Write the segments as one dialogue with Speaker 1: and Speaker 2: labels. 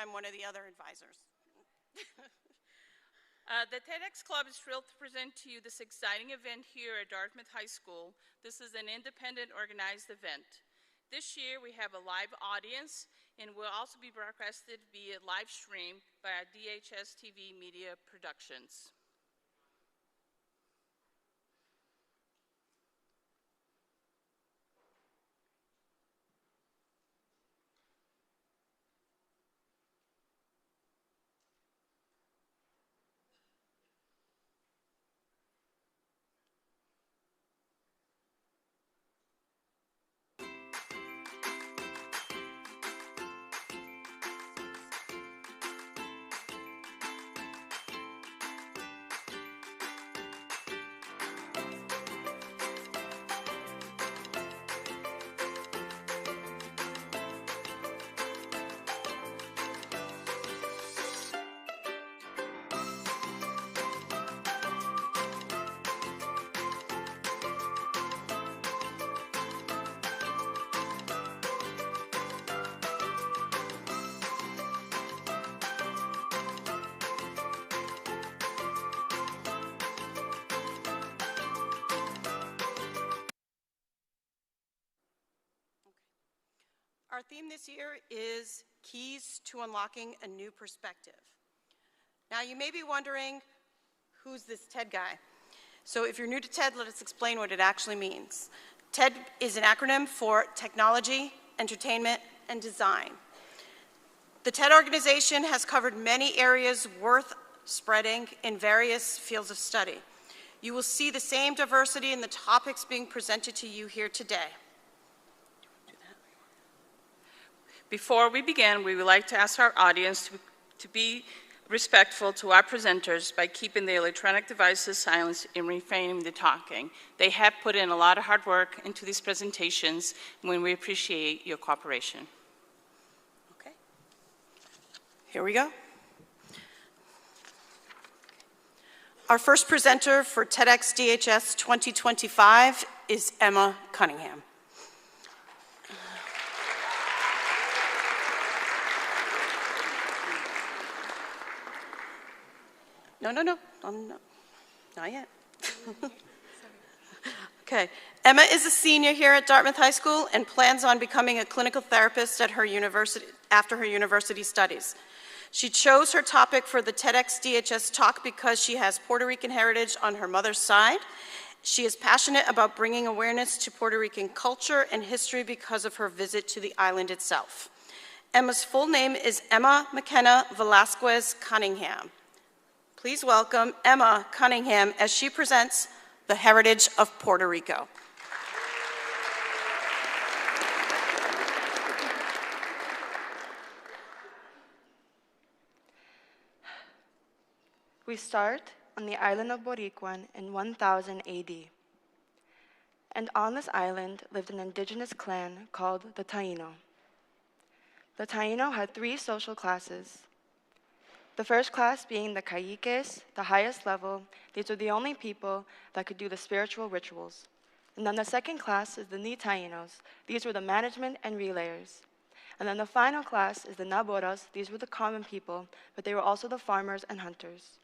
Speaker 1: I'm one of the other advisors.
Speaker 2: The TEDx Club is thrilled to present to you this exciting event here at Dartmouth High School. This is an independent organized event. This year we have a live audience and will also be broadcasted via live stream by our DHS TV Media Productions.
Speaker 1: Our theme this year is Keys to Unlocking a New Perspective. Now you may be wondering, who's this TED guy? So if you're new to TED, let us explain what it actually means. TED is an acronym for Technology, Entertainment, and Design. The TED organization has covered many areas worth spreading in various fields of study. You will see the same diversity in the topics being presented to you here today.
Speaker 2: Before we begin, we would like to ask our audience to be respectful to our presenters by keeping the electronic devices silenced and refraining the talking. They have put in a lot of hard work into these presentations, and we appreciate your cooperation.
Speaker 1: Okay. Here we go. Our first presenter for TEDx DHS 2025 is Emma Cunningham. No, not yet. Okay, Emma is a senior here at Dartmouth High School and plans on becoming a clinical therapist at her university after her university studies. She chose her topic for the TEDx DHS talk because she has Puerto Rican heritage on her mother's side. She is passionate about bringing awareness to Puerto Rican culture and history because of her visit to the island itself. Emma's full name is Emma McKenna Velasquez Cunningham. Please welcome Emma Cunningham as she presents the heritage of Puerto Rico.
Speaker 3: We start on the island of Boricuan in 1000 AD. And on this island lived an indigenous clan called the Taino. The Taino had 3 social classes. The first class being the Caciques, the highest level. These were the only people that could do the spiritual rituals. And then the second class is the Ni Tainos. These were the management and relayers. And then the final class is the Naboras. These were the common people, but they were also the farmers and hunters.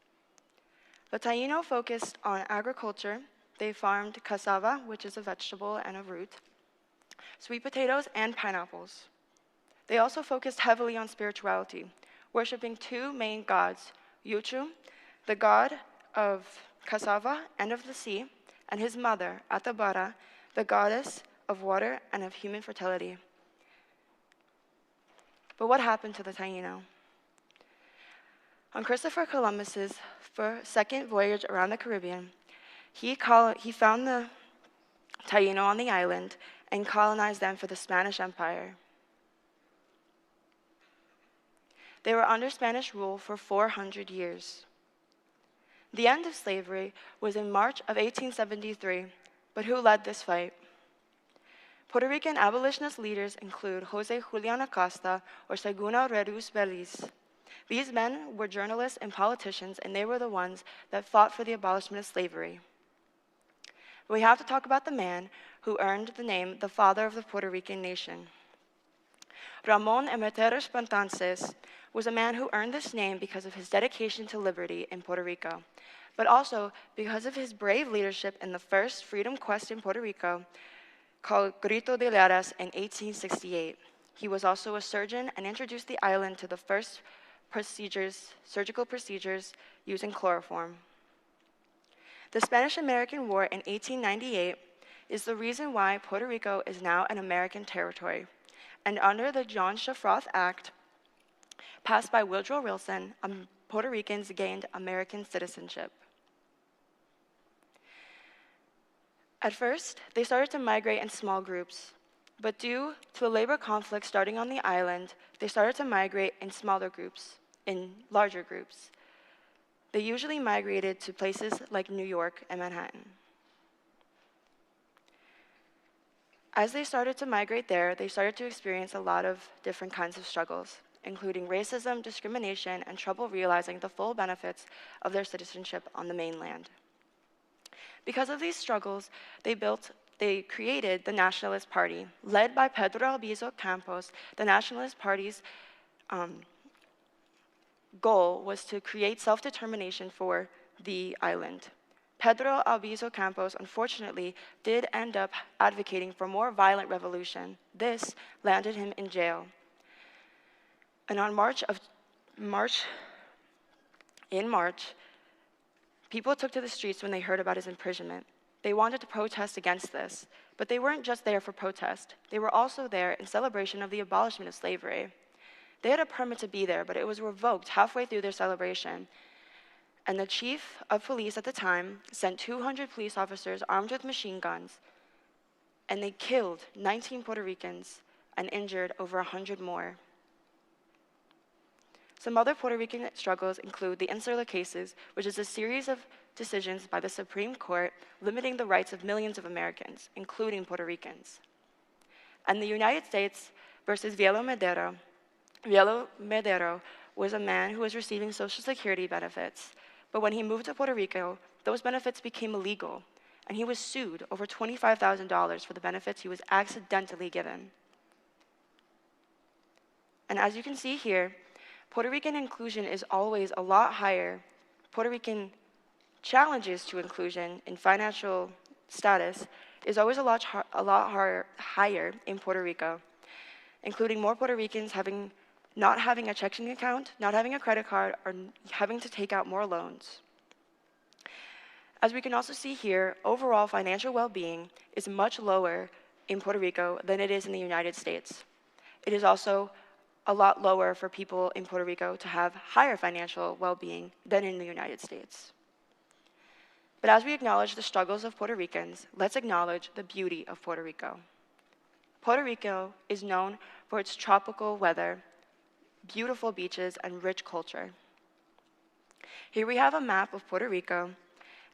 Speaker 3: The Taino focused on agriculture. They farmed cassava, which is a vegetable and a root, sweet potatoes, and pineapples. They also focused heavily on spirituality, worshiping 2 main gods, Yuchu, the god of cassava and of the sea, and his mother, Atabara, the goddess of water and of human fertility. But what happened to the Taino? On Christopher Columbus's second voyage around the Caribbean, he found the Taino on the island and colonized them for the Spanish Empire. They were under Spanish rule for 400 years. The end of slavery was in March of 1873, but who led this fight? Puerto Rican abolitionist leaders include Jose Julian Acosta or Segundo Reus Beliz. These men were journalists and politicians, and they were the ones that fought for the abolishment of slavery. We have to talk about the man who earned the name the father of the Puerto Rican nation. Ramon Emeterio Espantances was a man who earned this name because of his dedication to liberty in Puerto Rico, but also because of his brave leadership in the first freedom quest in Puerto Rico, called Grito de Llaras in 1868. He was also a surgeon and introduced the island to the first surgical procedures using chloroform. The Spanish-American War in 1898 is the reason why Puerto Rico is now an American territory. And under the John Shafroth Act, passed by Woodrow Wilson, Puerto Ricans gained American citizenship. At first, they started to migrate in small groups, but due to the labor conflict starting on the island, they started to migrate in smaller groups, in larger groups. They usually migrated to places like New York and Manhattan. As they started to migrate there, they started to experience a lot of different kinds of struggles, including racism, discrimination, and trouble realizing the full benefits of their citizenship on the mainland. Because of these struggles, they created the Nationalist Party. Led by Pedro Albizu Campos, the Nationalist Party's goal was to create self-determination for the island. Pedro Albizu Campos, unfortunately, did end up advocating for more violent revolution. This landed him in jail. And in March, people took to the streets when they heard about his imprisonment. They wanted to protest against this, but they weren't just there for protest. They were also there in celebration of the abolishment of slavery. They had a permit to be there, but it was revoked halfway through their celebration. And the chief of police at the time sent 200 police officers armed with machine guns, and they killed 19 Puerto Ricans and injured over 100 more. Some other Puerto Rican struggles include the Insular Cases, which is a series of decisions by the Supreme Court limiting the rights of millions of Americans, including Puerto Ricans. And the United States versus Vielo Madero. Vielo Madero was a man who was receiving Social Security benefits, but when he moved to Puerto Rico, those benefits became illegal, and he was sued over $25,000 for the benefits he was accidentally given. And as you can see here, Puerto Rican inclusion is always a lot higher. Puerto Rican challenges to inclusion in financial status is always a lot higher in Puerto Rico, including more Puerto Ricans not having a checking account, not having a credit card, or having to take out more loans. As we can also see here, overall financial well-being is much lower in Puerto Rico than it is in the United States. It is also a lot lower for people in Puerto Rico to have higher financial well-being than in the United States. But as we acknowledge the struggles of Puerto Ricans, let's acknowledge the beauty of Puerto Rico. Puerto Rico is known for its tropical weather, beautiful beaches, and rich culture. Here we have a map of Puerto Rico,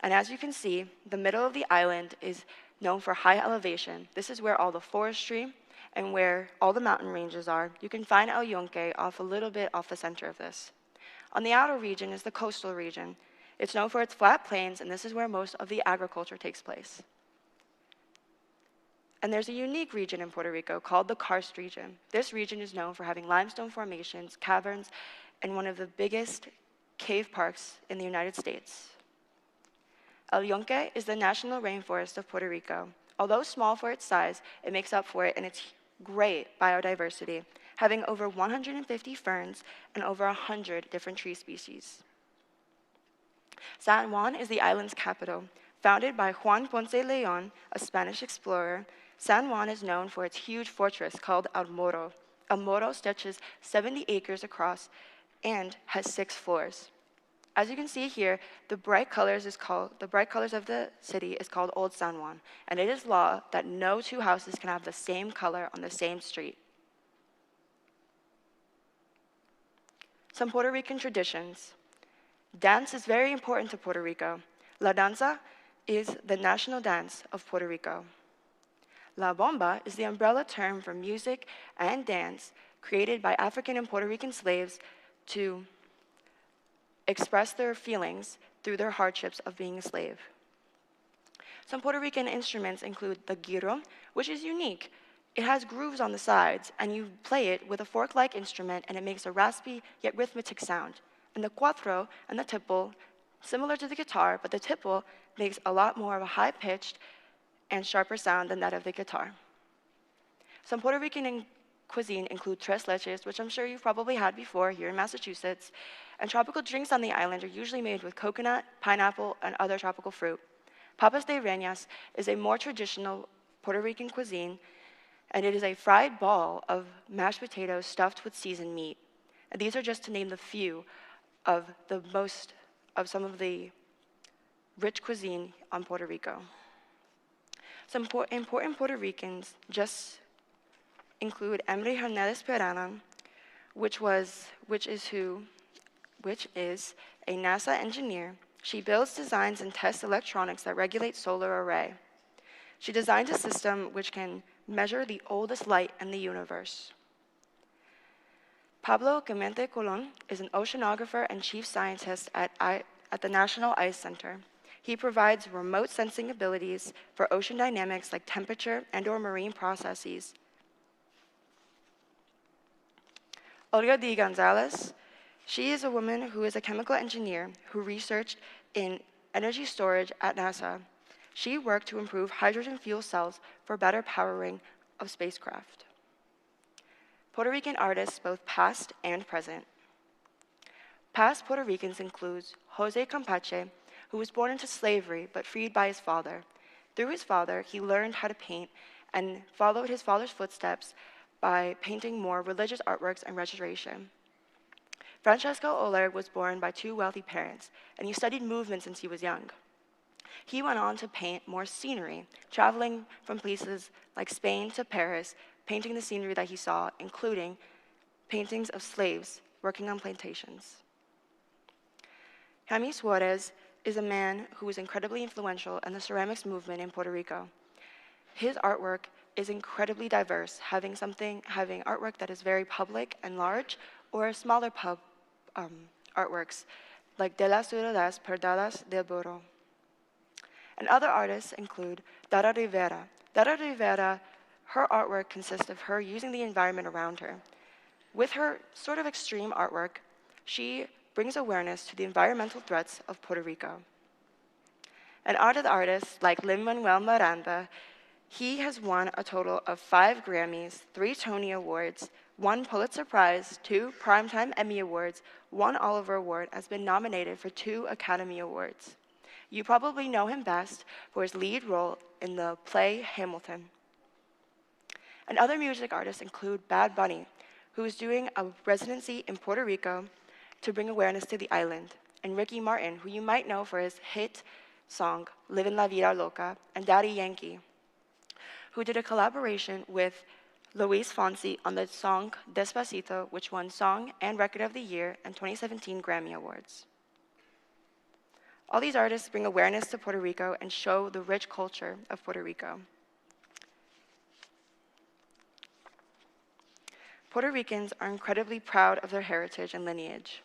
Speaker 3: and as you can see, the middle of the island is known for high elevation. This is where all the forestry and where all the mountain ranges are. You can find El Yunque a little bit off the center of this. On the outer region is the coastal region. It's known for its flat plains, and this is where most of the agriculture takes place. And there's a unique region in Puerto Rico called the Karst region. This region is known for having limestone formations, caverns, and one of the biggest cave parks in the United States. El Yunque is the national rainforest of Puerto Rico. Although small for its size, it makes up for it in its great biodiversity, having over 150 ferns and over 100 different tree species. San Juan is the island's capital. Founded by Juan Ponce de Leon, a Spanish explorer, San Juan is known for its huge fortress called El Morro. El Morro stretches 70 acres across and has 6 floors. As you can see here, the bright colors of the city is called Old San Juan, and it is law that no 2 houses can have the same color on the same street. Some Puerto Rican traditions. Dance is very important to Puerto Rico. La danza is the national dance of Puerto Rico. La bomba is the umbrella term for music and dance created by African and Puerto Rican slaves to express their feelings through their hardships of being a slave. Some Puerto Rican instruments include the guiro, which is unique. It has grooves on the sides, and you play it with a fork-like instrument, and it makes a raspy yet rhythmic sound. And the cuatro and the tipple, similar to the guitar, but the tipple makes a lot more of a high-pitched and sharper sound than that of the guitar. Some Puerto Rican cuisine include tres leches, which I'm sure you've probably had before here in Massachusetts, and tropical drinks on the island are usually made with coconut, pineapple, and other tropical fruit. Papas de reñas is a more traditional Puerto Rican cuisine, and it is a fried ball of mashed potatoes stuffed with seasoned meat. And these are just to name the few of some of the rich cuisine on Puerto Rico. Some important Puerto Ricans just include Emery Hernandez Perana, which is a NASA engineer. She builds, designs, and tests electronics that regulate solar array. She designed a system which can measure the oldest light in the universe. Pablo Clemente Colon is an oceanographer and chief scientist at the National Ice Center. He provides remote sensing abilities for ocean dynamics like temperature and/or marine processes. Olga D. Gonzalez, she is a woman who is a chemical engineer who researched in energy storage at NASA. She worked to improve hydrogen fuel cells for better powering of spacecraft. Puerto Rican artists, both past and present. Past Puerto Ricans includes Jose Campache, who was born into slavery but freed by his father. Through his father, he learned how to paint and followed his father's footsteps by painting more religious artworks and restoration. Francesco Oler was born by two wealthy parents, and he studied movement since he was young. He went on to paint more scenery, traveling from places like Spain to Paris, painting the scenery that he saw, including paintings of slaves working on plantations. Jaime Suarez is a man who was incredibly influential in the ceramics movement in Puerto Rico. His artwork is incredibly diverse, having artwork that is very public and large, or smaller artworks, like De las Ciudades Perdidas del Burro. And other artists include Dara Rivera. Dara Rivera, her artwork consists of her using the environment around her. With her sort of extreme artwork, she brings awareness to the environmental threats of Puerto Rico. And other artists like Lin-Manuel Miranda, he has won a total of 5 Grammys, 3 Tony Awards, 1 Pulitzer Prize, 2 Primetime Emmy Awards, 1 Oliver Award, has been nominated for 2 Academy Awards. You probably know him best for his lead role in the play Hamilton. And other music artists include Bad Bunny, who is doing a residency in Puerto Rico to bring awareness to the island, and Ricky Martin, who you might know for his hit song Livin' La Vida Loca, and Daddy Yankee, who did a collaboration with Luis Fonsi on the song Despacito, which won Song and Record of the Year and 2017 Grammy Awards. All these artists bring awareness to Puerto Rico and show the rich culture of Puerto Rico. Puerto Ricans are incredibly proud of their heritage and lineage,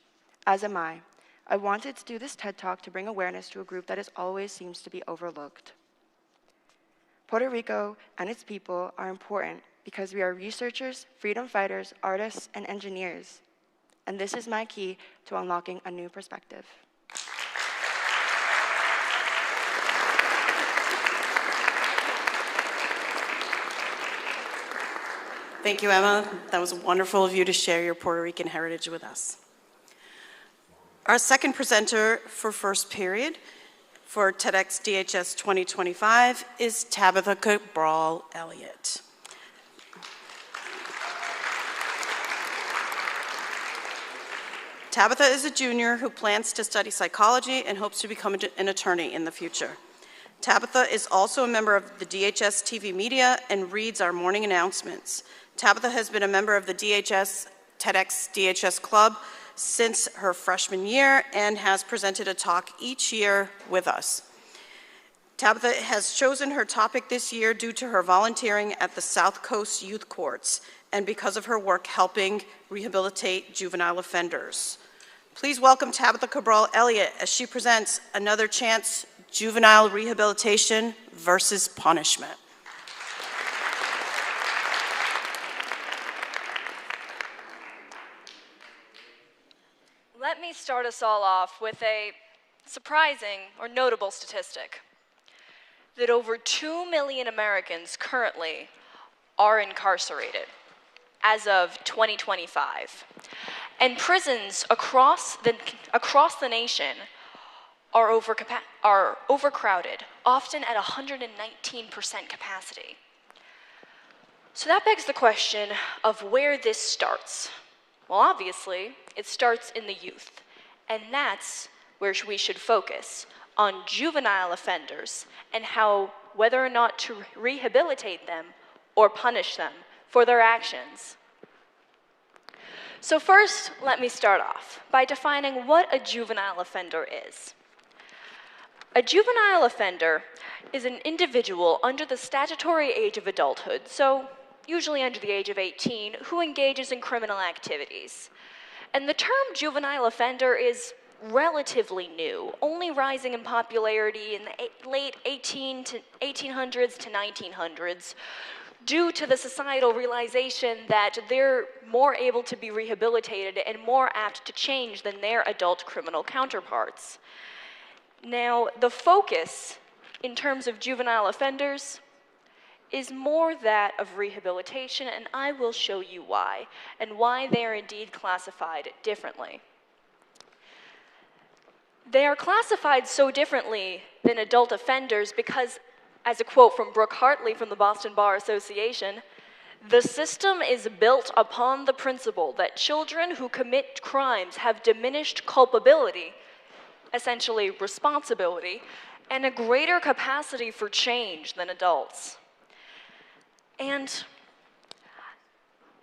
Speaker 3: as am I. I wanted to do this TED Talk to bring awareness to a group that always seems to be overlooked. Puerto Rico and its people are important because we are researchers, freedom fighters, artists, and engineers. And this is my key to unlocking a new perspective.
Speaker 1: Thank you, Emma. That was wonderful of you to share your Puerto Rican heritage with us. Our second presenter for first period for TEDx DHS 2025 is Tabitha Cabral Elliott. Tabitha is a junior who plans to study psychology and hopes to become an attorney in the future. Tabitha is also a member of the DHS TV media and reads our morning announcements. Tabitha has been a member of the TEDx DHS Club since her freshman year and has presented a talk each year with us. Tabitha has chosen her topic this year due to her volunteering at the South Coast Youth Courts and because of her work helping rehabilitate juvenile offenders. Please welcome Tabitha Cabral Elliott as she presents Another Chance: Juvenile Rehabilitation versus Punishment.
Speaker 4: Let me start us all off with a surprising or notable statistic that over 2 million Americans currently are incarcerated as of 2025. And prisons across the nation are overcrowded, often at 119% capacity. So that begs the question of where this starts. Well, obviously, it starts in the youth, and that's where we should focus, on juvenile offenders and how whether or not to rehabilitate them or punish them for their actions. So first, let me start off by defining what a juvenile offender is. A juvenile offender is an individual under the statutory age of adulthood, so usually under the age of 18, who engages in criminal activities. And the term juvenile offender is relatively new, only rising in popularity in the late 1800s to 1900s, due to the societal realization that they're more able to be rehabilitated and more apt to change than their adult criminal counterparts. Now, the focus in terms of juvenile offenders is more that of rehabilitation, and I will show you why, and why they are indeed classified differently. They are classified so differently than adult offenders because, as a quote from Brooke Hartley from the Boston Bar Association, the system is built upon the principle that children who commit crimes have diminished culpability, essentially responsibility, and a greater capacity for change than adults. And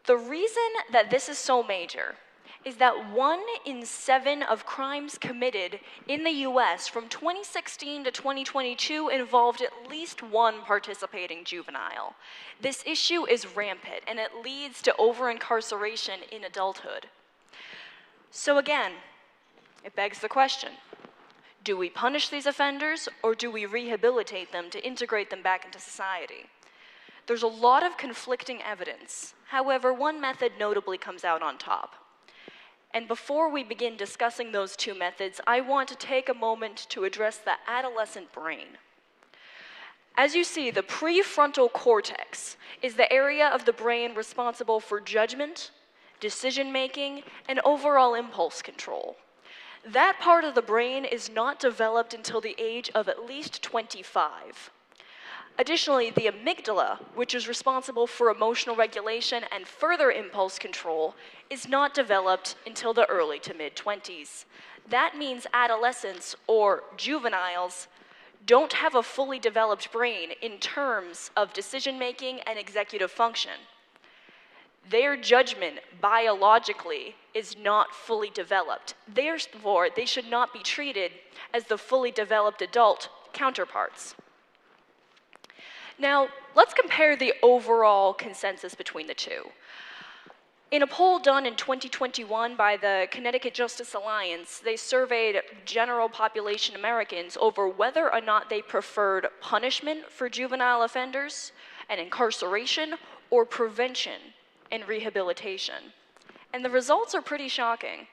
Speaker 4: the reason that this is so major is that 1 in 7 of crimes committed in the US from 2016 to 2022 involved at least one participating juvenile. This issue is rampant, and it leads to over-incarceration in adulthood. So again, it begs the question, do we punish these offenders, or do we rehabilitate them to integrate them back into society? There's a lot of conflicting evidence. However, one method notably comes out on top. And before we begin discussing those two methods, I want to take a moment to address the adolescent brain. As you see, the prefrontal cortex is the area of the brain responsible for judgment, decision-making, and overall impulse control. That part of the brain is not developed until the age of at least 25. Additionally, the amygdala, which is responsible for emotional regulation and further impulse control, is not developed until the early to mid-20s. That means adolescents, or juveniles, don't have a fully developed brain in terms of decision-making and executive function. Their judgment, biologically, is not fully developed. Therefore, they should not be treated as the fully developed adult counterparts. Now, let's compare the overall consensus between the two. In a poll done in 2021 by the Connecticut Justice Alliance, they surveyed general population Americans over whether or not they preferred punishment for juvenile offenders and incarceration, or prevention and rehabilitation. And the results are pretty shocking.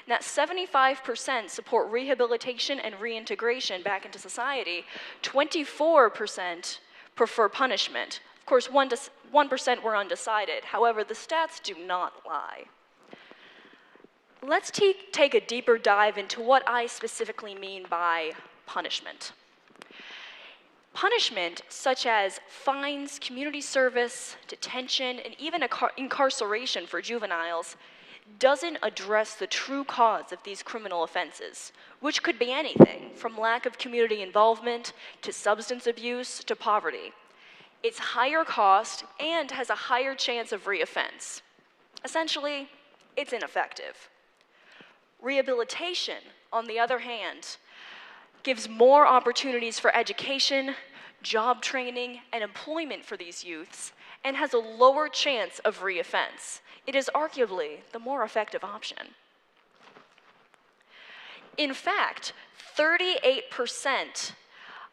Speaker 4: That 75% support rehabilitation and reintegration back into society, 24% prefer punishment. Of course, 1% were undecided. However, the stats do not lie. Let's take a deeper dive into what I specifically mean by punishment. Punishment, such as fines, community service, detention, and even incarceration for juveniles, doesn't address the true cause of these criminal offenses, which could be anything from lack of community involvement to substance abuse to poverty. It's higher cost and has a higher chance of reoffense. Essentially, it's ineffective. Rehabilitation, on the other hand, gives more opportunities for education, job training, and employment for these youths, and has a lower chance of reoffense. It is arguably the more effective option. In fact, 38%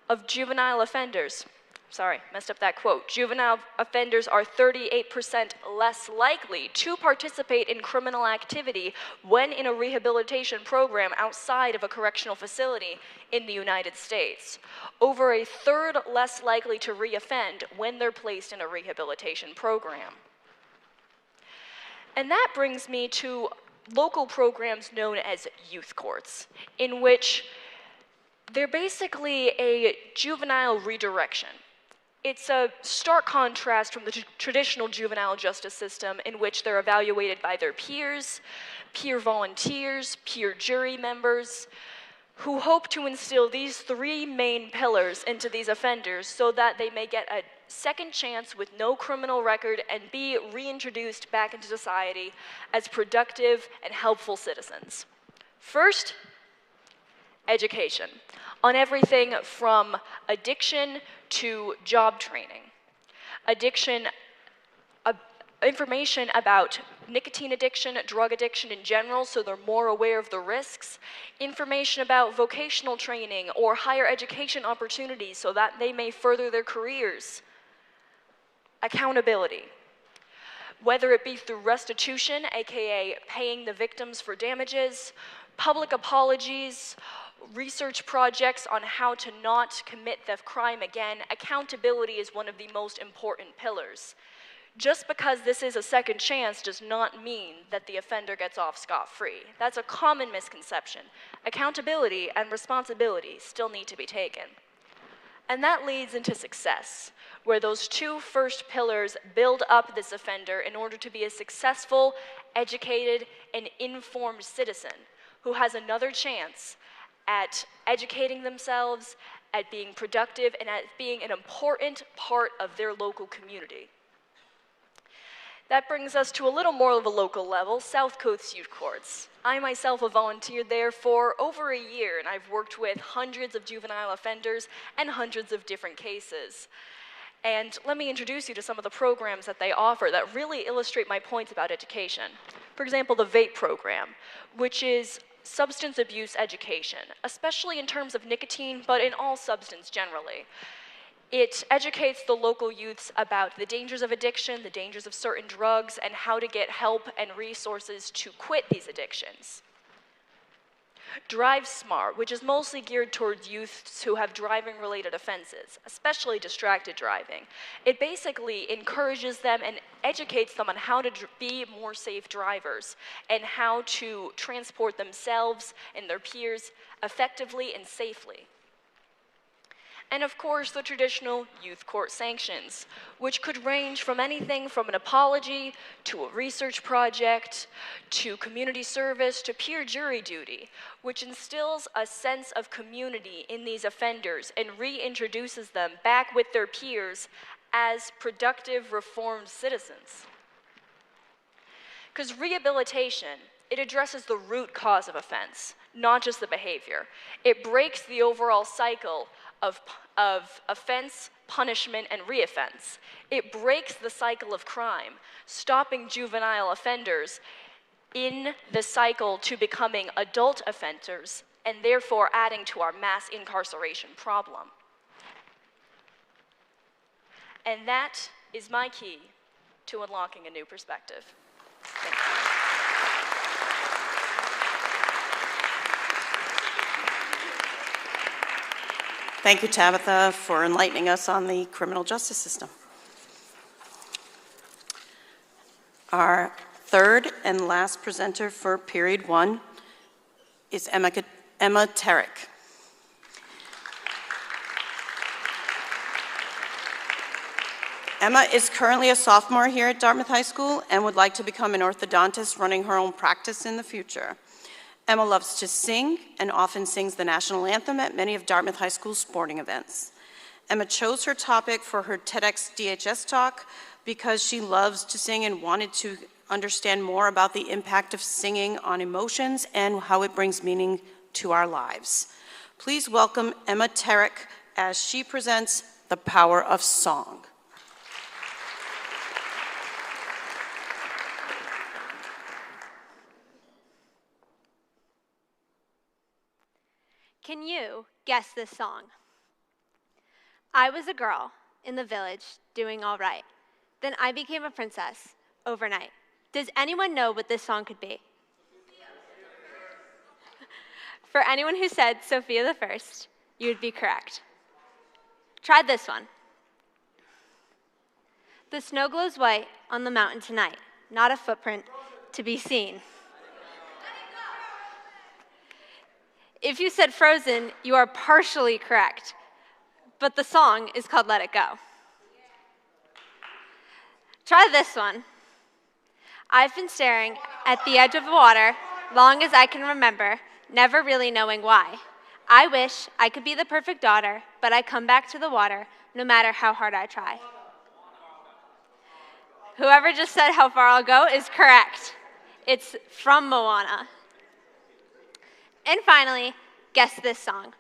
Speaker 4: of juvenile offenders sorry, messed up that quote. Juvenile offenders are 38% less likely to participate in criminal activity when in a rehabilitation program outside of a correctional facility in the United States. Over a third less likely to reoffend when they're placed in a rehabilitation program. And that brings me to local programs known as youth courts, in which they're basically a juvenile redirection. It's a stark contrast from the traditional juvenile justice system in which they're evaluated by their peers, peer volunteers, peer jury members, who hope to instill these three main pillars into these offenders so that they may get a second chance with no criminal record and be reintroduced back into society as productive and helpful citizens. First, education, on everything from addiction to job training. Addiction, information about nicotine addiction, drug addiction in general, so they're more aware of the risks. Information about vocational training or higher education opportunities so that they may further their careers. Accountability, whether it be through restitution, aka paying the victims for damages, public apologies, research projects on how to not commit the crime again. Accountability is one of the most important pillars. Just because this is a second chance does not mean that the offender gets off scot-free. That's a common misconception. Accountability and responsibility still need to be taken. And that leads into success, where those two first pillars build up this offender in order to be a successful, educated, and informed citizen who has another chance at educating themselves, at being productive, and at being an important part of their local community. That brings us to a little more of a local level, South Coast Youth Courts. I myself have volunteered there for over a year, and I've worked with hundreds of juvenile offenders and hundreds of different cases. And let me introduce you to some of the programs that they offer that really illustrate my points about education. For example, the VAPE program, which is substance abuse education, especially in terms of nicotine, but in all substance generally. It educates the local youths about the dangers of addiction, the dangers of certain drugs, and how to get help and resources to quit these addictions. Drive Smart, which is mostly geared towards youths who have driving-related offenses, especially distracted driving. It basically encourages them and educates them on how to be more safe drivers and how to transport themselves and their peers effectively and safely. And of course, the traditional youth court sanctions, which could range from anything from an apology to a research project to community service to peer jury duty, which instills a sense of community in these offenders and reintroduces them back with their peers as productive, reformed citizens. Because rehabilitation, it addresses the root cause of offense, not just the behavior. It breaks the overall cycle of offense, punishment, and reoffense. It breaks the cycle of crime, stopping juvenile offenders in the cycle to becoming adult offenders, and therefore adding to our mass incarceration problem. And that is my key to unlocking a new perspective. Thank you.
Speaker 1: Thank you, Tabitha, for enlightening us on the criminal justice system. Our third and last presenter for period one is Emma Terach. Emma is currently a sophomore here at Dartmouth High School and would like to become an orthodontist running her own practice in the future. Emma loves to sing and often sings the national anthem at many of Dartmouth High School's sporting events. Emma chose her topic for her TEDx DHS talk because she loves to sing and wanted to understand more about the impact of singing on emotions and how it brings meaning to our lives. Please welcome Emma Terach as she presents The Power of Song.
Speaker 5: Can you guess this song? I was a girl in the village, doing all right. Then I became a princess overnight. Does anyone know what this song could be? For anyone who said Sophia the First, you would be correct. Try this one. The snow glows white on the mountain tonight, not a footprint to be seen. If you said Frozen, you are partially correct, but the song is called Let It Go. Try this one. I've been staring at the edge of the water long as I can remember, never really knowing why. I wish I could be the perfect daughter, but I come back to the water no matter how hard I try. Whoever just said How Far I'll Go is correct. It's from Moana. And finally, guess this song.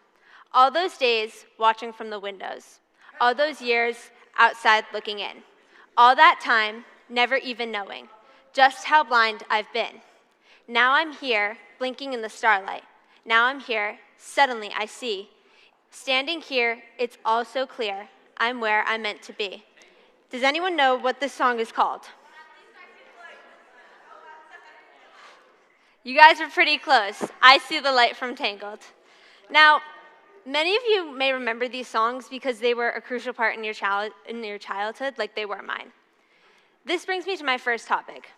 Speaker 5: All those days watching from the windows. All those years outside looking in. All that time, never even knowing just how blind I've been. Now I'm here, blinking in the starlight. Now I'm here, suddenly I see. Standing here, it's all so clear. I'm where I'm meant to be. Does anyone know what this song is called? You guys are pretty close. I See the Light from Tangled. Now, many of you may remember these songs because they were a crucial part in your childhood, like they were mine. This brings me to my first topic,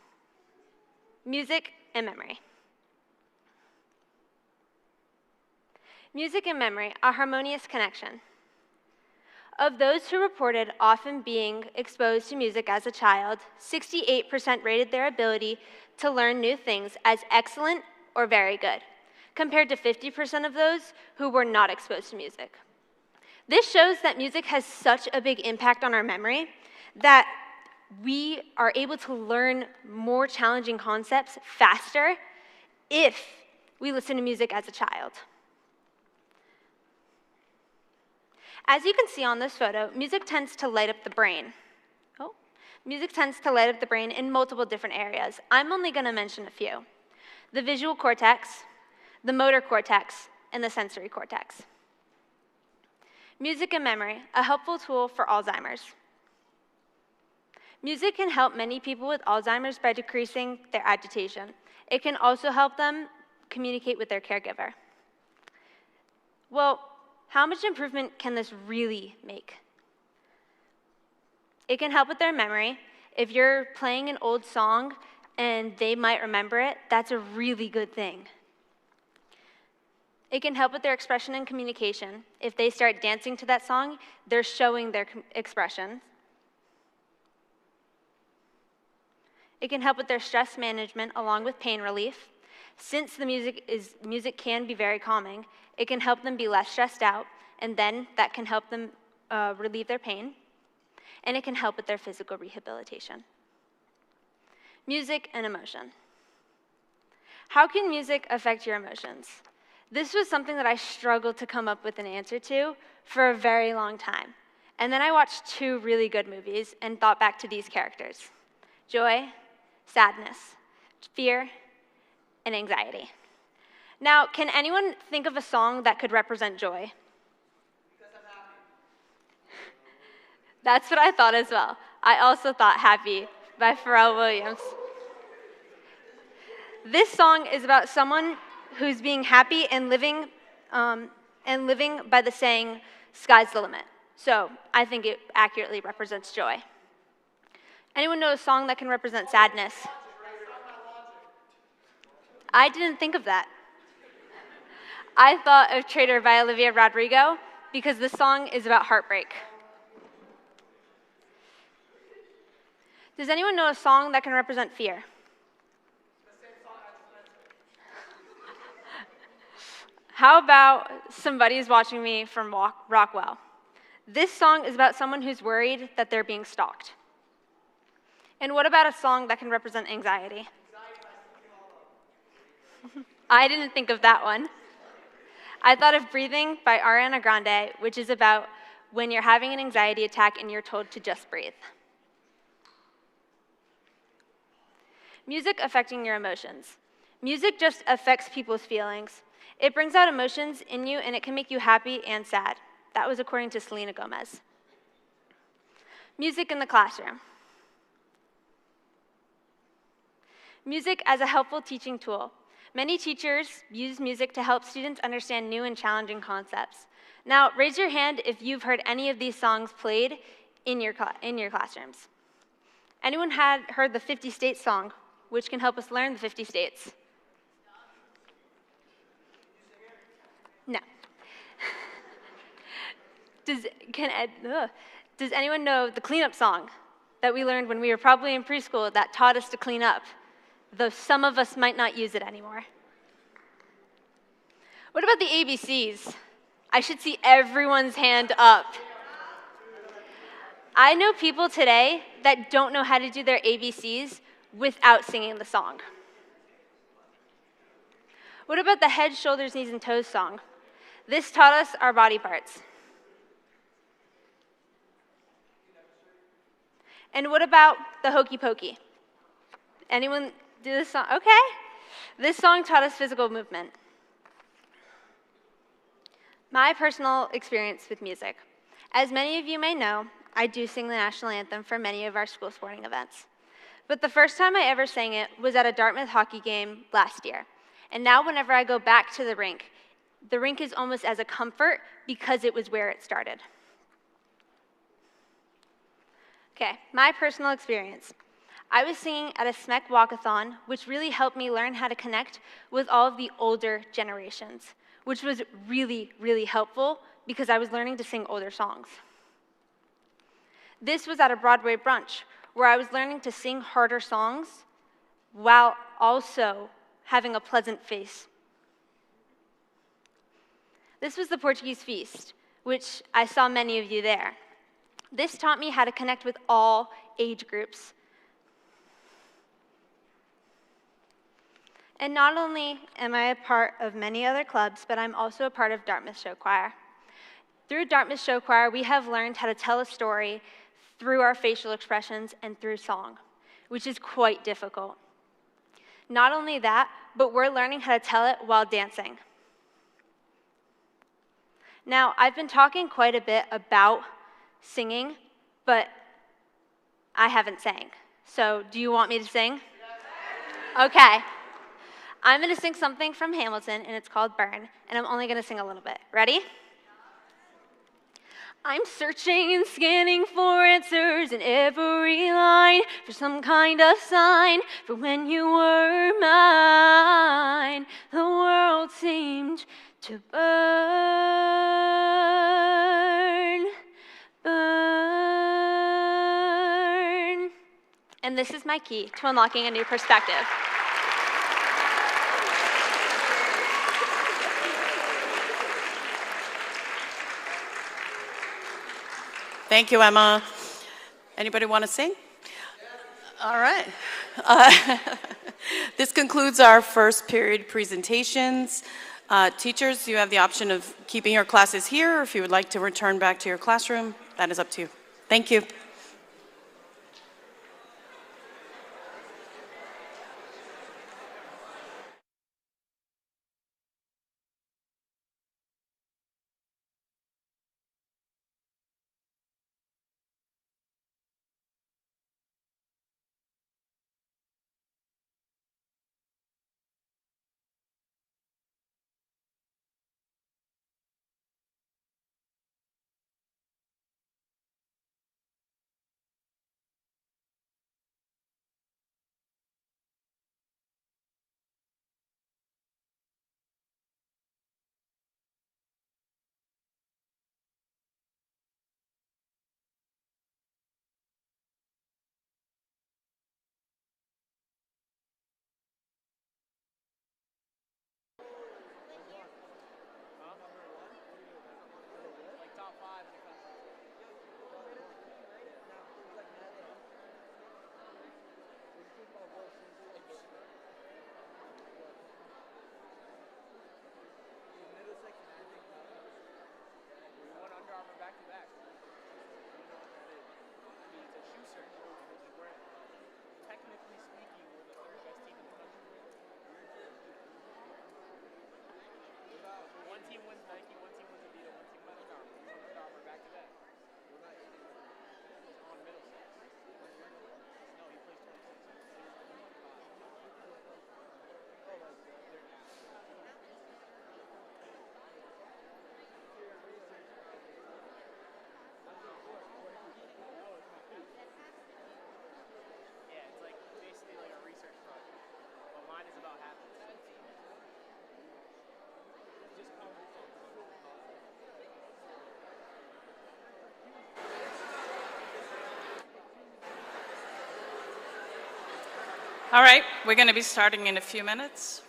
Speaker 5: music and memory. Music and memory, a harmonious connection. Of those who reported often being exposed to music as a child, 68% rated their ability to learn new things as excellent or very good, compared to 50% of those who were not exposed to music. This shows that music has such a big impact on our memory that we are able to learn more challenging concepts faster if we listen to music as a child. As you can see on this photo, music tends to light up the brain. Music tends to light up the brain in multiple different areas. I'm only going to mention a few. The visual cortex, the motor cortex, and the sensory cortex. Music and memory, a helpful tool for Alzheimer's. Music can help many people with Alzheimer's by decreasing their agitation. It can also help them communicate with their caregiver. Well, how much improvement can this really make? It can help with their memory. If you're playing an old song and they might remember it, that's a really good thing. It can help with their expression and communication. If they start dancing to that song, they're showing their expression. It can help with their stress management along with pain relief. Since the music can be very calming, it can help them be less stressed out, and then that can help them relieve their pain. And it can help with their physical rehabilitation. Music and emotion. How can music affect your emotions? This was something that I struggled to come up with an answer to for a very long time. And then I watched 2 really good movies and thought back to these characters: joy, sadness, fear, and anxiety. Now, can anyone think of a song that could represent joy? That's what I thought as well. I also thought Happy by Pharrell Williams. This song is about someone who's being happy and living by the saying, sky's the limit. So I think it accurately represents joy. Anyone know a song that can represent sadness? I didn't think of that. I thought of Traitor by Olivia Rodrigo because the song is about heartbreak. Does anyone know a song that can represent fear? How about Somebody's Watching Me from Rockwell? This song is about someone who's worried that they're being stalked. And what about a song that can represent anxiety? I didn't think of that one. I thought of Breathing by Ariana Grande, which is about when you're having an anxiety attack and you're told to just breathe. Music affecting your emotions. Music just affects people's feelings. It brings out emotions in you, and it can make you happy and sad. That was according to Selena Gomez. Music in the classroom. Music as a helpful teaching tool. Many teachers use music to help students understand new and challenging concepts. Now, raise your hand if you've heard any of these songs played in your classrooms. Anyone heard the 50 States song, which can help us learn the 50 states? No. Does anyone know the cleanup song that we learned when we were probably in preschool that taught us to clean up, though some of us might not use it anymore? What about the ABCs? I should see everyone's hand up. I know people today that don't know how to do their ABCs without singing the song. What about the head, shoulders, knees, and toes song? This taught us our body parts. And what about the hokey pokey? Anyone do this song? Okay. This song taught us physical movement. My personal experience with music. As many of you may know, I do sing the national anthem for many of our school sporting events. But the first time I ever sang it was at a Dartmouth hockey game last year. And now whenever I go back to the rink is almost as a comfort because it was where it started. Okay, my personal experience. I was singing at a SMEC walkathon, which really helped me learn how to connect with all of the older generations, which was really, really helpful because I was learning to sing older songs. This was at a Broadway brunch, where I was learning to sing harder songs while also having a pleasant face. This was the Portuguese feast, which I saw many of you there. This taught me how to connect with all age groups. And not only am I a part of many other clubs, but I'm also a part of Dartmouth Show Choir. Through Dartmouth Show Choir, we have learned how to tell a story through our facial expressions and through song, which is quite difficult. Not only that, but we're learning how to tell it while dancing. Now, I've been talking quite a bit about singing, but I haven't sang. So, do you want me to sing? Okay. I'm going to sing something from Hamilton, and it's called Burn, and I'm only going to sing a little bit. Ready? I'm searching and scanning for answers in every line, for some kind of sign, for when you were mine, the world seemed to burn, burn. And this is my key to unlocking a new perspective.
Speaker 1: Thank you, Emma. Anybody want to sing? All right. This concludes our first period presentations. Teachers, you have the option of keeping your classes here, or if you would like to return back to your classroom, that is up to you. Thank you.
Speaker 6: One team wins Nike, one team wins Adidas. Under Armour back to back.
Speaker 2: All right, we're going to be starting in a few minutes.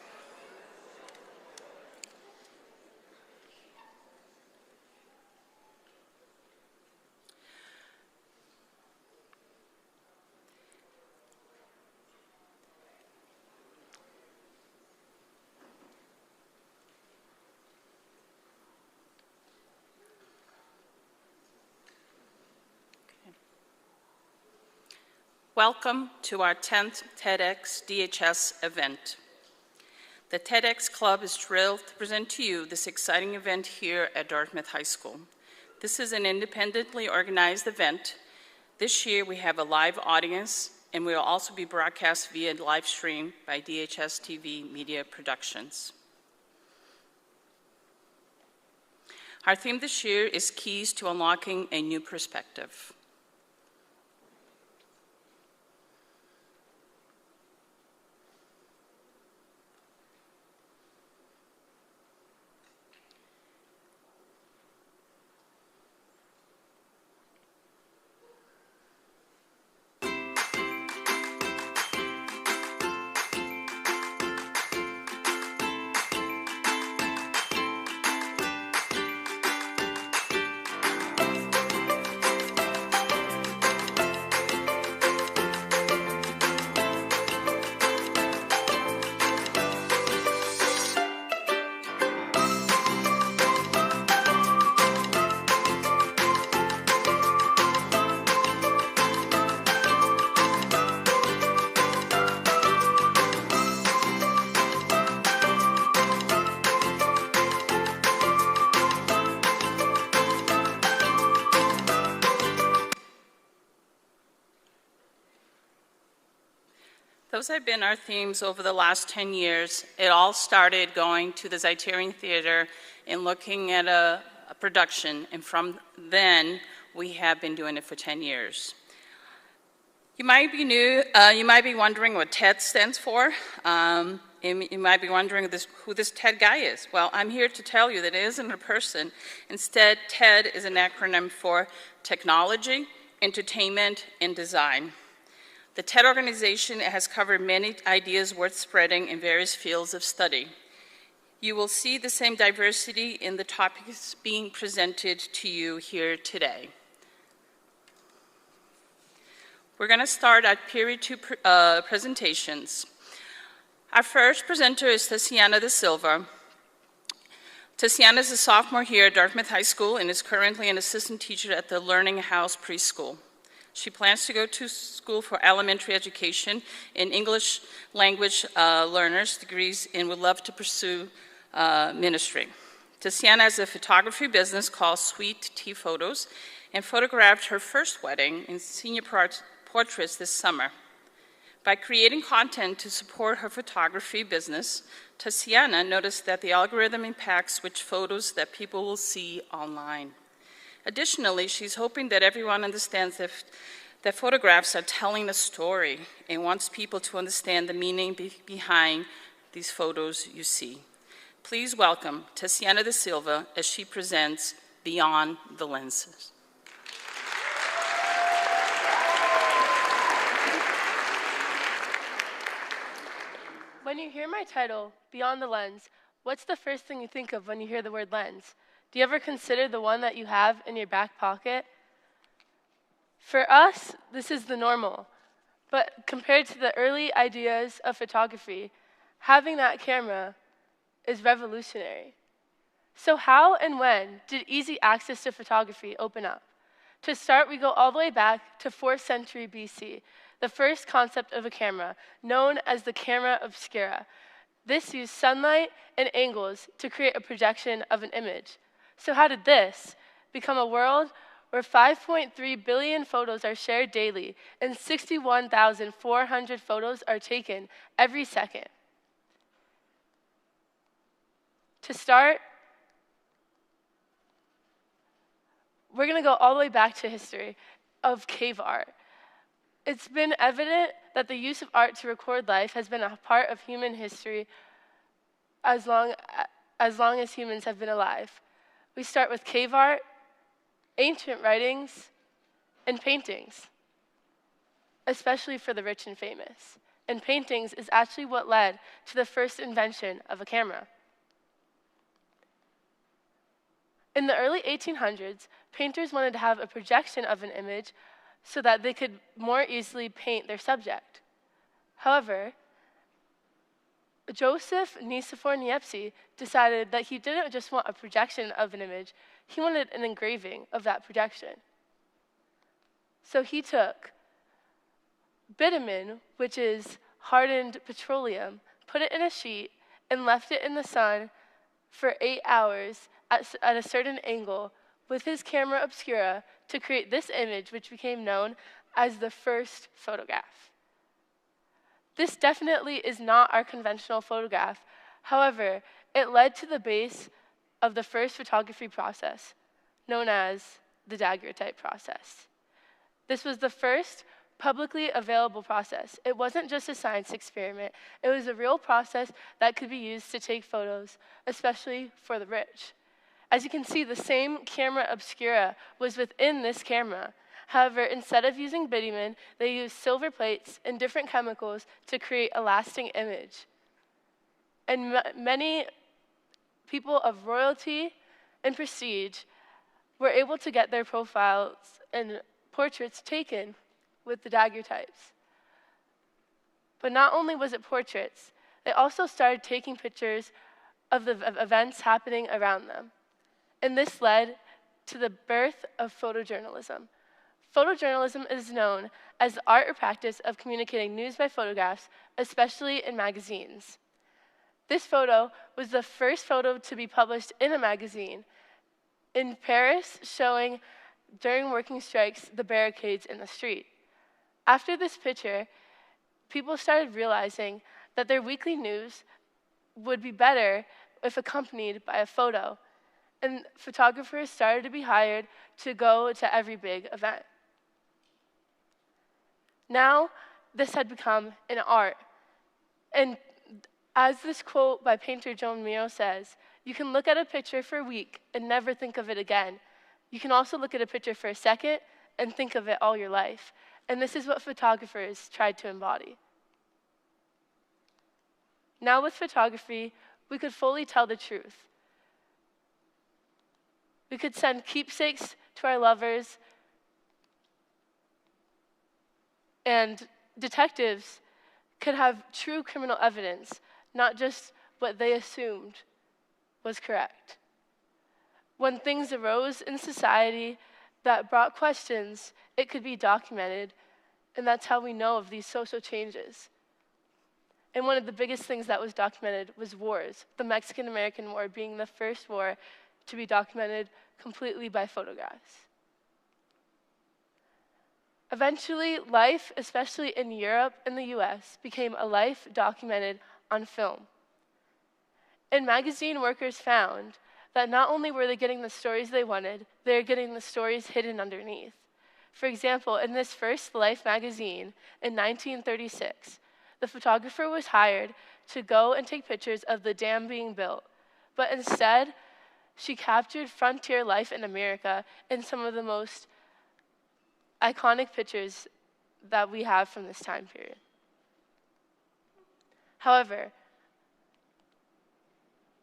Speaker 2: Welcome to our 10th TEDx DHS event. The TEDx Club is thrilled to present to you this exciting event here at Dartmouth High School. This is an independently organized event. This year we have a live audience, and we will also be broadcast via live stream by DHS TV Media Productions. Our theme this year is Keys to Unlocking a New Perspective. Those have been our themes over the last 10 years. It all started going to the Zeiterion Theater and looking at a production, and from then, we have been doing it for 10 years. You might be new, you might be wondering what TED stands for. And you might be wondering who this TED guy is. Well, I'm here to tell you that it isn't a person. Instead, TED is an acronym for Technology, Entertainment, and Design. The TED organization has covered many ideas worth spreading in various fields of study. You will see the same diversity in the topics being presented to you here today. We're going to start our period 2 presentations. Our first presenter is Tatiana DaSilva. Tatiana is a sophomore here at Dartmouth High School and is currently an assistant teacher at the Learning House Preschool. She plans to go to school for elementary education in English language learners degrees and would love to pursue ministry. Tatiana has a photography business called Sweet Tea Photos and photographed her first wedding and senior portraits this summer. By creating content to support her photography business, Tatiana noticed that the algorithm impacts which photos that people will see online. Additionally, she's hoping that everyone understands that photographs are telling a story and wants people to understand the meaning behind these photos you see. Please welcome Tatiana DaSilva as she presents Beyond the Lenses.
Speaker 6: When you hear my title, Beyond the Lens, what's the first thing you think of when you hear the word lens? Do you ever consider the one that you have in your back pocket? For us, this is the normal. But compared to the early ideas of photography, having that camera is revolutionary. So how and when did easy access to photography open up? To start, we go all the way back to 4th century BC, the first concept of a camera, known as the camera obscura. This used sunlight and angles to create a projection of an image. So how did this become a world where 5.3 billion photos are shared daily and 61,400 photos are taken every second? To start, we're going to go all the way back to history of cave art. It's been evident that the use of art to record life has been a part of human history as long as humans have been alive. We start with cave art, ancient writings, and paintings, especially for the rich and famous. and paintings is actually what led to the first invention of a camera. In the early 1800s, painters wanted to have a projection of an image so that they could more easily paint their subject. However, Joseph Nicephore Niepce decided that he didn't just want a projection of an image, he wanted an engraving of that projection. So he took bitumen, which is hardened petroleum, put it in a sheet, and left it in the sun for 8 hours at a certain angle with his camera obscura to create this image, which became known as the first photograph. This definitely is not our conventional photograph. However, it led to the base of the first photography process, known as the daguerreotype process. This was the first publicly available process. It wasn't just a science experiment. It was a real process that could be used to take photos, especially for the rich. As you can see, the same camera obscura was within this camera. However, instead of using bitumen, they used silver plates and different chemicals to create a lasting image. And many people of royalty and prestige were able to get their profiles and portraits taken with the daguerreotypes. But not only was it portraits, they also started taking pictures of the events happening around them. And this led to the birth of photojournalism. Photojournalism is known as the art or practice of communicating news by photographs, especially in magazines. This photo was the first photo to be published in a magazine in Paris, showing during working strikes the barricades in the street. After this picture, people started realizing that their weekly news would be better if accompanied by a photo, and photographers started to be hired to go to every big event. Now, this had become an art. And as this quote by painter Joan Miro says, you can look at a picture for a week and never think of it again. You can also look at a picture for a second and think of it all your life. And this is what photographers tried to embody. Now with photography, we could fully tell the truth. We could send keepsakes to our lovers, and detectives could have true criminal evidence, not just what they assumed was correct. When things arose in society that brought questions, it could be documented, and that's how we know of these social changes. And one of the biggest things that was documented was wars, the Mexican-American War being the first war to be documented completely by photographs. Eventually, life, especially in Europe and the US, became a life documented on film. And magazine workers found that not only were they getting the stories they wanted, they were getting the stories hidden underneath. For example, in this first Life magazine in 1936, the photographer was hired to go and take pictures of the dam being built, but instead, she captured frontier life in America in some of the most iconic pictures that we have from this time period. However,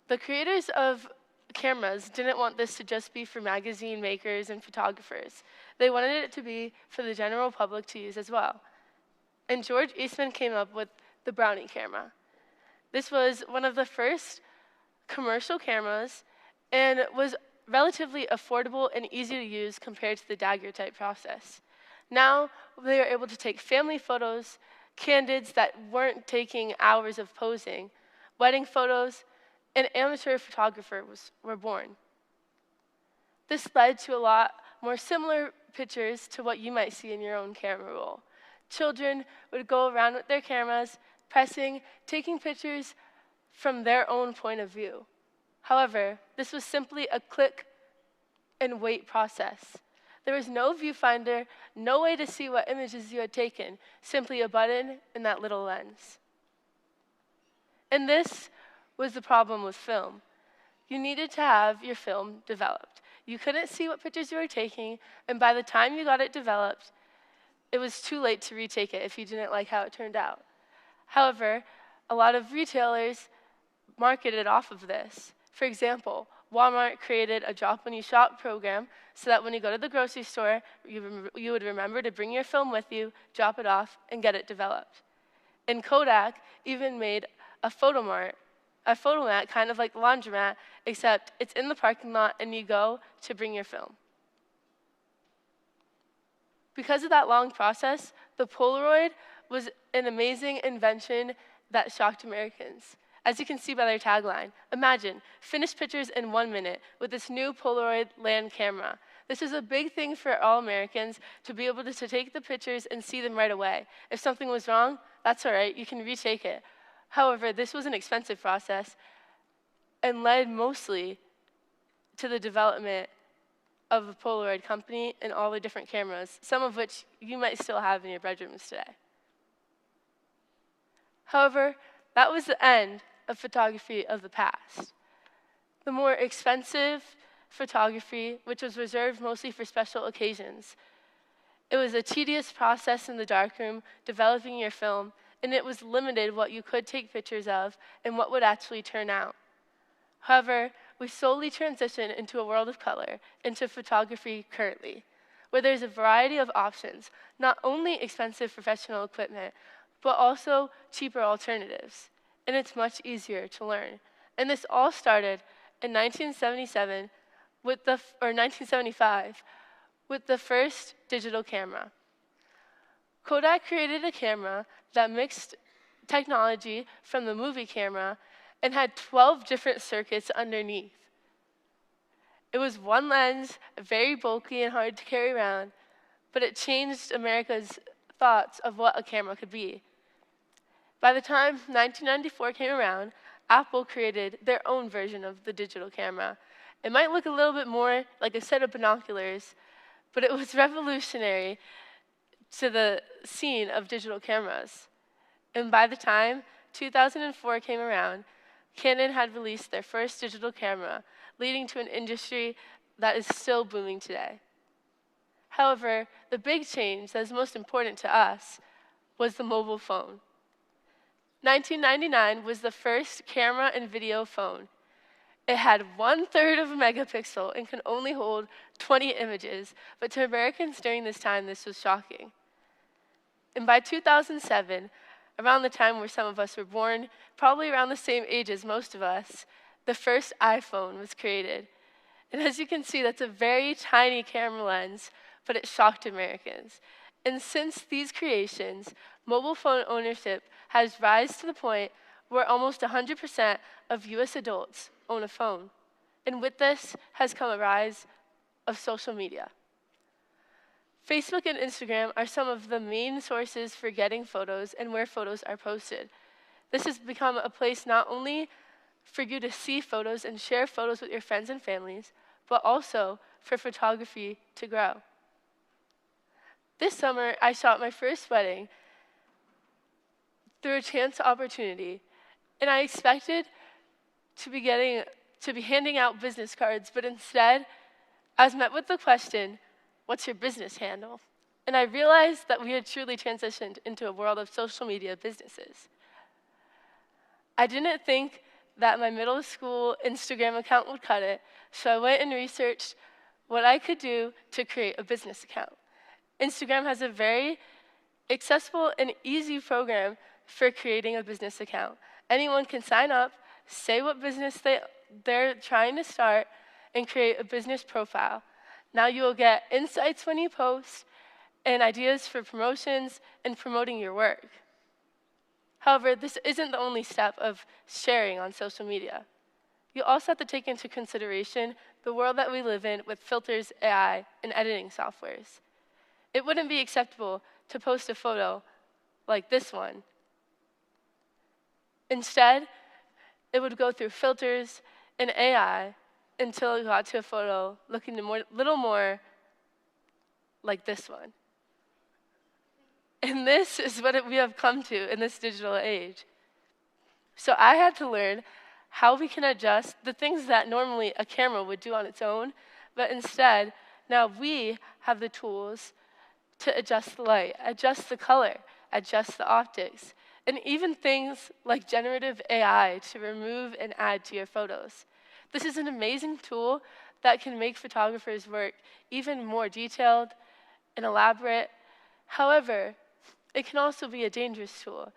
Speaker 6: the creators of cameras didn't want this to just be for magazine makers and photographers. They wanted it to be for the general public to use as well. And George Eastman came up with the Brownie camera. This was one of the first commercial cameras and was relatively affordable and easy to use compared to the daguerreotype process. Now they are able to take family photos, candids that weren't taking hours of posing, wedding photos, and amateur photographers were born. This led to a lot more similar pictures to what you might see in your own camera roll. Children would go around with their cameras, pressing, taking pictures from their own point of view. However, this was simply a click and wait process. There was no viewfinder, no way to see what images you had taken, simply a button and that little lens. And this was the problem with film. You needed to have your film developed. You couldn't see what pictures you were taking, and by the time you got it developed, it was too late to retake it if you didn't like how it turned out. However, a lot of retailers marketed off of this. For example, Walmart created a drop when you shop program so that when you go to the grocery store, you would remember to bring your film with you, drop it off, and get it developed. And Kodak even made a photomat, kind of like the laundromat, except it's in the parking lot and you go to bring your film. Because of that long process, the Polaroid was an amazing invention that shocked Americans. As you can see by their tagline, imagine, finished pictures in 1 minute with this new Polaroid land camera. This is a big thing for all Americans to be able to take the pictures and see them right away. If something was wrong, that's all right, you can retake it. However, this was an expensive process and led mostly to the development of a Polaroid company and all the different cameras, some of which you might still have in your bedrooms today. However, that was the end of photography of the past. The more expensive photography, which was reserved mostly for special occasions. It was a tedious process in the darkroom, developing your film, and it was limited what you could take pictures of and what would actually turn out. However, we slowly transitioned into a world of color, into photography currently, where there's a variety of options, not only expensive professional equipment, but also cheaper alternatives. And it's much easier to learn. And this all started in 1975 with the first digital camera. Kodak created a camera that mixed technology from the movie camera and had 12 different circuits underneath. It was one lens, very bulky and hard to carry around, but it changed America's thoughts of what a camera could be. By the time 1994 came around, Apple created their own version of the digital camera. It might look a little bit more like a set of binoculars, but it was revolutionary to the scene of digital cameras. And by the time 2004 came around, Canon had released their first digital camera, leading to an industry that is still booming today. However, the big change that is most important to us was the mobile phone. 1999 was the first camera and video phone. It had 1/3 of a megapixel and could only hold 20 images, but to Americans during this time, this was shocking. And by 2007, around the time where some of us were born, probably around the same age as most of us, the first iPhone was created. And as you can see, that's a very tiny camera lens, but it shocked Americans. And since these creations, mobile phone ownership has risen to the point where almost 100% of US adults own a phone. And with this has come a rise of social media. Facebook and Instagram are some of the main sources for getting photos and where photos are posted. This has become a place not only for you to see photos and share photos with your friends and families, but also for photography to grow. This summer, I shot my first wedding through a chance opportunity, and I expected to be handing out business cards, but instead, I was met with the question, "What's your business handle?" And I realized that we had truly transitioned into a world of social media businesses. I didn't think that my middle school Instagram account would cut it, so I went and researched what I could do to create a business account. Instagram has a very accessible and easy program for creating a business account. Anyone can sign up, say what business they're trying to start, and create a business profile. Now you will get insights when you post and ideas for promotions and promoting your work. However, this isn't the only step of sharing on social media. You also have to take into consideration the world that we live in with filters, AI, and editing softwares. It wouldn't be acceptable to post a photo like this one. Instead, it would go through filters and AI until it got to a photo looking a little more like this one. And this is what we have come to in this digital age. So I had to learn how we can adjust the things that normally a camera would do on its own, but instead, now we have the tools to adjust the light, adjust the color, adjust the optics, and even things like generative AI to remove and add to your photos. This is an amazing tool that can make photographers' work even more detailed and elaborate. However, it can also be a dangerous tool.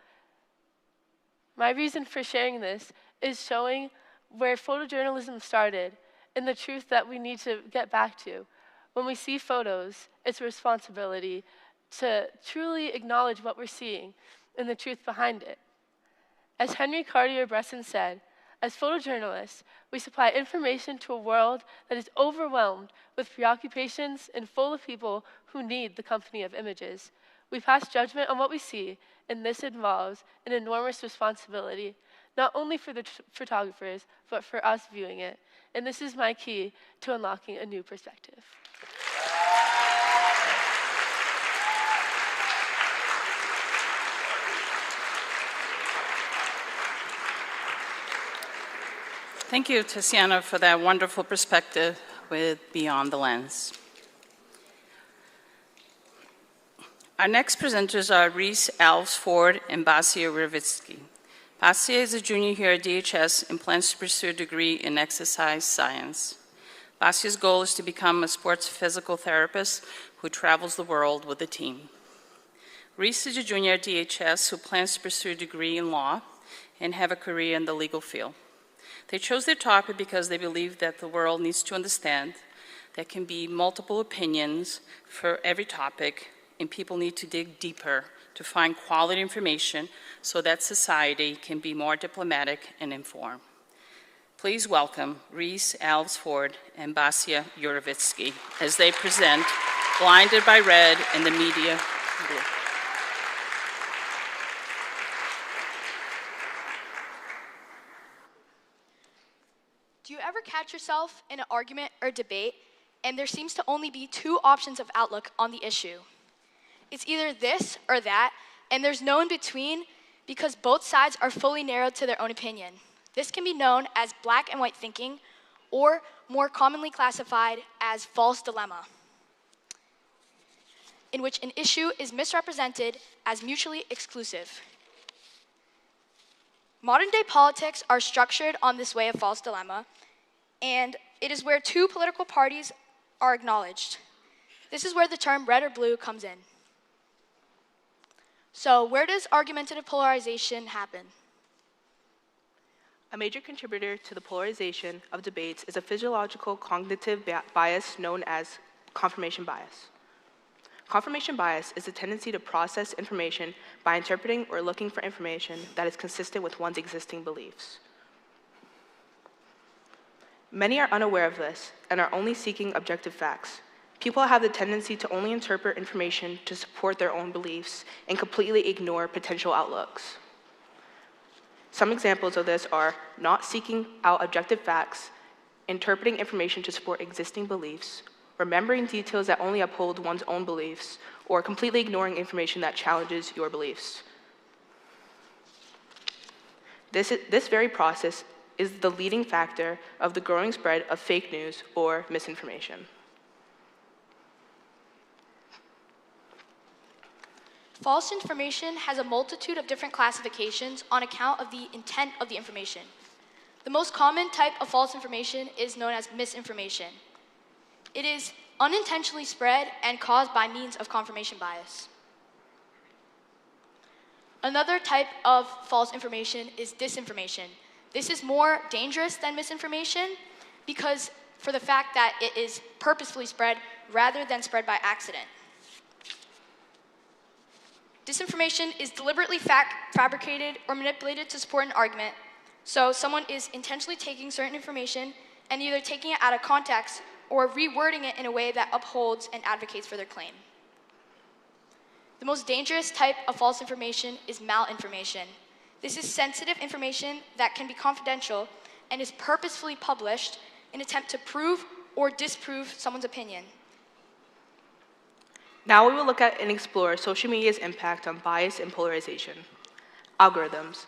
Speaker 6: My reason for sharing this is showing where photojournalism started and the truth that we need to get back to. When we see photos, it's a responsibility to truly acknowledge what we're seeing and the truth behind it. As Henry Cartier-Bresson said, as photojournalists, we supply information to a world that is overwhelmed with preoccupations and full of people who need the company of images. We pass judgment on what we see, and this involves an enormous responsibility, not only for the photographers, but for us viewing it. And this is my key to unlocking a new perspective.
Speaker 2: Thank you, Tiziana, for that wonderful perspective with Beyond the Lens. Our next presenters are Reiss, Alves-Ford, and Basia Yurovitsky. Basia is a junior here at DHS and plans to pursue a degree in exercise science. Basia's goal is to become a sports physical therapist who travels the world with a team. Reiss is a junior at DHS who plans to pursue a degree in law and have a career in the legal field. They chose their topic because they believe that the world needs to understand there can be multiple opinions for every topic, and people need to dig deeper to find quality information so that society can be more diplomatic and informed. Please welcome Reiss, Alves-Ford, and Basia Yurovitsky as they present Blinded by Red and the Media Blue.
Speaker 7: Do you ever catch yourself in an argument or debate and there seems to only be two options of outlook on the issue? It's either this or that, and there's no in between because both sides are fully narrowed to their own opinion. This can be known as black and white thinking, or more commonly classified as false dilemma, in which an issue is misrepresented as mutually exclusive. Modern day politics are structured on this way of false dilemma, and it is where two political parties are acknowledged. This is where the term red or blue comes in. So where does argumentative polarization happen?
Speaker 3: A major contributor to the polarization of debates is a physiological cognitive bias known as confirmation bias. Confirmation bias is the tendency to process information by interpreting or looking for information that is consistent with one's existing beliefs. Many are unaware of this and are only seeking objective facts. People have the tendency to only interpret information to support their own beliefs and completely ignore potential outlooks. Some examples of this are not seeking out objective facts, interpreting information to support existing beliefs, remembering details that only uphold one's own beliefs, or completely ignoring information that challenges your beliefs. This very process is the leading factor of the growing spread of fake news or misinformation.
Speaker 7: False information has a multitude of different classifications on account of the intent of the information. The most common type of false information is known as misinformation. It is unintentionally spread and caused by means of confirmation bias. Another type of false information is disinformation. This is more dangerous than misinformation because for the fact that it is purposefully spread rather than spread by accident. Disinformation is deliberately fabricated or manipulated to support an argument. So someone is intentionally taking certain information and either taking it out of context or rewording it in a way that upholds and advocates for their claim. The most dangerous type of false information is malinformation. This is sensitive information that can be confidential and is purposefully published in an attempt to prove or disprove someone's opinion.
Speaker 3: Now we will look at and explore social media's impact on bias and polarization. Algorithms.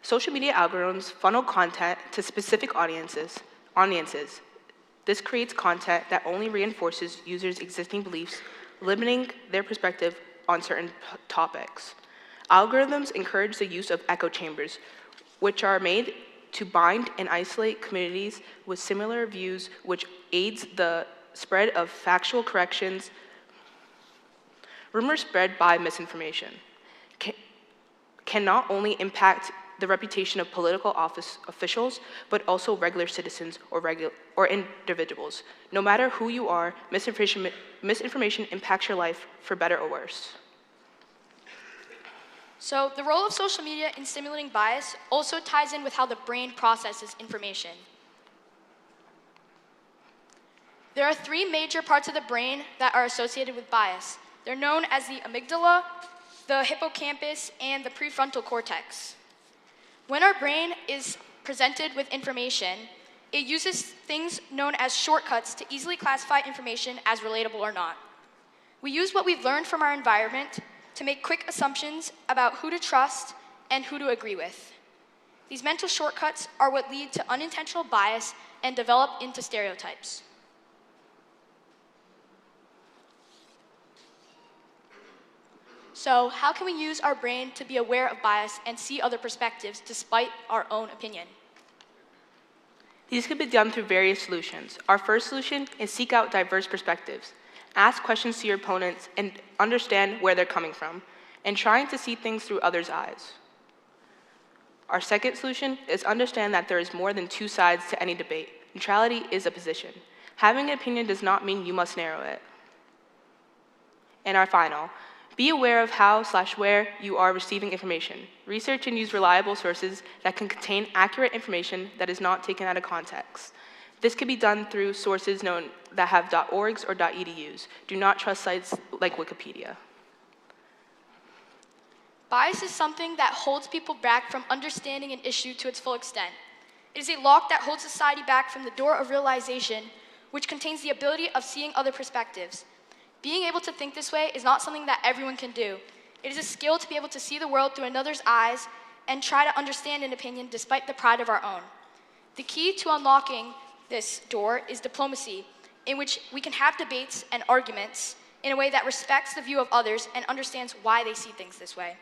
Speaker 3: Social media algorithms funnel content to specific audiences. This creates content that only reinforces users' existing beliefs, limiting their perspective on certain topics.
Speaker 8: Algorithms encourage the use of echo chambers, which are made to bind and isolate communities with similar views, which aids the spread of factual corrections. Rumors spread by misinformation can not impacting impact the reputation of political office officials, but also regular citizens or individuals. No matter who you are, misinformation impacts your life for better or worse.
Speaker 7: So the role of social media in stimulating bias also ties in with how the brain processes information. There are three major parts of the brain that are associated with bias. They're known as the amygdala, the hippocampus, and the prefrontal cortex. When our brain is presented with information, it uses things known as shortcuts to easily classify information as relatable or not. We use what we've learned from our environment to make quick assumptions about who to trust and who to agree with. These mental shortcuts are what lead to unintentional bias and develop into stereotypes. So, how can we use our brain to be aware of bias and see other perspectives despite our own opinion?
Speaker 8: These can be done through various solutions. Our first solution is seek out diverse perspectives. Ask questions to your opponents and understand where they're coming from, and trying to see things through others' eyes. Our second solution is understand that there is more than two sides to any debate. Neutrality is a position. Having an opinion does not mean you must narrow it. And our final, be aware of how/where you are receiving information. Research and use reliable sources that can contain accurate information that is not taken out of context. This can be done through sources known that have .orgs or .edus. Do not trust sites like Wikipedia.
Speaker 7: Bias is something that holds people back from understanding an issue to its full extent. It is a lock that holds society back from the door of realization, which contains the ability of seeing other perspectives. Being able to think this way is not something that everyone can do. It is a skill to be able to see the world through another's eyes and try to understand an opinion despite the pride of our own. The key to unlocking this door is diplomacy, in which we can have debates and arguments in a way that respects the view of others and understands why they see things this way.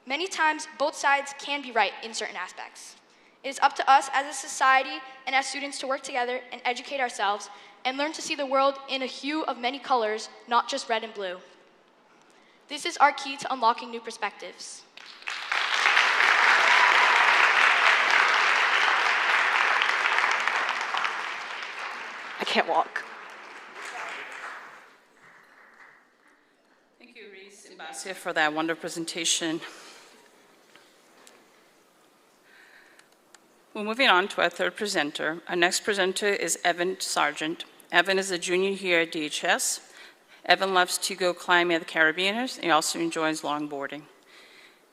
Speaker 7: Many times, both sides can be right in certain aspects. It is up to us as a society and as students to work together and educate ourselves and learn to see the world in a hue of many colors, not just red and blue. This is our key to unlocking new perspectives.
Speaker 8: I can't walk.
Speaker 2: Thank you, Reiss and Basia, for that wonderful presentation. We're moving on to our third presenter. Our next presenter is Evan Sargent. Evan is a junior here at DHS. Evan loves to go climbing at the Caribbeaners, and he also enjoys longboarding.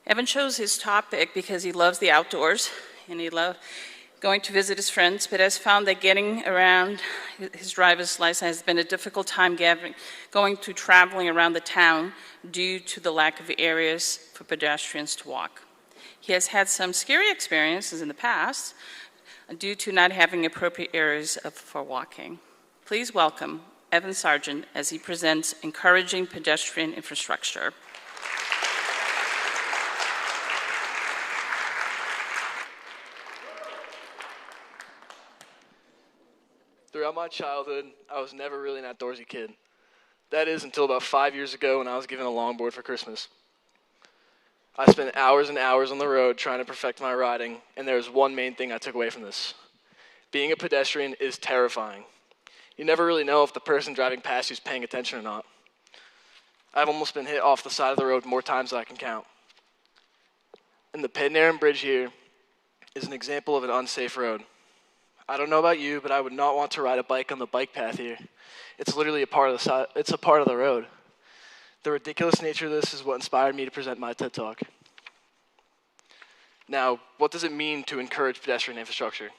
Speaker 2: Evan chose his topic because he loves the outdoors, and he loves going to visit his friends, but has found that getting around his driver's license has been a difficult time traveling around the town due to the lack of areas for pedestrians to walk. He has had some scary experiences in the past due to not having appropriate areas for walking. Please welcome Evan Sargent as he presents Encouraging Pedestrian Infrastructure.
Speaker 9: Throughout my childhood, I was never really an outdoorsy kid. That is until about 5 years ago when I was given a longboard for Christmas. I spent hours and hours on the road trying to perfect my riding, and there was one main thing I took away from this. Being a pedestrian is terrifying. You never really know if the person driving past you is paying attention or not. I've almost been hit off the side of the road more times than I can count. And the Pedestrian Bridge here is an example of an unsafe road. I don't know about you, but I would not want to ride a bike on the bike path here. It's literally a part of the road. The ridiculous nature of this is what inspired me to present my TED Talk. Now, what does it mean to encourage pedestrian infrastructure?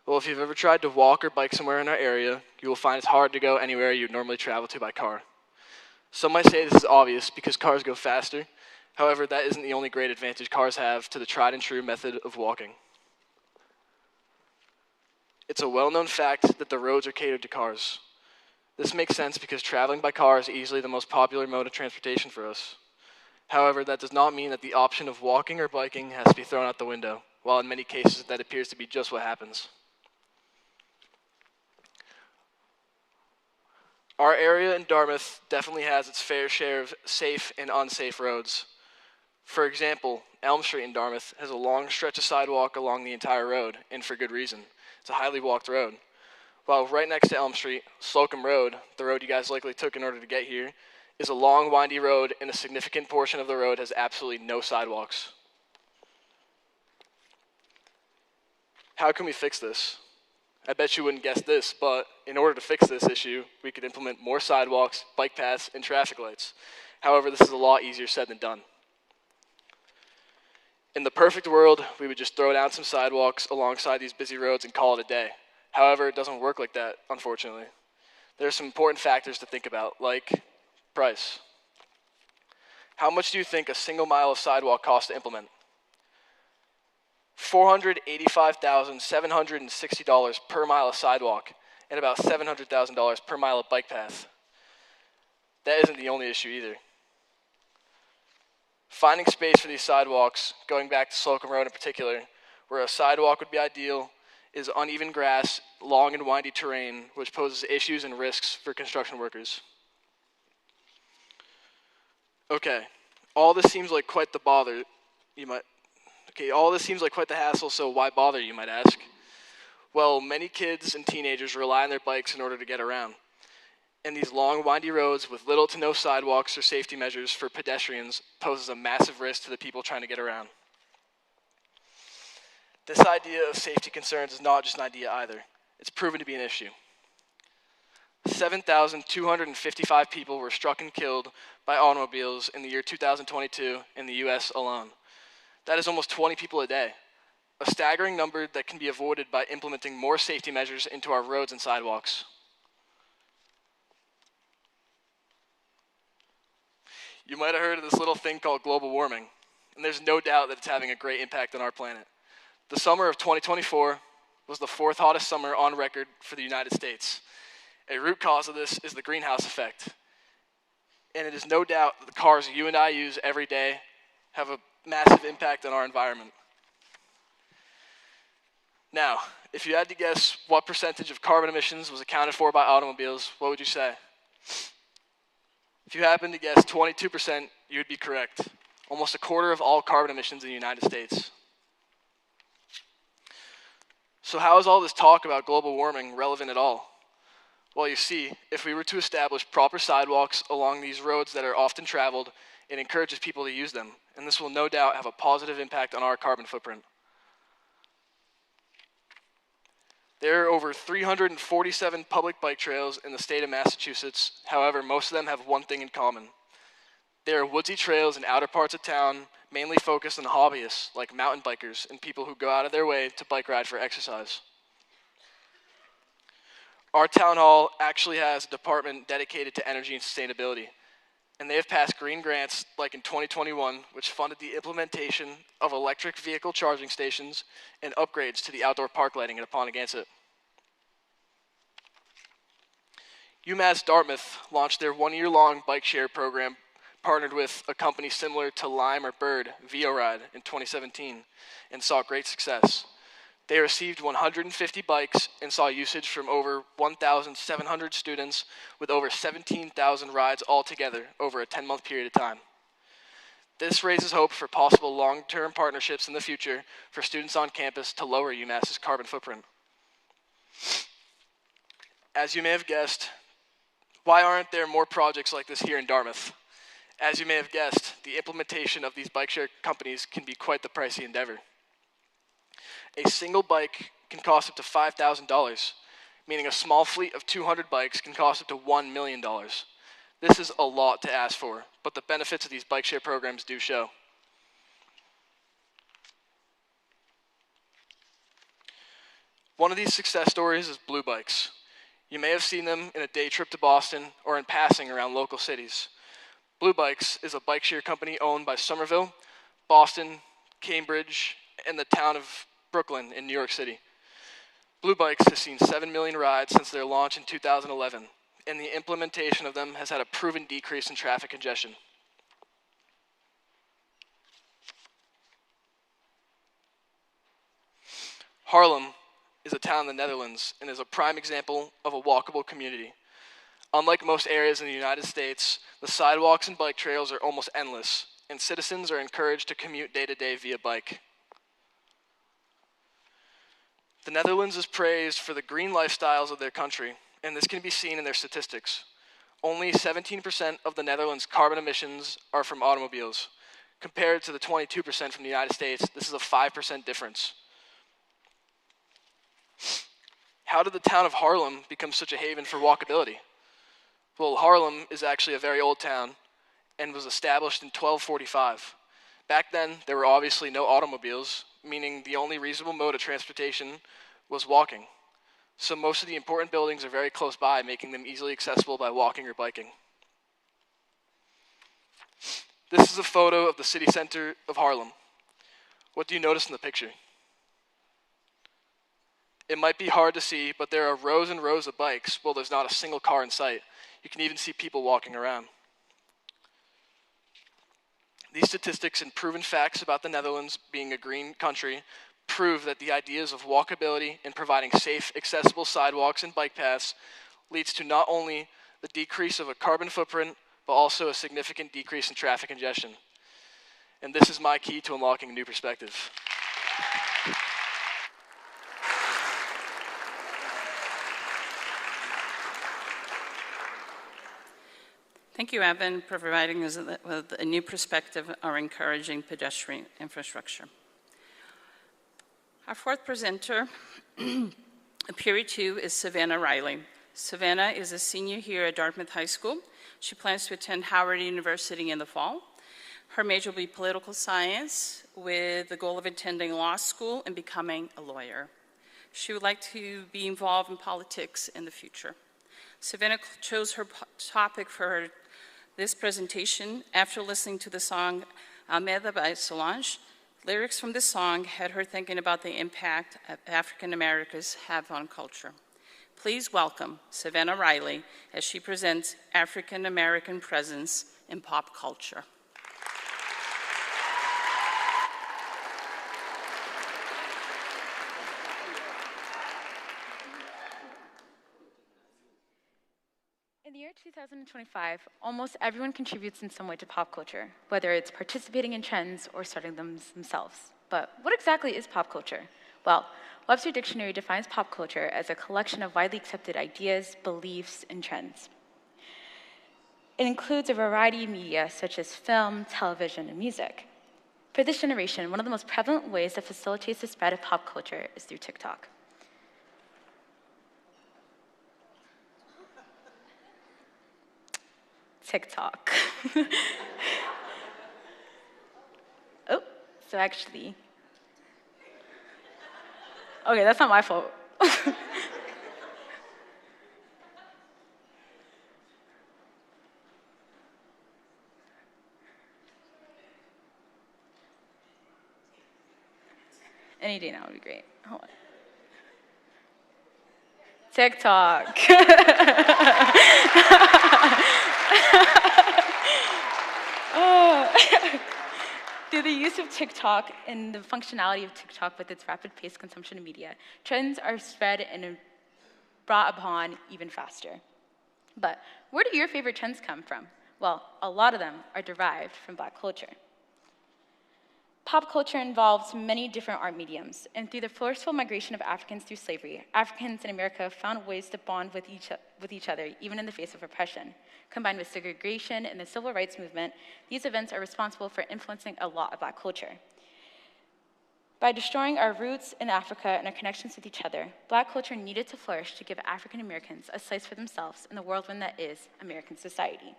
Speaker 9: Well, if you've ever tried to walk or bike somewhere in our area, you will find it's hard to go anywhere you'd normally travel to by car. Some might say this is obvious because cars go faster. However, that isn't the only great advantage cars have to the tried and true method of walking. It's a well-known fact that the roads are catered to cars. This makes sense because traveling by car is easily the most popular mode of transportation for us. However, that does not mean that the option of walking or biking has to be thrown out the window, while in many cases that appears to be just what happens. Our area in Dartmouth definitely has its fair share of safe and unsafe roads. For example, Elm Street in Dartmouth has a long stretch of sidewalk along the entire road, and for good reason. It's a highly walked road. While right next to Elm Street, Slocum Road, the road you guys likely took in order to get here, is a long, windy road, and a significant portion of the road has absolutely no sidewalks. How can we fix this? I bet you wouldn't guess this, but in order to fix this issue, we could implement more sidewalks, bike paths, and traffic lights. However, this is a lot easier said than done. In the perfect world, we would just throw down some sidewalks alongside these busy roads and call it a day. However, it doesn't work like that, unfortunately. There are some important factors to think about, like price. How much do you think a single mile of sidewalk costs to implement? $485,760 per mile of sidewalk, and about $700,000 per mile of bike path. That isn't the only issue either. Finding space for these sidewalks, going back to Slocum Road in particular, where a sidewalk would be ideal, is uneven grass, long and windy terrain, which poses issues and risks for construction workers. Okay, all this seems like quite the bother, all this seems like quite the hassle, so why bother, you might ask? Well, many kids and teenagers rely on their bikes in order to get around. And these long, windy roads with little to no sidewalks or safety measures for pedestrians poses a massive risk to the people trying to get around. This idea of safety concerns is not just an idea either. It's proven to be an issue. 7,255 people were struck and killed by automobiles in the year 2022 in the US alone. That is almost 20 people a day, a staggering number that can be avoided by implementing more safety measures into our roads and sidewalks. You might have heard of this little thing called global warming, and there's no doubt that it's having a great impact on our planet. The summer of 2024 was the 4th hottest summer on record for the United States. A root cause of this is the greenhouse effect. And it is no doubt that the cars you and I use every day have a massive impact on our environment. Now, if you had to guess what percentage of carbon emissions was accounted for by automobiles, what would you say? If you happen to guess 22%, you would be correct. Almost a quarter of all carbon emissions in the United States. So how is all this talk about global warming relevant at all? Well, you see, if we were to establish proper sidewalks along these roads that are often traveled, it encourages people to use them, and this will no doubt have a positive impact on our carbon footprint. There are over 347 public bike trails in the state of Massachusetts. However, most of them have one thing in common. They are woodsy trails in outer parts of town, mainly focused on hobbyists like mountain bikers and people who go out of their way to bike ride for exercise. Our town hall actually has a department dedicated to energy and sustainability, and they have passed green grants like in 2021, which funded the implementation of electric vehicle charging stations and upgrades to the outdoor park lighting at Apponeganset. UMass Dartmouth launched their one-year-long bike share program, partnered with a company similar to Lime or Bird, VioRide, in 2017, and saw great success. They received 150 bikes and saw usage from over 1,700 students with over 17,000 rides altogether over a 10-month period of time. This raises hope for possible long-term partnerships in the future for students on campus to lower UMass's carbon footprint. As you may have guessed, why aren't there more projects like this here in Dartmouth? As you may have guessed, the implementation of these bike share companies can be quite the pricey endeavor. A single bike can cost up to $5,000, meaning a small fleet of 200 bikes can cost up to $1 million. This is a lot to ask for, but the benefits of these bike share programs do show. One of these success stories is Blue Bikes. You may have seen them in a day trip to Boston or in passing around local cities. Blue Bikes is a bike share company owned by Somerville, Boston, Cambridge, and the town of Brooklyn in New York City. Blue Bikes has seen 7 million rides since their launch in 2011, and the implementation of them has had a proven decrease in traffic congestion. Haarlem is a town in the Netherlands and is a prime example of a walkable community. Unlike most areas in the United States, the sidewalks and bike trails are almost endless, and citizens are encouraged to commute day to day via bike. The Netherlands is praised for the green lifestyles of their country, and this can be seen in their statistics. Only 17% of the Netherlands' carbon emissions are from automobiles. Compared to the 22% from the United States, this is a 5% difference. How did the town of Haarlem become such a haven for walkability? Well, Haarlem is actually a very old town and was established in 1245. Back then, there were obviously no automobiles, meaning the only reasonable mode of transportation was walking. So most of the important buildings are very close by, making them easily accessible by walking or biking. This is a photo of the city center of Haarlem. What do you notice in the picture? It might be hard to see, but there are rows and rows of bikes while there's not a single car in sight. You can even see people walking around. These statistics and proven facts about the Netherlands being a green country prove that the ideas of walkability and providing safe, accessible sidewalks and bike paths leads to not only the decrease of a carbon footprint, but also a significant decrease in traffic congestion. And this is my key to unlocking a new perspective.
Speaker 2: Thank you, Evan, for providing us with a new perspective on encouraging pedestrian infrastructure. Our fourth presenter, period 2, is Savannah Riley. Savannah is a senior here at Dartmouth High School. She plans to attend Howard University in the fall. Her major will be political science with the goal of attending law school and becoming a lawyer. She would like to be involved in politics in the future. Savannah chose her topic for this presentation after listening to the song Almeida by Solange. Lyrics from this song had her thinking about the impact African Americans have on culture. Please welcome Savannah Riley as she presents African American presence in pop culture.
Speaker 10: In the year 2025, almost everyone contributes in some way to pop culture, whether it's participating in trends or starting them themselves. But what exactly is pop culture? Well, Webster Dictionary defines pop culture as a collection of widely accepted ideas, beliefs, and trends. It includes a variety of media such as film, television, and music. For this generation, one of the most prevalent ways that facilitates the spread of pop culture is through TikTok. TikTok. Oh, so actually, okay, that's not my fault. Any day now would be great. Hold on. TikTok. Through the use of TikTok and the functionality of TikTok with its rapid-paced consumption of media, trends are spread and brought upon even faster. But where do your favorite trends come from? Well, a lot of them are derived from Black culture. Pop culture involves many different art mediums, and through the forceful migration of Africans through slavery, Africans in America found ways to bond with each other, even in the face of oppression. Combined with segregation and the civil rights movement, these events are responsible for influencing a lot of Black culture. By destroying our roots in Africa and our connections with each other, Black culture needed to flourish to give African Americans a slice for themselves in the whirlwind that is American society.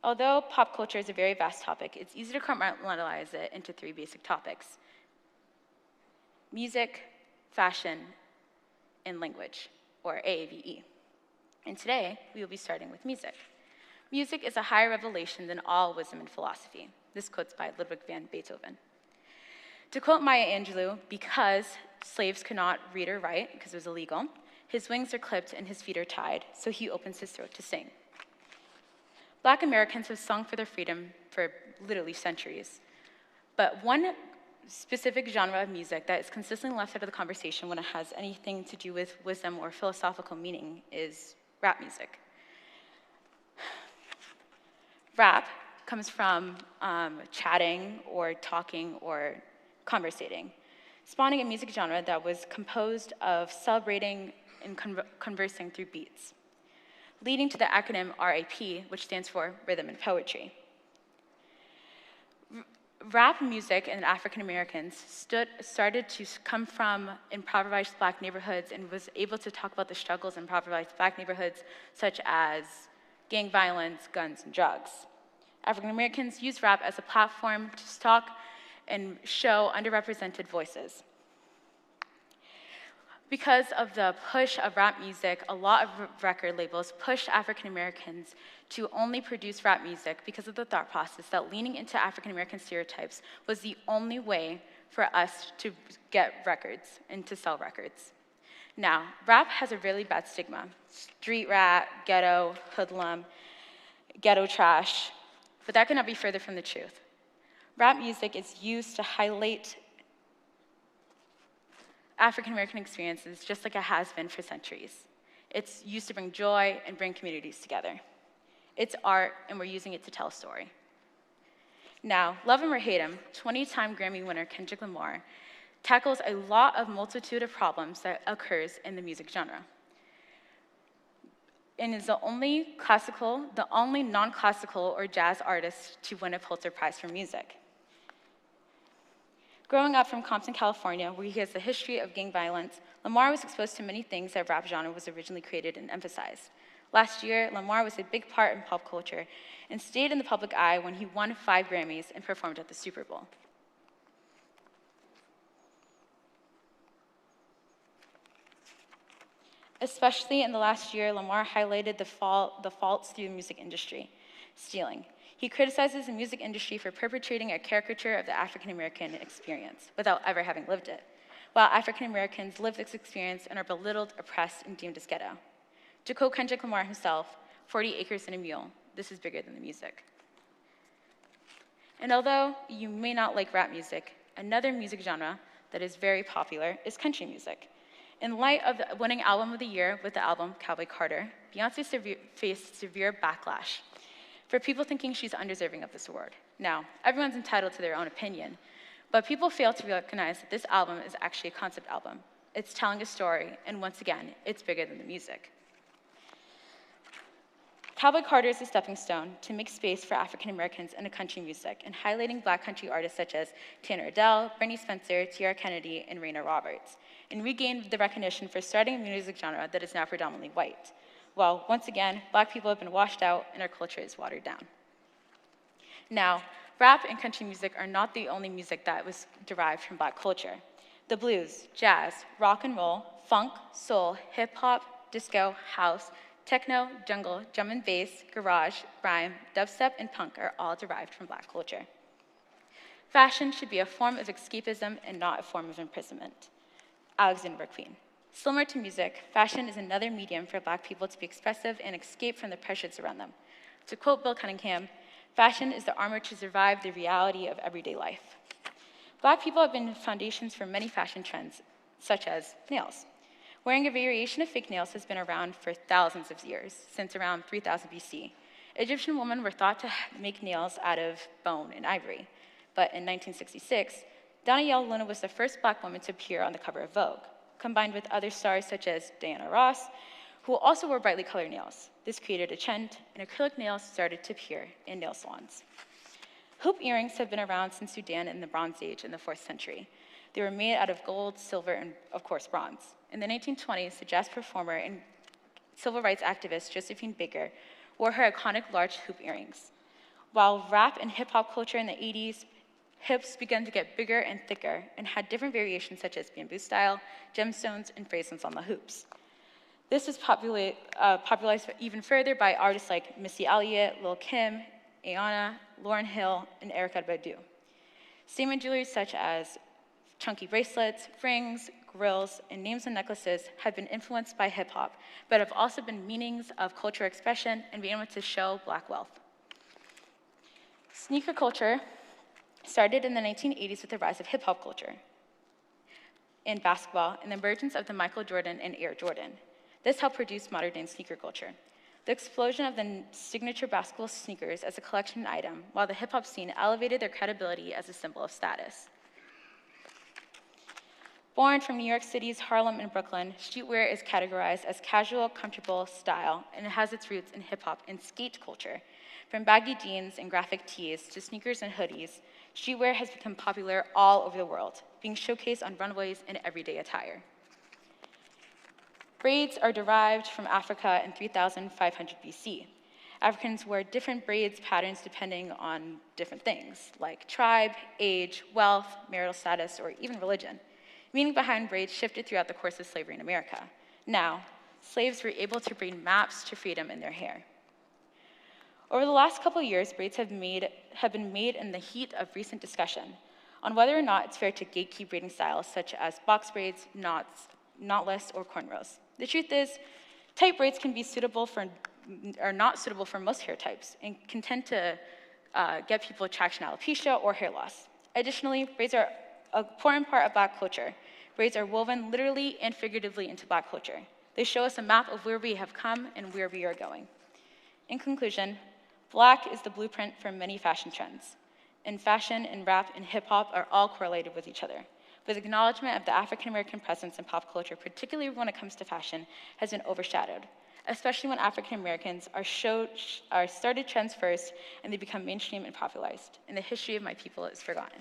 Speaker 10: Although pop culture is a very vast topic, it's easy to compartmentalize it into 3 basic topics: music, fashion, and language, or AAVE. And today, we will be starting with music. Music is a higher revelation than all wisdom and philosophy. This quote's by Ludwig van Beethoven. To quote Maya Angelou, because slaves could not read or write, because it was illegal, his wings are clipped and his feet are tied, so he opens his throat to sing. Black Americans have sung for their freedom for literally centuries. But one specific genre of music that is consistently left out of the conversation when it has anything to do with wisdom or philosophical meaning is rap music. Rap comes from chatting or talking or conversating, spawning a music genre that was composed of celebrating and conversing through beats, leading to the acronym RAP, which stands for Rhythm and Poetry. Rap music in African Americans started to come from impoverished Black neighborhoods and was able to talk about the struggles in impoverished Black neighborhoods, such as gang violence, guns, and drugs. African Americans used rap as a platform to talk and show underrepresented voices. Because of the push of rap music, a lot of record labels pushed African Americans to only produce rap music because of the thought process that leaning into African American stereotypes was the only way for us to get records and to sell records. Now, rap has a really bad stigma. Street rat, ghetto, hoodlum, ghetto trash, but that could not be further from the truth. Rap music is used to highlight African American experiences just like it has been for centuries. It's used to bring joy and bring communities together. It's art, and we're using it to tell a story. Now, love him or hate him, 20-time Grammy winner Kendrick Lamar tackles a multitude of problems that occurs in the music genre, and is the only non-classical or jazz artist to win a Pulitzer Prize for music. Growing up from Compton, California, where he has a history of gang violence, Lamar was exposed to many things that rap genre was originally created and emphasized. Last year, Lamar was a big part in pop culture and stayed in the public eye when he won 5 Grammys and performed at the Super Bowl. Especially in the last year, Lamar highlighted the faults through the music industry, stealing. He criticizes the music industry for perpetrating a caricature of the African American experience without ever having lived it, while African Americans live this experience and are belittled, oppressed, and deemed as ghetto. To quote Kendrick Lamar himself, 40 acres and a mule, this is bigger than the music. And although you may not like rap music, another music genre that is very popular is country music. In light of the winning album of the year with the album Cowboy Carter, Beyoncé faced severe backlash for people thinking she's undeserving of this award. Now, everyone's entitled to their own opinion, but people fail to recognize that this album is actually a concept album. It's telling a story, and once again, it's bigger than the music. Cowboy Carter is a stepping stone to make space for African Americans in country music and highlighting Black country artists such as Tanner Adell, Brittany Spencer, Tiara Kennedy, and Raina Roberts, and regained the recognition for starting a music genre that is now predominantly white. Well, once again, Black people have been washed out and our culture is watered down. Now, rap and country music are not the only music that was derived from Black culture. The blues, jazz, rock and roll, funk, soul, hip hop, disco, house, techno, jungle, drum and bass, garage, rhyme, dubstep, and punk are all derived from Black culture. Fashion should be a form of escapism and not a form of imprisonment. Alexander McQueen. Similar to music, fashion is another medium for Black people to be expressive and escape from the pressures around them. To quote Bill Cunningham, fashion is the armor to survive the reality of everyday life. Black people have been foundations for many fashion trends, such as nails. Wearing a variation of fake nails has been around for thousands of years, since around 3000 BC. Egyptian women were thought to make nails out of bone and ivory, but in 1966, Donna Yael Luna was the first Black woman to appear on the cover of Vogue, combined with other stars such as Diana Ross, who also wore brightly colored nails. This created a trend, and acrylic nails started to appear in nail salons. Hoop earrings have been around since Sudan in the Bronze Age in the 4th century. They were made out of gold, silver, and of course bronze. In the 1920s, the jazz performer and civil rights activist Josephine Baker wore her iconic large hoop earrings. While rap and hip-hop culture in the 80s, hips began to get bigger and thicker and had different variations such as bamboo style, gemstones, and phrases on the hoops. This was popularized even further by artists like Missy Elliott, Lil' Kim, Ayanna, Lauryn Hill, and Erykah Badu. Statement jewelry such as chunky bracelets, rings, grills, and names and necklaces have been influenced by hip-hop, but have also been meanings of cultural expression and being able to show Black wealth. Sneaker culture started in the 1980s with the rise of hip-hop culture in basketball and the emergence of the Michael Jordan and Air Jordan. This helped produce modern-day sneaker culture. The explosion of the signature basketball sneakers as a collection item, while the hip-hop scene elevated their credibility as a symbol of status. Born from New York City's Harlem and Brooklyn, streetwear is categorized as casual, comfortable style, and it has its roots in hip-hop and skate culture. From baggy jeans and graphic tees to sneakers and hoodies, streetwear has become popular all over the world, being showcased on runways and everyday attire. Braids are derived from Africa in 3500 BC. Africans wore different braids patterns depending on different things, like tribe, age, wealth, marital status, or even religion. Meaning behind braids shifted throughout the course of slavery in America. Now, slaves were able to bring maps to freedom in their hair. Over the last couple of years, braids have been made in the heat of recent discussion on whether or not it's fair to gatekeep braiding styles such as box braids, knots, knotless, or cornrows. The truth is, tight braids can be are not suitable for most hair types and can tend to get people traction alopecia or hair loss. Additionally, braids are an important part of Black culture. Braids are woven literally and figuratively into Black culture. They show us a map of where we have come and where we are going. In conclusion, Black is the blueprint for many fashion trends. And fashion and rap and hip hop are all correlated with each other. But acknowledgement of the African American presence in pop culture, particularly when it comes to fashion, has been overshadowed, especially when African Americans are started trends first and they become mainstream and popularized, and the history of my people is forgotten.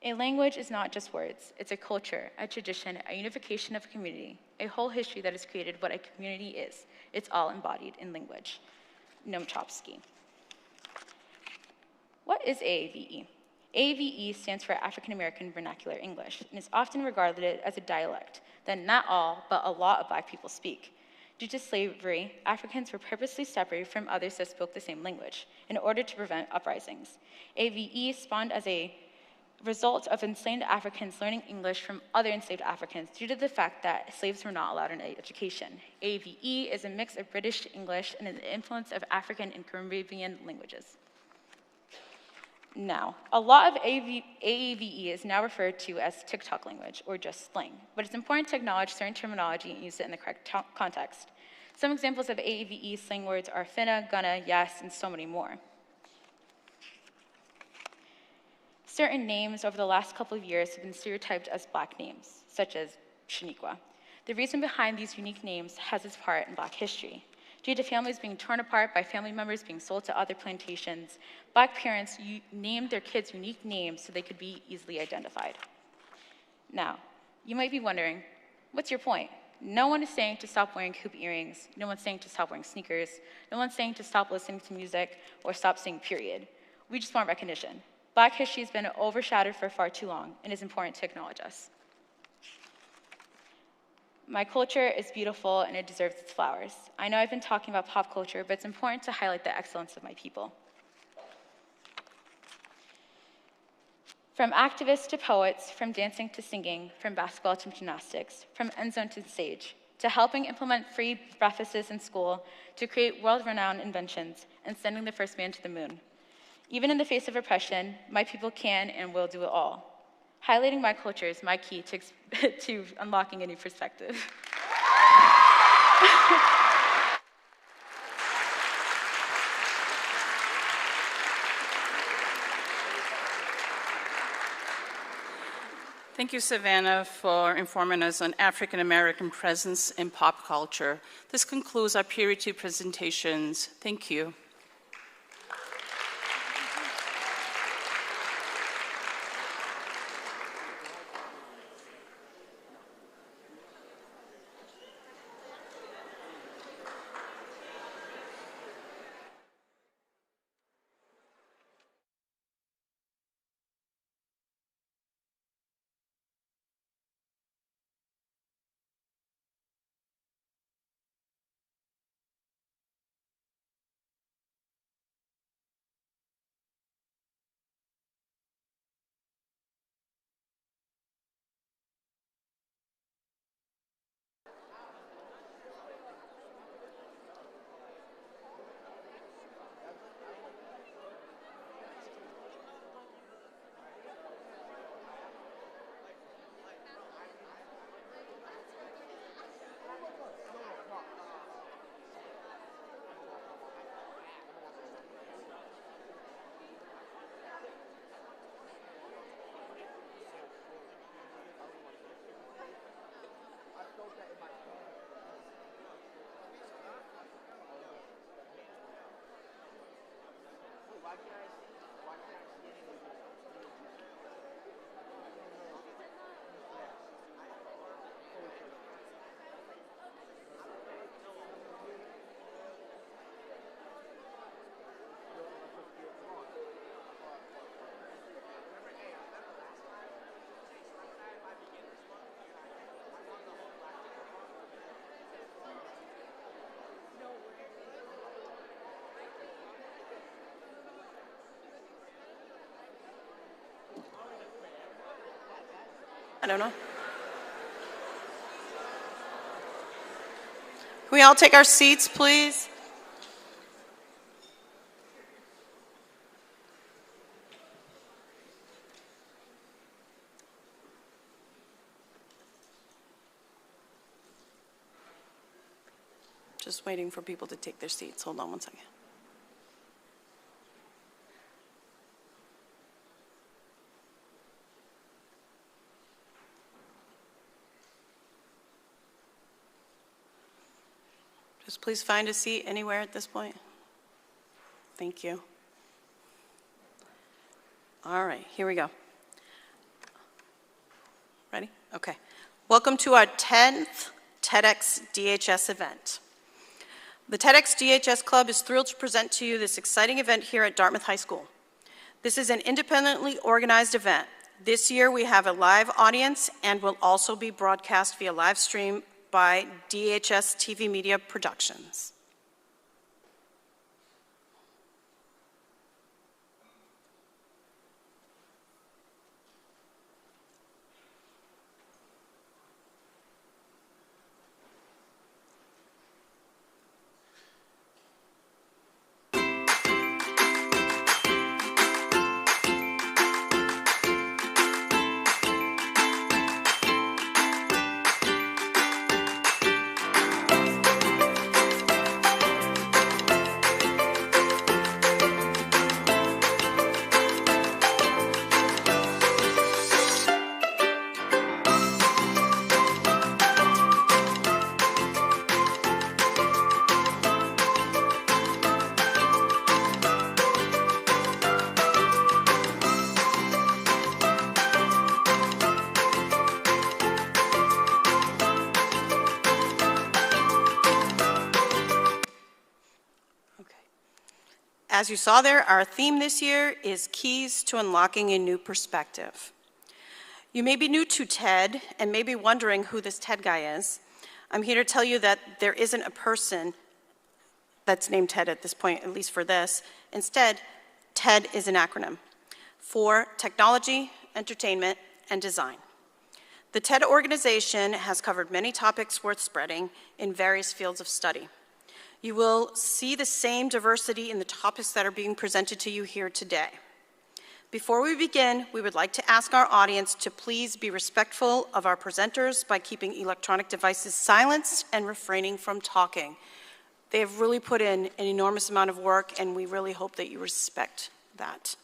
Speaker 10: A language is not just words, it's a culture, a tradition, a unification of a community, a whole history that has created what a community is. It's all embodied in language. Noam Chomsky. What is AAVE? AAVE stands for African American Vernacular English and is often regarded as a dialect that not all, but a lot of Black people speak. Due to slavery, Africans were purposely separated from others that spoke the same language in order to prevent uprisings. AAVE spawned as a result of enslaved Africans learning English from other enslaved Africans due to the fact that slaves were not allowed an education. AAVE is a mix of British English and the influence of African and Caribbean languages. Now, a lot of AAVE is now referred to as TikTok language, or just slang, but it's important to acknowledge certain terminology and use it in the correct context. Some examples of AAVE slang words are finna, gonna, yes, and so many more. Certain names over the last couple of years have been stereotyped as Black names, such as Shaniqua. The reason behind these unique names has its part in Black history. Due to families being torn apart by family members being sold to other plantations, Black parents named their kids unique names so they could be easily identified. Now, you might be wondering, what's your point? No one is saying to stop wearing hoop earrings. No one's saying to stop wearing sneakers. No one's saying to stop listening to music or stop saying period. We just want recognition. Black history has been overshadowed for far too long, and it's important to acknowledge us. My culture is beautiful, and it deserves its flowers. I know I've been talking about pop culture, but it's important to highlight the excellence of my people. From activists to poets, from dancing to singing, from basketball to gymnastics, from end zone to stage, to helping implement free breakfasts in school, to create world-renowned inventions, and sending the first man to the moon. Even in the face of oppression, my people can and will do it all. Highlighting my culture is my key to unlocking a new perspective.
Speaker 2: Thank you, Savannah, for informing us on African American presence in pop culture. This concludes our peer-reviewed presentations. Thank you.
Speaker 1: I don't know. Can we all take our seats, please? Just waiting for people to take their seats. Hold on one second. Just please find a seat anywhere at this point. Thank you. All right, here we go. Ready? Okay. Welcome to our 10th TEDx DHS event. The TEDx DHS Club is thrilled to present to you this exciting event here at Dartmouth High School. This is an independently organized event. This year we have a live audience and will also be broadcast via live stream by DHS TV Media Productions. As you saw there, our theme this year is Keys to Unlocking a New Perspective. You may be new to TED and may be wondering who this TED guy is. I'm here to tell you that there isn't a person that's named TED at this point, at least for this. Instead, TED is an acronym for Technology, Entertainment, and Design. The TED organization has covered many topics worth spreading in various fields of study. You will see the same diversity in the topics that are being presented to you here today. Before we begin, we would like to ask our audience to please be respectful of our presenters by keeping electronic devices silenced and refraining from talking. They have really put in an enormous amount of work, and we really hope that you respect that.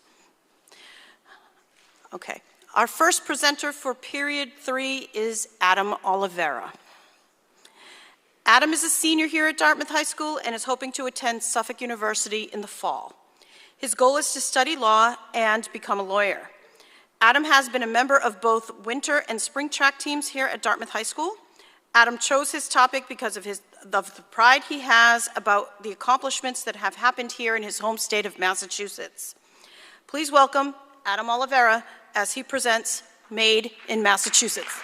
Speaker 1: Okay, our first presenter for period 3 is Adam Oliveira. Adam is a senior here at Dartmouth High School and is hoping to attend Suffolk University in the fall. His goal is to study law and become a lawyer. Adam has been a member of both winter and spring track teams here at Dartmouth High School. Adam chose his topic because of the pride he has about the accomplishments that have happened here in his home state of Massachusetts. Please welcome Adam Oliveira as he presents Made in Massachusetts.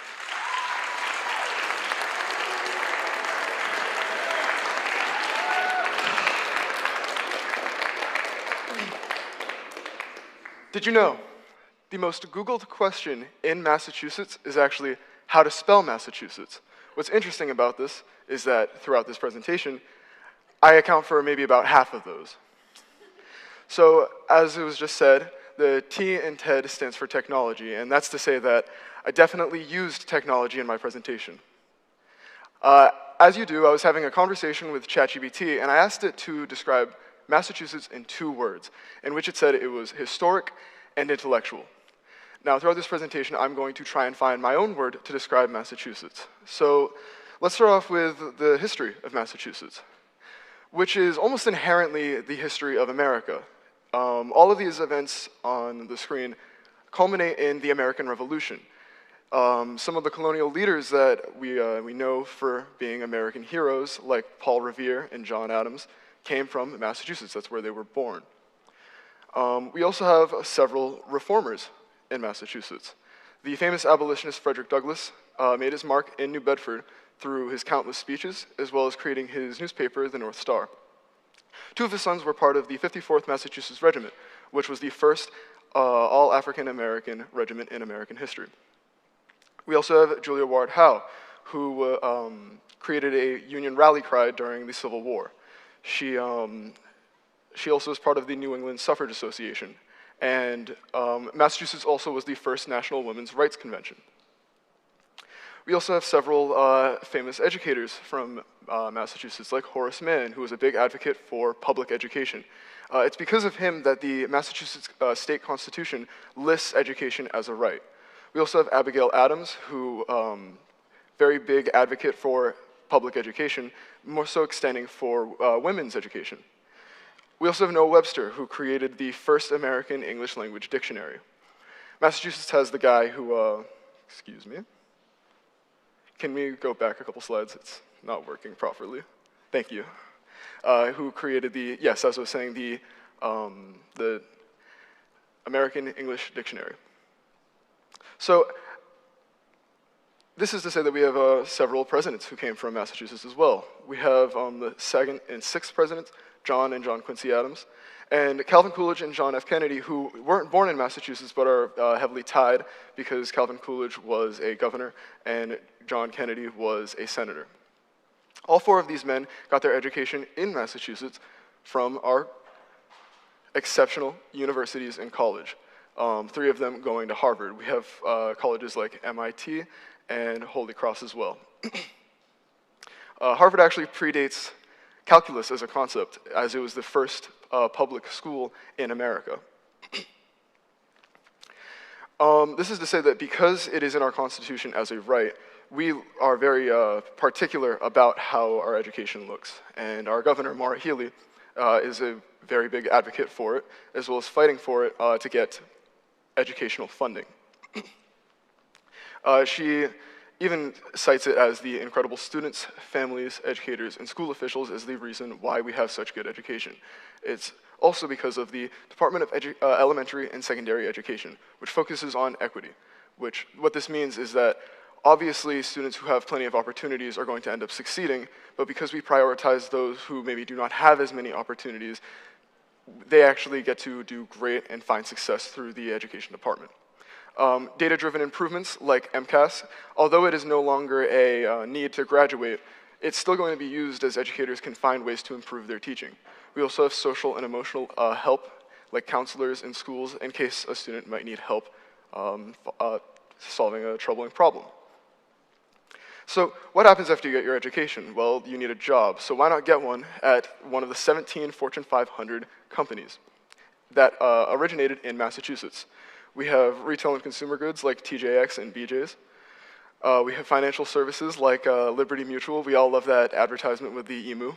Speaker 11: Did you know the most Googled question in Massachusetts is actually how to spell Massachusetts? What's interesting about this is that throughout this presentation, I account for maybe about half of those. So, as it was just said, the T in TED stands for technology, and that's to say that I definitely used technology in my presentation. As you do, I was having a conversation with ChatGPT, and I asked it to describe Massachusetts in 2 words, in which it said it was historic and intellectual. Now, throughout this presentation, I'm going to try and find my own word to describe Massachusetts. So let's start off with the history of Massachusetts, which is almost inherently the history of America. All of these events on the screen culminate in the American Revolution. Some of the colonial leaders that we know for being American heroes, like Paul Revere and John Adams, came from Massachusetts. That's where they were born. We also have several reformers in Massachusetts. The famous abolitionist Frederick Douglass made his mark in New Bedford through his countless speeches, as well as creating his newspaper, the North Star. Two of his sons were part of the 54th Massachusetts Regiment, which was the first all-African-American regiment in American history. We also have Julia Ward Howe, who created a Union rally cry during the Civil War. She also was part of the New England Suffrage Association, and Massachusetts also was the first National Women's Rights Convention. We also have several famous educators from Massachusetts, like Horace Mann, who was a big advocate for public education. It's because of him that the Massachusetts state constitution lists education as a right. We also have Abigail Adams, who very big advocate for public education, more so extending for women's education. We also have Noah Webster, who created the first American English language dictionary. Massachusetts has the guy who, excuse me. Can we go back a couple slides? It's not working properly. Thank you. Who created the, yes, as I was saying, the American English Dictionary. So this is to say that we have several presidents who came from Massachusetts as well. We have the second and sixth presidents, John and John Quincy Adams, and Calvin Coolidge and John F. Kennedy, who weren't born in Massachusetts but are heavily tied because Calvin Coolidge was a governor and John Kennedy was a senator. All four of these men got their education in Massachusetts from our exceptional universities and college. Three of them going to Harvard. We have colleges like MIT and Holy Cross as well. Harvard actually predates calculus as a concept, as it was the first public school in America. This is to say that because it is in our Constitution as a right, we are very particular about how our education looks. And our governor, Maura Healey, is a very big advocate for it, as well as fighting for it to get educational funding. She even cites it as the incredible students, families, educators, and school officials as the reason why we have such good education. It's also because of the Department of Elementary and Secondary Education, which focuses on equity, what this means is that obviously students who have plenty of opportunities are going to end up succeeding, but because we prioritize those who maybe do not have as many opportunities, they actually get to do great and find success through the education department. Data-driven improvements like MCAS, although it is no longer a need to graduate, it's still going to be used as educators can find ways to improve their teaching. We also have social and emotional help, like counselors in schools, in case a student might need help solving a troubling problem. So what happens after you get your education? Well, you need a job, so why not get one at one of the 17 Fortune 500 companies that originated in Massachusetts. We have retail and consumer goods like TJX and BJ's. We have financial services like Liberty Mutual. We all love that advertisement with the emu.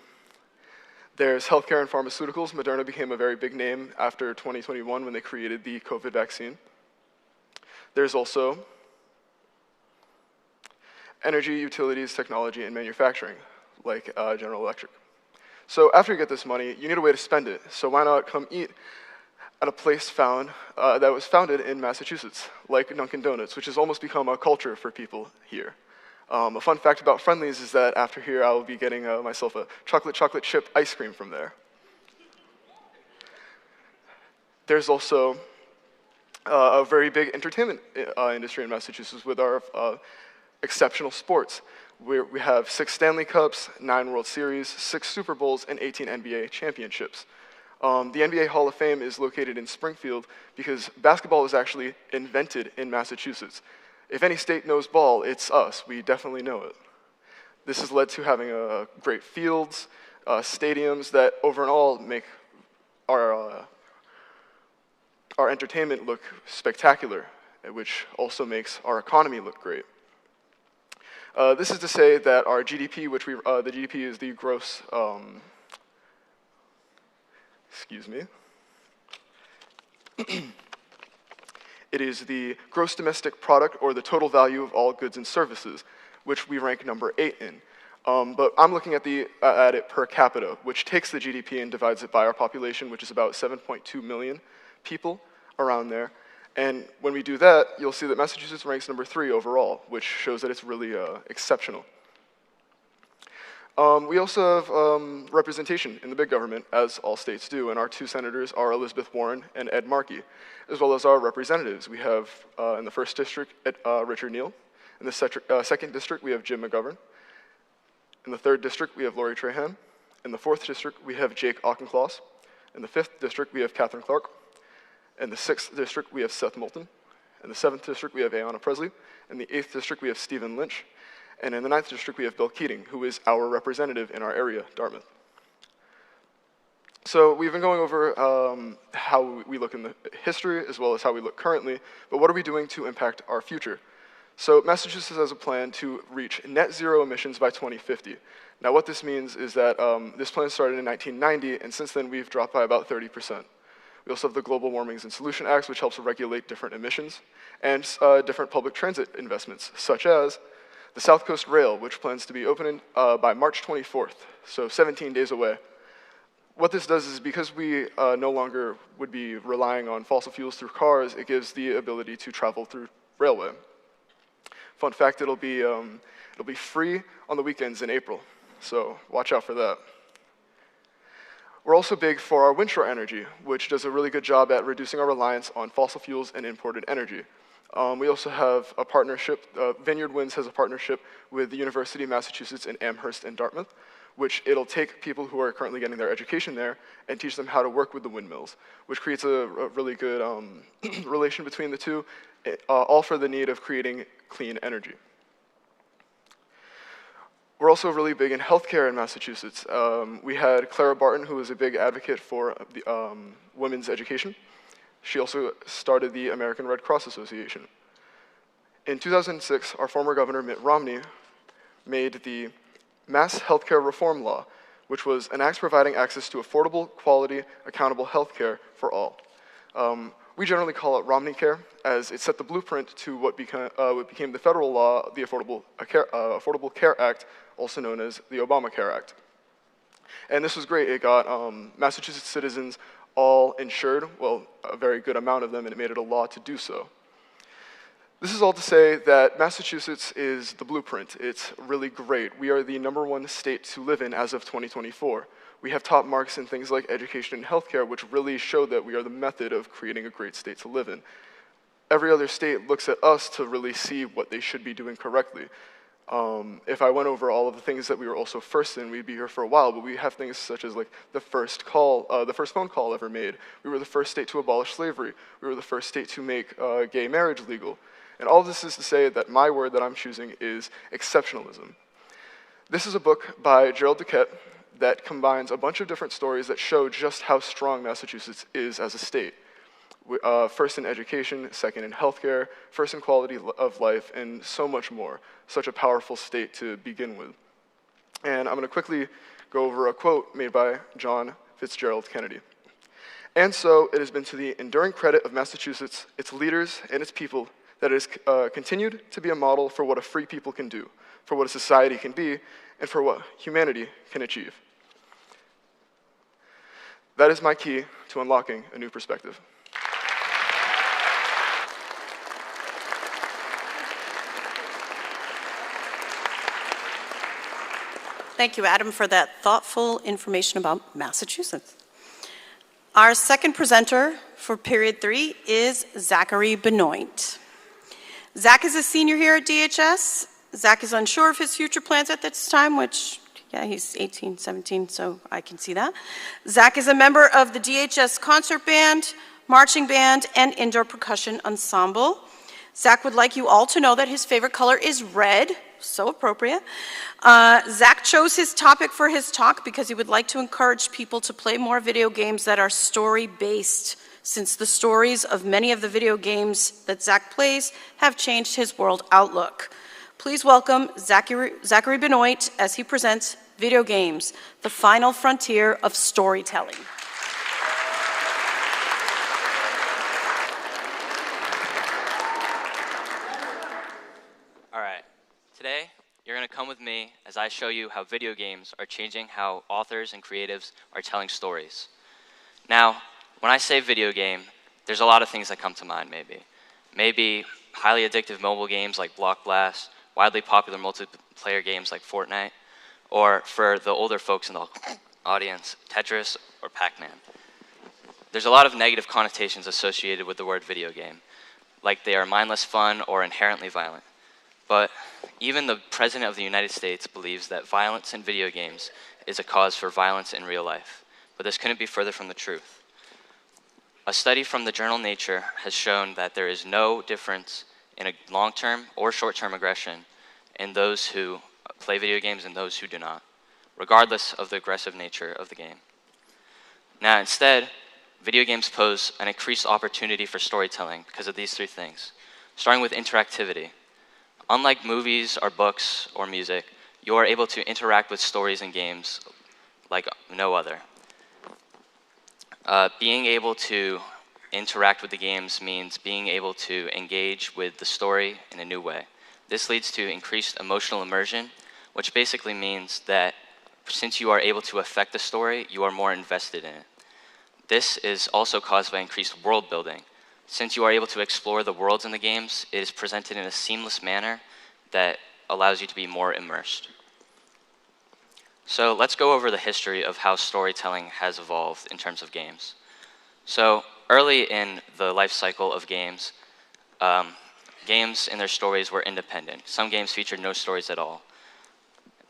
Speaker 11: There's healthcare and pharmaceuticals. Moderna became a very big name after 2021 when they created the COVID vaccine. There's also energy, utilities, technology, and manufacturing, like General Electric. So after you get this money, you need a way to spend it. So why not come eat at a place that was founded in Massachusetts, like Dunkin' Donuts, which has almost become a culture for people here. A fun fact about Friendly's is that after here, I will be getting myself a chocolate chip ice cream from there. There's also a very big entertainment industry in Massachusetts with our exceptional sports. We have 6 Stanley Cups, 9 World Series, 6 Super Bowls, and 18 NBA championships. The NBA Hall of Fame is located in Springfield because basketball was actually invented in Massachusetts. If any state knows ball, it's us. We definitely know it. This has led to having great fields, stadiums that overall make our entertainment look spectacular, which also makes our economy look great. This is to say that our GDP, which the GDP is the gross, excuse me. It is the gross domestic product, or the total value of all goods and services, which we rank number 8 in. But I'm looking at it per capita, which takes the GDP and divides it by our population, which is about 7.2 million people around there. And when we do that, you'll see that Massachusetts ranks number 3 overall, which shows that it's really exceptional. We also have representation in the big government, as all states do, and our 2 senators are Elizabeth Warren and Ed Markey, as well as our representatives. We have, in the 1st district, Richard Neal. In the 2nd district, we have Jim McGovern. In the 3rd district, we have Lori Trahan. In the 4th district, we have Jake Auchincloss. In the 5th district, we have Catherine Clark. In the 6th district, we have Seth Moulton. In the 7th district, we have Ayanna Presley. In the 8th district, we have Stephen Lynch. And in the 9th district, we have Bill Keating, who is our representative in our area, Dartmouth. So we've been going over how we look in the history, as well as how we look currently, but what are we doing to impact our future? So Massachusetts has a plan to reach net zero emissions by 2050. Now what this means is that this plan started in 1990, and since then we've dropped by about 30%. We also have the Global Warming and Solution Acts, which helps regulate different emissions, and different public transit investments, such as the South Coast Rail, which plans to be opening by March 24th, so 17 days away. What this does is, because we no longer would be relying on fossil fuels through cars, it gives the ability to travel through railway. Fun fact, it'll be free on the weekends in April, so watch out for that. We're also big for our windshore energy, which does a really good job at reducing our reliance on fossil fuels and imported energy. We also have a partnership, Vineyard Winds has a partnership with the University of Massachusetts in Amherst and Dartmouth, which it'll take people who are currently getting their education there and teach them how to work with the windmills, which creates a really good relation between the two, all for the need of creating clean energy. We're also really big in healthcare in Massachusetts. We had Clara Barton, who was a big advocate for the, women's education. She also started the American Red Cross Association. In 2006, our former governor, Mitt Romney, made the Mass Healthcare Reform Law, which was an act providing access to affordable, quality, accountable healthcare for all. We generally call it Romney Care, as it set the blueprint to what became the federal law, the Affordable Care Act, also known as the Obamacare Act. And this was great. It got Massachusetts citizens all insured, well, a very good amount of them, and it made it a law to do so. This is all to say that Massachusetts is the blueprint. It's really great. We are the #1 state to live in as of 2024. We have top marks in things like education and healthcare, which really show that we are the method of creating a great state to live in. Every other state looks at us to really see what they should be doing correctly. If I went over all of the things that we were also first in, we'd be here for a while, but we have things such as like the first phone call ever made. We were the first state to abolish slavery. We were the first state to make gay marriage legal. And all this is to say that my word that I'm choosing is exceptionalism. This is a book by Gerald Duquette that combines a bunch of different stories that show just how strong Massachusetts is as a state. First in education, second in healthcare, first in quality of life, and so much more. Such a powerful state to begin with. And I'm going to quickly go over a quote made by John Fitzgerald Kennedy. And so it has been to the enduring credit of Massachusetts, its leaders, and its people that it has continued to be a model for what a free people can do, for what a society can be, and for what humanity can achieve. That is my key to unlocking a new perspective.
Speaker 1: Thank you, Adam, for that thoughtful information about Massachusetts. Our second presenter for period 3 is Zachary Benoit. Zach is a senior here at DHS. Zach is unsure of his future plans at this time, which, yeah, he's 18, 17, so I can see that. Zach is a member of the DHS concert band, marching band, and indoor percussion ensemble. Zach would like you all to know that his favorite color is red, so appropriate. Zach chose his topic for his talk because he would like to encourage people to play more video games that are story-based, since the stories of many of the video games that Zach plays have changed his world outlook. Please welcome Zachary Benoit as he presents Video Games, the Final Frontier of Storytelling.
Speaker 12: going to come with me as I show you how video games are changing how authors and creatives are telling stories. Now, when I say video game, there's a lot of things that come to mind maybe. Maybe highly addictive mobile games like Block Blast, widely popular multiplayer games like Fortnite, or for the older folks in the audience, Tetris or Pac-Man. There's a lot of negative connotations associated with the word video game, like they are mindless fun or inherently violent. But even the President of the United States believes that violence in video games is a cause for violence in real life. But this couldn't be further from the truth. A study from the journal Nature has shown that there is no difference in a long-term or short-term aggression in those who play video games and those who do not, regardless of the aggressive nature of the game. Now, instead, video games pose an increased opportunity for storytelling because of these three things, starting with interactivity. Unlike movies or books or music, you are able to interact with stories and games like no other. Being able to interact with the games means being able to engage with the story in a new way. This leads to increased emotional immersion, which basically means that since you are able to affect the story, you are more invested in it. This is also caused by increased world building. Since you are able to explore the worlds in the games, it is presented in a seamless manner that allows you to be more immersed. So let's go over the history of how storytelling has evolved in terms of games. So early in the life cycle of games, games and their stories were independent. Some games featured no stories at all.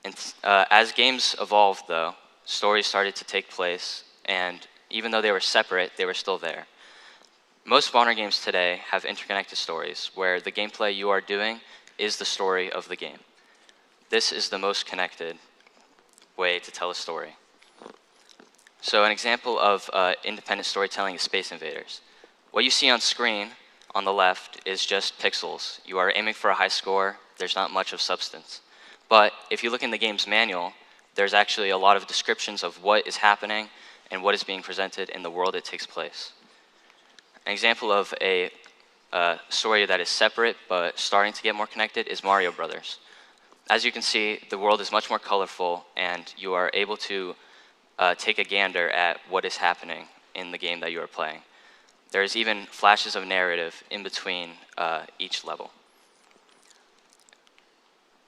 Speaker 12: And as games evolved, though, stories started to take place, and even though they were separate, they were still there. Most modern games today have interconnected stories, where the gameplay you are doing is the story of the game. This is the most connected way to tell a story. So an example of independent storytelling is Space Invaders. What you see on screen on the left is just pixels. You are aiming for a high score. There's not much of substance. But if you look in the game's manual, there's actually a lot of descriptions of what is happening and what is being presented in the world it takes place. An example of a story that is separate but starting to get more connected is Mario Brothers. As you can see, the world is much more colorful, and you are able to take a gander at what is happening in the game that you are playing. There's even flashes of narrative in between each level.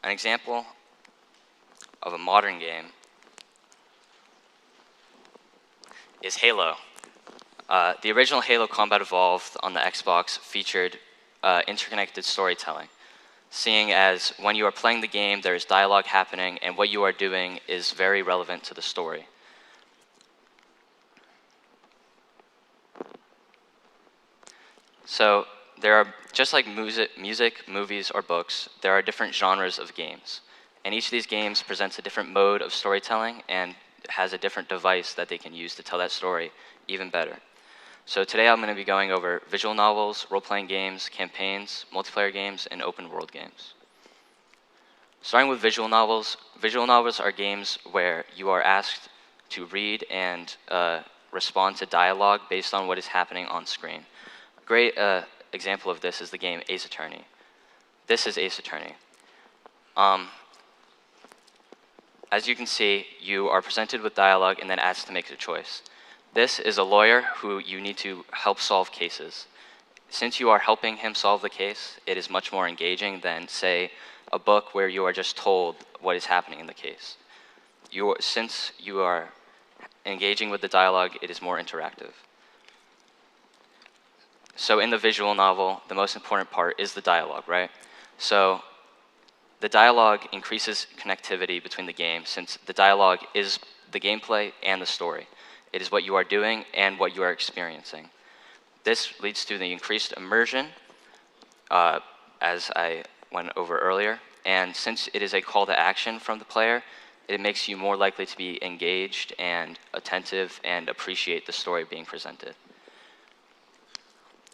Speaker 12: An example of a modern game is Halo. The original Halo Combat Evolved on the Xbox featured interconnected storytelling, seeing as when you are playing the game, there is dialogue happening, and what you are doing is very relevant to the story. So there are, just like music, movies, or books, there are different genres of games. And each of these games presents a different mode of storytelling and has a different device that they can use to tell that story even better. So today I'm going to be going over visual novels, role-playing games, campaigns, multiplayer games, and open-world games. Starting with visual novels are games where you are asked to read and respond to dialogue based on what is happening on screen. A great example of this is the game Ace Attorney. This is Ace Attorney. As you can see, you are presented with dialogue and then asked to make a choice. This is a lawyer who you need to help solve cases. Since you are helping him solve the case, it is much more engaging than, say, a book where you are just told what is happening in the case. Since you are engaging with the dialogue, it is more interactive. So in the visual novel, the most important part is the dialogue, right? So the dialogue increases connectivity between the games, since the dialogue is the gameplay and the story. It is what you are doing and what you are experiencing. This leads to the increased immersion, as I went over earlier. And since it is a call to action from the player, it makes you more likely to be engaged and attentive and appreciate the story being presented.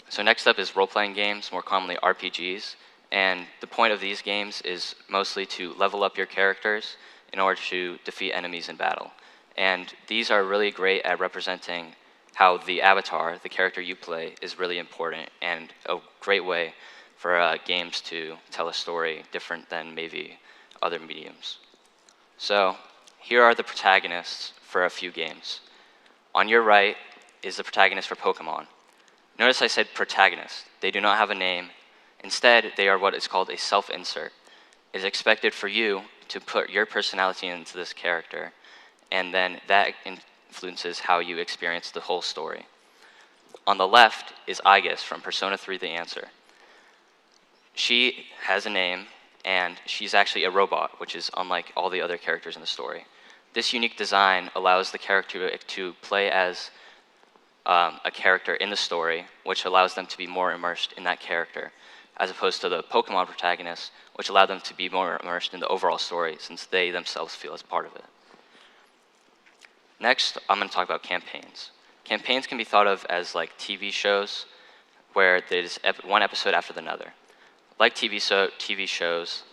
Speaker 12: So next up is role-playing games, more commonly RPGs. And the point of these games is mostly to level up your characters in order to defeat enemies in battle. And these are really great at representing how the avatar, the character you play, is really important, and a great way for games to tell a story different than maybe other mediums. So here are the protagonists for a few games. On your right is the protagonist for Pokemon. Notice I said protagonist. They do not have a name. Instead, they are what is called a self-insert. It is expected for you to put your personality into this character, and then that influences how you experience the whole story. On the left is Aigis from Persona 3 The Answer. She has a name, and she's actually a robot, which is unlike all the other characters in the story. This unique design allows the character to play as a character in the story, which allows them to be more immersed in that character, as opposed to the Pokemon protagonists, which allow them to be more immersed in the overall story, since they themselves feel as part of it. Next, I'm going to talk about campaigns. Campaigns can be thought of as like TV shows, where there's one episode after another. Like TV shows,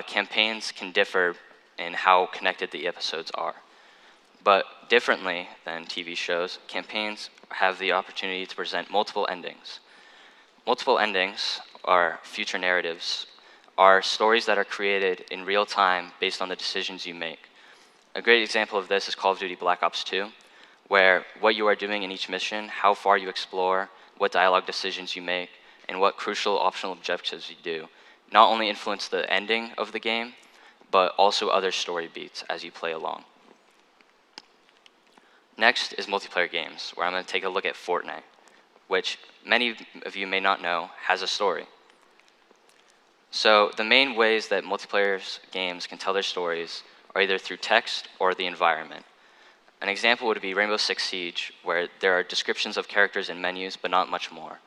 Speaker 12: campaigns can differ in how connected the episodes are. But differently than TV shows, campaigns have the opportunity to present multiple endings. Multiple endings, or future narratives, are stories that are created in real time based on the decisions you make. A great example of this is Call of Duty Black Ops 2, where what you are doing in each mission, how far you explore, what dialogue decisions you make, and what crucial optional objectives you do, not only influence the ending of the game, but also other story beats as you play along. Next is multiplayer games, where I'm going to take a look at Fortnite, which many of you may not know has a story. So the main ways that multiplayer games can tell their stories are either through text or the environment. An example would be Rainbow Six Siege, where there are descriptions of characters and menus, but not much more.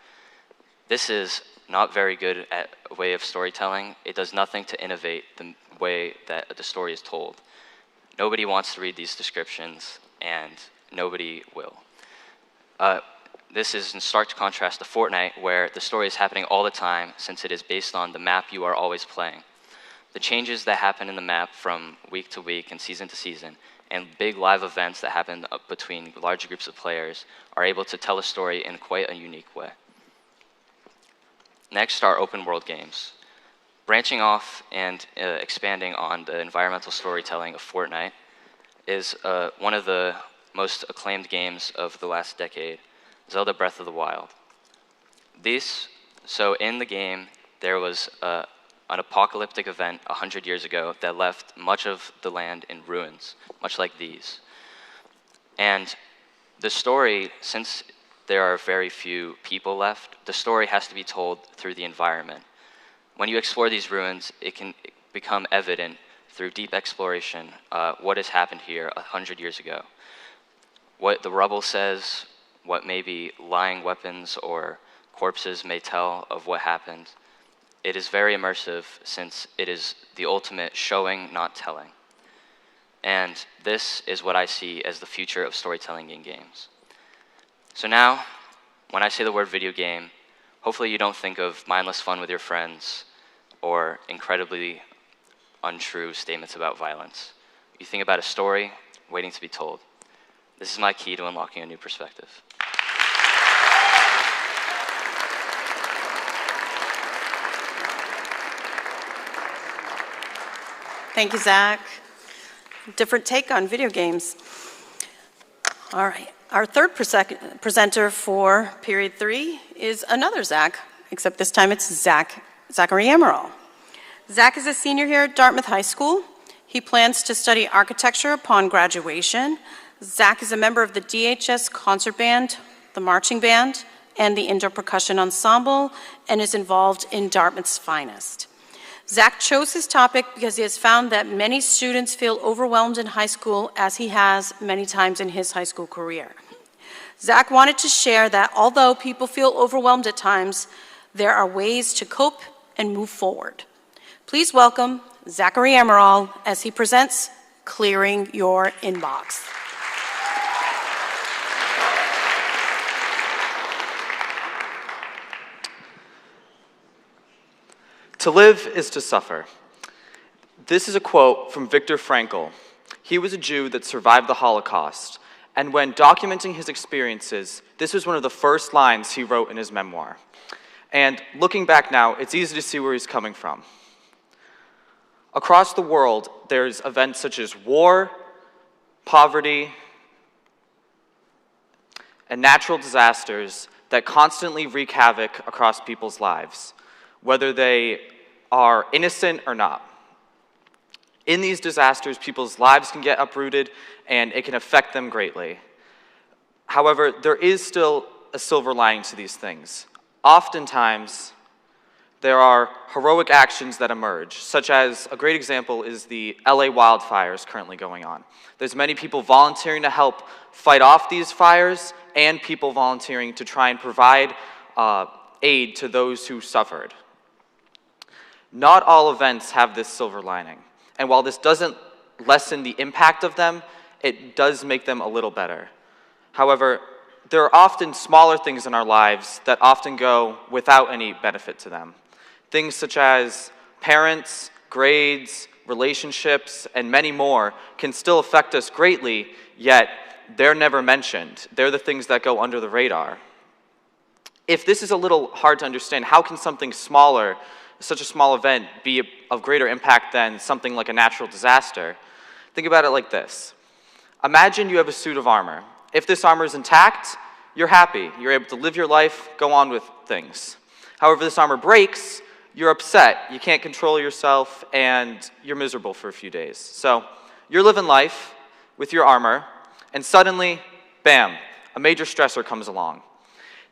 Speaker 12: This is not very good at a way of storytelling. It does nothing to innovate the way that the story is told. Nobody wants to read these descriptions, and nobody will. This is in stark contrast to Fortnite, where the story is happening all the time, since it is based on the map you are always playing. The changes that happen in the map from week to week and season to season, and big live events that happen between large groups of players are able to tell a story in quite a unique way. Next are open world games. Branching off and expanding on the environmental storytelling of Fortnite is one of the most acclaimed games of the last decade, Zelda Breath of the Wild. So in the game, there was an apocalyptic event 100 years ago that left much of the land in ruins, much like these. And the story, since there are very few people left, the story has to be told through the environment. When you explore these ruins, it can become evident through deep exploration what has happened here 100 years ago. What the rubble says, what maybe lying weapons or corpses may tell of what happened. It is very immersive, since it is the ultimate showing, not telling. And this is what I see as the future of storytelling in games. So now, when I say the word video game, hopefully you don't think of mindless fun with your friends or incredibly untrue statements about violence. You think about a story waiting to be told. This is my key to unlocking a new perspective.
Speaker 1: Thank you, Zach. Different take on video games. All right. Our third presenter for period 3 is another Zach, except this time it's Zachary Emeral. Zach is a senior here at Dartmouth High School. He plans to study architecture upon graduation. Zach is a member of the DHS concert band, the marching band, and the indoor percussion ensemble, and is involved in Dartmouth's finest. Zach chose his topic because he has found that many students feel overwhelmed in high school, as he has many times in his high school career. Zach wanted to share that although people feel overwhelmed at times, there are ways to cope and move forward. Please welcome Zachary Emeral as he presents Clearing Your Inbox.
Speaker 13: To live is to suffer. This is a quote from Viktor Frankl. He was a Jew that survived the Holocaust, and when documenting his experiences, this was one of the first lines he wrote in his memoir. And looking back now, it's easy to see where he's coming from. Across the world, there's events such as war, poverty, and natural disasters that constantly wreak havoc across people's lives, whether they are innocent or not. In these disasters, people's lives can get uprooted and it can affect them greatly. However, there is still a silver lining to these things. Oftentimes, there are heroic actions that emerge, such as a great example is the LA wildfires currently going on. There's many people volunteering to help fight off these fires and people volunteering to try and provide aid to those who suffered. Not all events have this silver lining, and while this doesn't lessen the impact of them, it does make them a little better. However, there are often smaller things in our lives that often go without any benefit to them. Things such as parents, grades, relationships, and many more can still affect us greatly, yet they're never mentioned. They're the things that go under the radar. If this is a little hard to understand, how can something smaller, such a small event, be of greater impact than something like a natural disaster? Think about it like this. Imagine you have a suit of armor. If this armor is intact, you're happy. You're able to live your life, go on with things. However, this armor breaks, you're upset. You can't control yourself, and you're miserable for a few days. So you're living life with your armor, and suddenly, bam, a major stressor comes along.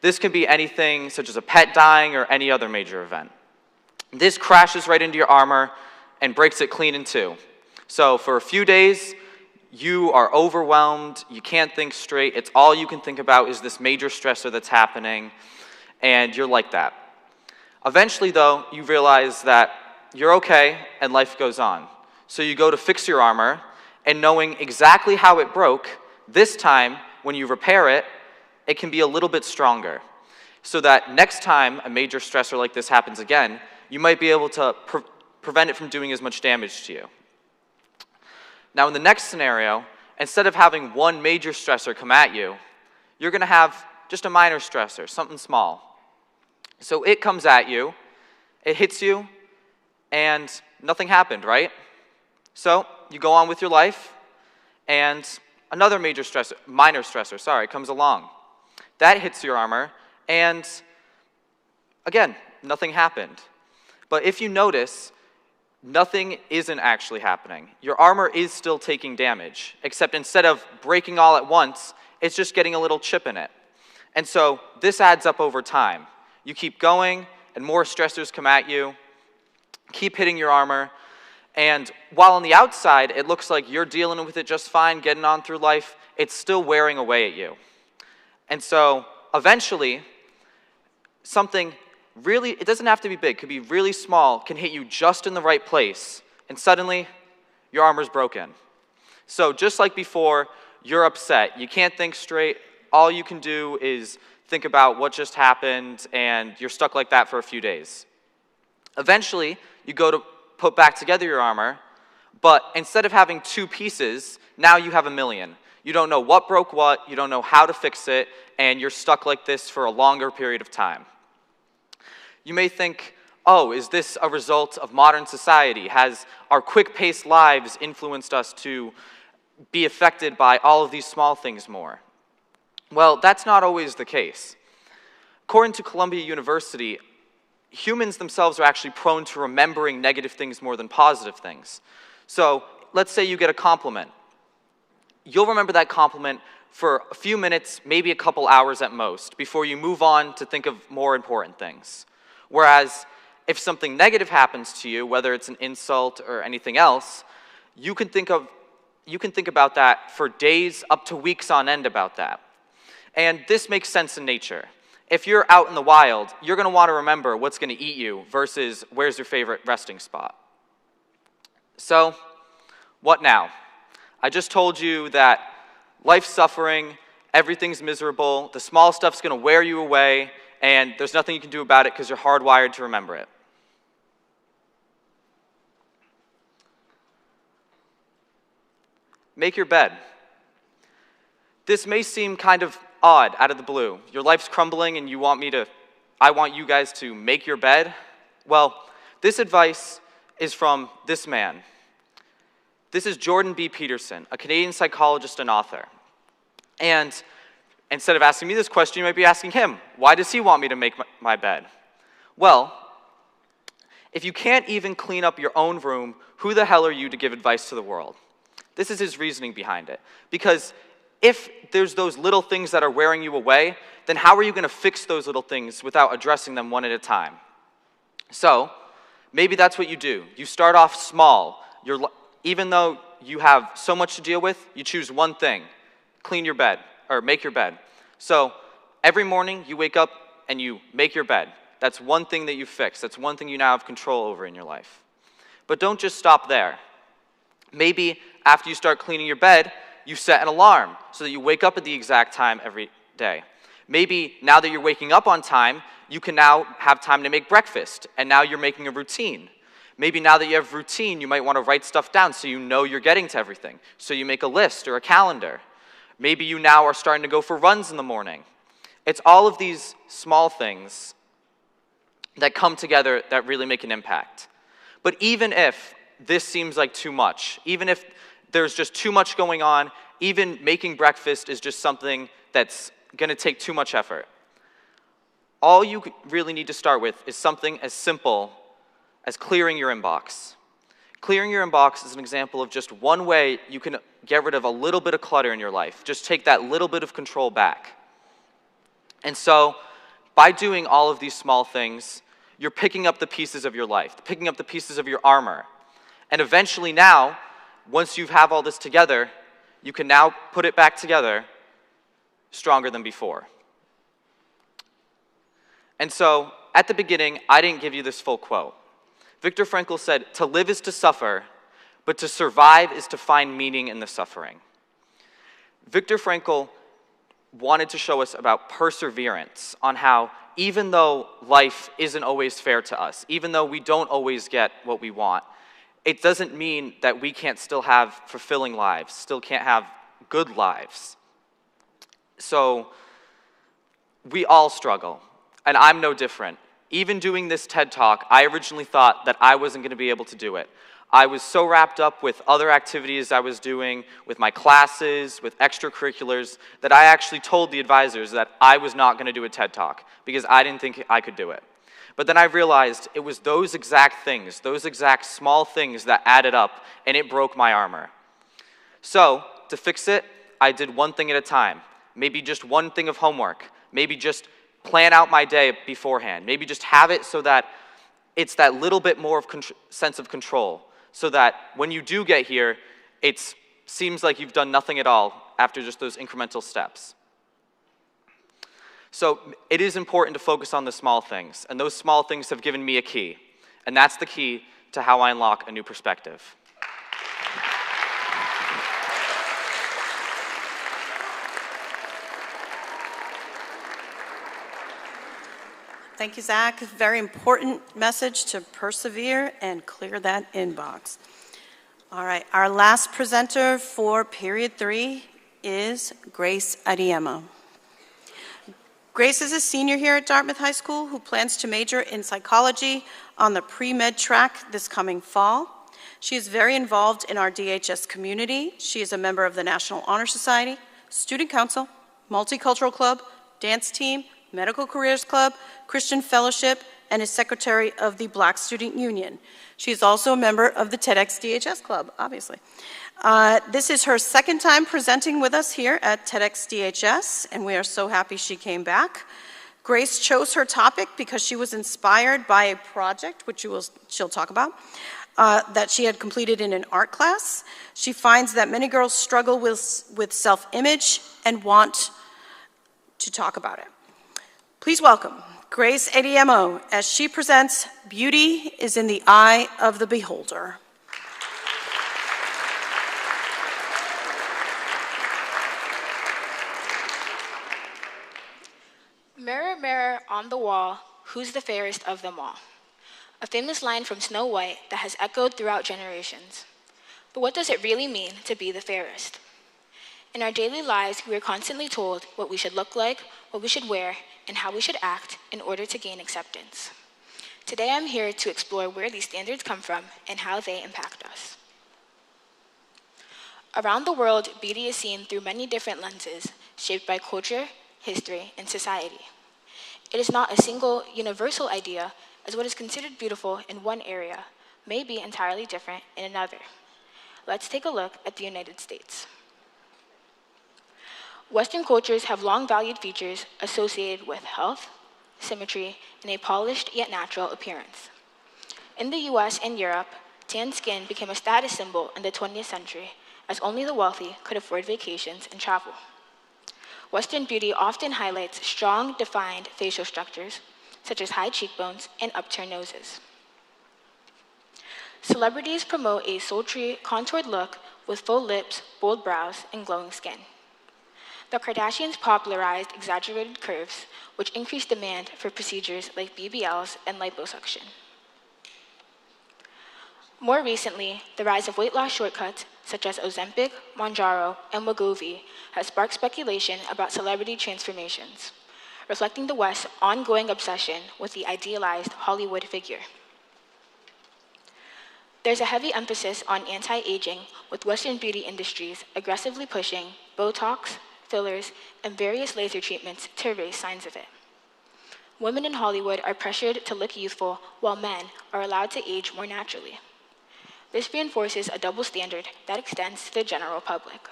Speaker 13: This can be anything such as a pet dying or any other major event. This crashes right into your armor and breaks it clean in two. So for a few days, you are overwhelmed, you can't think straight, it's all you can think about is this major stressor that's happening, and you're like that. Eventually, though, you realize that you're okay and life goes on. So you go to fix your armor, and knowing exactly how it broke, this time, when you repair it, it can be a little bit stronger. So that next time a major stressor like this happens again, you might be able to prevent it from doing as much damage to you. Now, in the next scenario, instead of having one major stressor come at you, you're going to have just a minor stressor, something small. So it comes at you, it hits you, and nothing happened, right? So you go on with your life, and another minor stressor, comes along. That hits your armor, and again, nothing happened. But if you notice, nothing isn't actually happening. Your armor is still taking damage, except instead of breaking all at once, it's just getting a little chip in it. And so this adds up over time. You keep going, and more stressors come at you, keep hitting your armor, and while on the outside it looks like you're dealing with it just fine, getting on through life, it's still wearing away at you. And so eventually, something really, it doesn't have to be big, it could be really small, can hit you just in the right place, and suddenly your armor's broken. So just like before, you're upset, you can't think straight, all you can do is think about what just happened, and you're stuck like that for a few days. Eventually, you go to put back together your armor, but instead of having two pieces, now you have a million. You don't know what broke what, you don't know how to fix it, and you're stuck like this for a longer period of time. You may think, oh, is this a result of modern society? Has our quick-paced lives influenced us to be affected by all of these small things more? Well, that's not always the case. According to Columbia University, humans themselves are actually prone to remembering negative things more than positive things. So let's say you get a compliment. You'll remember that compliment for a few minutes, maybe a couple hours at most, before you move on to think of more important things. Whereas if something negative happens to you, whether it's an insult or anything else, you can think about that for days up to weeks on end about that. And this makes sense in nature. If you're out in the wild, you're going to want to remember what's going to eat you versus where's your favorite resting spot. So, what now? I just told you that life's suffering, everything's miserable, the small stuff's going to wear you away, and there's nothing you can do about it because you're hardwired to remember it. Make your bed. This may seem kind of odd out of the blue. Your life's crumbling and I want you guys to make your bed. Well, this advice is from this man. This is Jordan B. Peterson, a Canadian psychologist and author. And instead of asking me this question, you might be asking him, why does he want me to make my bed? Well, if you can't even clean up your own room, who the hell are you to give advice to the world? This is his reasoning behind it. Because if there's those little things that are wearing you away, then how are you going to fix those little things without addressing them one at a time? So, maybe that's what you do. You start off small. Even though you have so much to deal with, you choose one thing. Clean your bed, or make your bed. So, every morning you wake up and you make your bed. That's one thing that you fix. That's one thing you now have control over in your life. But don't just stop there. Maybe after you start cleaning your bed, you set an alarm so that you wake up at the exact time every day. Maybe now that you're waking up on time, you can now have time to make breakfast, and now you're making a routine. Maybe now that you have routine, you might want to write stuff down so you know you're getting to everything. So you make a list or a calendar. Maybe you now are starting to go for runs in the morning. It's all of these small things that come together that really make an impact. But even if this seems like too much, even if there's just too much going on, even making breakfast is just something that's going to take too much effort, all you really need to start with is something as simple as clearing your inbox. Clearing your inbox is an example of just one way you can get rid of a little bit of clutter in your life. Just take that little bit of control back. And so, by doing all of these small things, you're picking up the pieces of your life, picking up the pieces of your armor. And eventually now, once you have all this together, you can now put it back together stronger than before. And so, at the beginning, I didn't give you this full quote. Viktor Frankl said, "To live is to suffer, but to survive is to find meaning in the suffering." Viktor Frankl wanted to show us about perseverance, on how even though life isn't always fair to us, even though we don't always get what we want, it doesn't mean that we can't still have fulfilling lives, still can't have good lives. So, we all struggle, and I'm no different. Even doing this TED Talk, I originally thought that I wasn't going to be able to do it. I was so wrapped up with other activities I was doing, with my classes, with extracurriculars, that I actually told the advisors that I was not going to do a TED Talk because I didn't think I could do it. But then I realized it was those exact things, those exact small things that added up, and it broke my armor. So, to fix it, I did one thing at a time. Maybe just one thing of homework. Maybe just plan out my day beforehand. Maybe just have it so that it's that little bit more of sense of control, so that when you do get here, it seems like you've done nothing at all after just those incremental steps. So it is important to focus on the small things, and those small things have given me a key, and that's the key to how I unlock a new perspective.
Speaker 1: Thank you, Zach. Very important message to persevere and clear that inbox. All right, our last presenter for period 3 is Grace Adeyemo. Grace is a senior here at Dartmouth High School who plans to major in psychology on the pre-med track this coming fall. She is very involved in our DHS community. She is a member of the National Honor Society, Student Council, Multicultural Club, Dance Team, Medical Careers Club, Christian Fellowship, and is secretary of the Black Student Union. She is also a member of the TEDx DHS Club, obviously. This is her second time presenting with us here at TEDx DHS, and we are so happy she came back. Grace chose her topic because she was inspired by a project, which she'll talk about, that she had completed in an art class. She finds that many girls struggle with self-image and want to talk about it. Please welcome Grace Adeyemo as she presents Beauty is in the Eye of the Beholder.
Speaker 14: Mirror, mirror on the wall, who's the fairest of them all? A famous line from Snow White that has echoed throughout generations. But what does it really mean to be the fairest? In our daily lives, we are constantly told what we should look like, what we should wear, and how we should act in order to gain acceptance. Today I'm here to explore where these standards come from and how they impact us. Around the world, beauty is seen through many different lenses, shaped by culture, history, and society. It is not a single universal idea, as what is considered beautiful in one area may be entirely different in another. Let's take a look at the United States. Western cultures have long valued features associated with health, symmetry, and a polished yet natural appearance. In the US and Europe, tan skin became a status symbol in the 20th century, as only the wealthy could afford vacations and travel. Western beauty often highlights strong, defined facial structures, such as high cheekbones and upturned noses. Celebrities promote a sultry, contoured look with full lips, bold brows, and glowing skin. The Kardashians popularized exaggerated curves, which increased demand for procedures like BBLs and liposuction. More recently, the rise of weight loss shortcuts, such as Ozempic, Mounjaro, and Wegovy, has sparked speculation about celebrity transformations, reflecting the West's ongoing obsession with the idealized Hollywood figure. There's a heavy emphasis on anti-aging, with Western beauty industries aggressively pushing Botox, fillers, and various laser treatments to erase signs of it. Women in Hollywood are pressured to look youthful, while men are allowed to age more naturally. This reinforces a double standard that extends to the general public.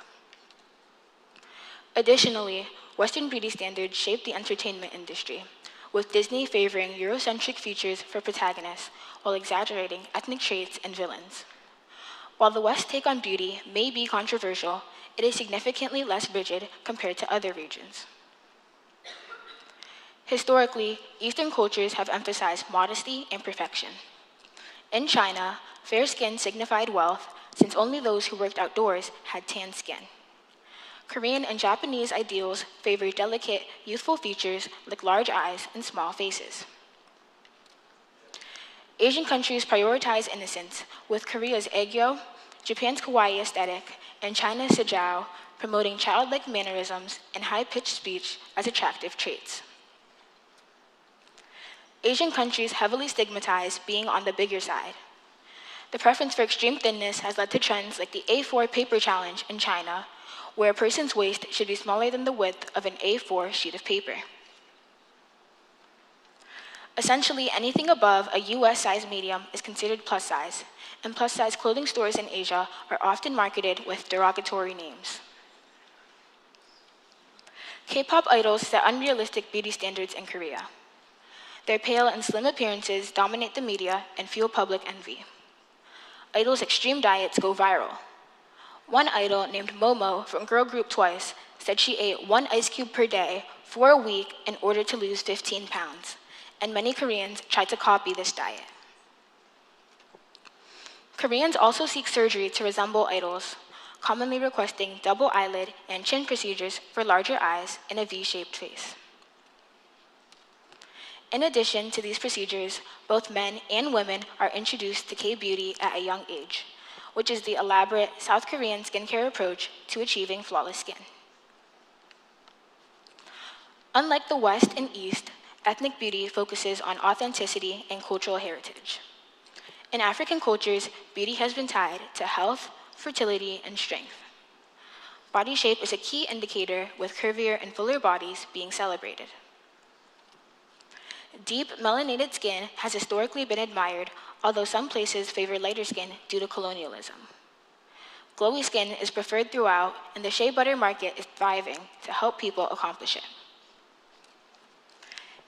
Speaker 14: Additionally, Western beauty standards shape the entertainment industry, with Disney favoring Eurocentric features for protagonists while exaggerating ethnic traits and villains. While the West's take on beauty may be controversial, it is significantly less rigid compared to other regions. Historically, Eastern cultures have emphasized modesty and perfection. In China, fair skin signified wealth, since only those who worked outdoors had tan skin. Korean and Japanese ideals favor delicate, youthful features like large eyes and small faces. Asian countries prioritize innocence, with Korea's aegyo, Japan's kawaii aesthetic, and China's sejao promoting childlike mannerisms and high-pitched speech as attractive traits. Asian countries heavily stigmatize being on the bigger side. The preference for extreme thinness has led to trends like the A4 paper challenge in China, where a person's waist should be smaller than the width of an A4 sheet of paper. Essentially, anything above a US size medium is considered plus size, and plus size clothing stores in Asia are often marketed with derogatory names. K-pop idols set unrealistic beauty standards in Korea. Their pale and slim appearances dominate the media and fuel public envy. Idols' extreme diets go viral. One idol named Momo from girl group Twice said she ate 1 ice cube per day for a week in order to lose 15 pounds, and many Koreans tried to copy this diet. Koreans also seek surgery to resemble idols, commonly requesting double eyelid and chin procedures for larger eyes and a V-shaped face. In addition to these procedures, both men and women are introduced to K-beauty at a young age, which is the elaborate South Korean skincare approach to achieving flawless skin. Unlike the West and East, ethnic beauty focuses on authenticity and cultural heritage. In African cultures, beauty has been tied to health, fertility, and strength. Body shape is a key indicator, with curvier and fuller bodies being celebrated. Deep melanated skin has historically been admired, although some places favor lighter skin due to colonialism. Glowy skin is preferred throughout, and the shea butter market is thriving to help people accomplish it.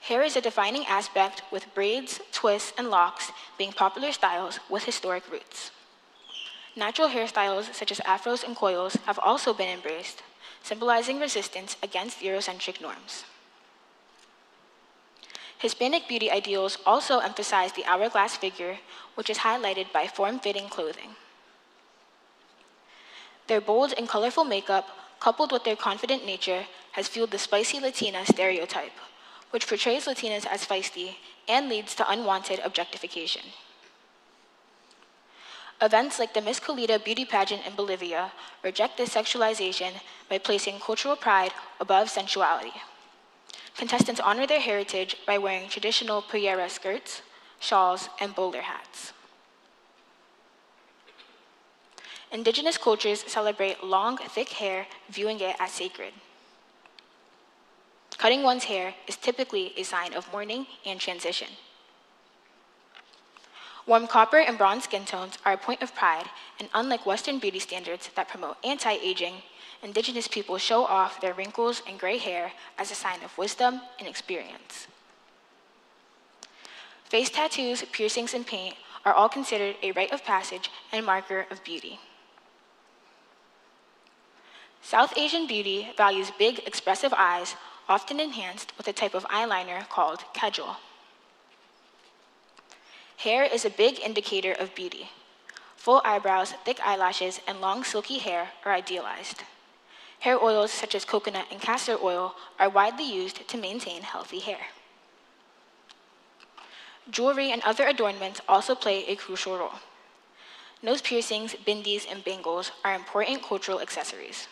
Speaker 14: Hair is a defining aspect, with braids, twists, and locks being popular styles with historic roots. Natural hairstyles such as afros and coils have also been embraced, symbolizing resistance against Eurocentric norms. Hispanic beauty ideals also emphasize the hourglass figure, which is highlighted by form-fitting clothing. Their bold and colorful makeup, coupled with their confident nature, has fueled the spicy Latina stereotype, which portrays Latinas as feisty and leads to unwanted objectification. Events like the Miss Colita beauty pageant in Bolivia reject this sexualization by placing cultural pride above sensuality. Contestants honor their heritage by wearing traditional pollera skirts, shawls, and bowler hats. Indigenous cultures celebrate long, thick hair, viewing it as sacred. Cutting one's hair is typically a sign of mourning and transition. Warm copper and bronze skin tones are a point of pride, and unlike Western beauty standards that promote anti-aging, Indigenous people show off their wrinkles and gray hair as a sign of wisdom and experience. Face tattoos, piercings, and paint are all considered a rite of passage and marker of beauty. South Asian beauty values big, expressive eyes, often enhanced with a type of eyeliner called kajal. Hair is a big indicator of beauty. Full eyebrows, thick eyelashes, and long, silky hair are idealized. Hair oils such as coconut and castor oil are widely used to maintain healthy hair. Jewelry and other adornments also play a crucial role. Nose piercings, bindis, and bangles are important cultural accessories.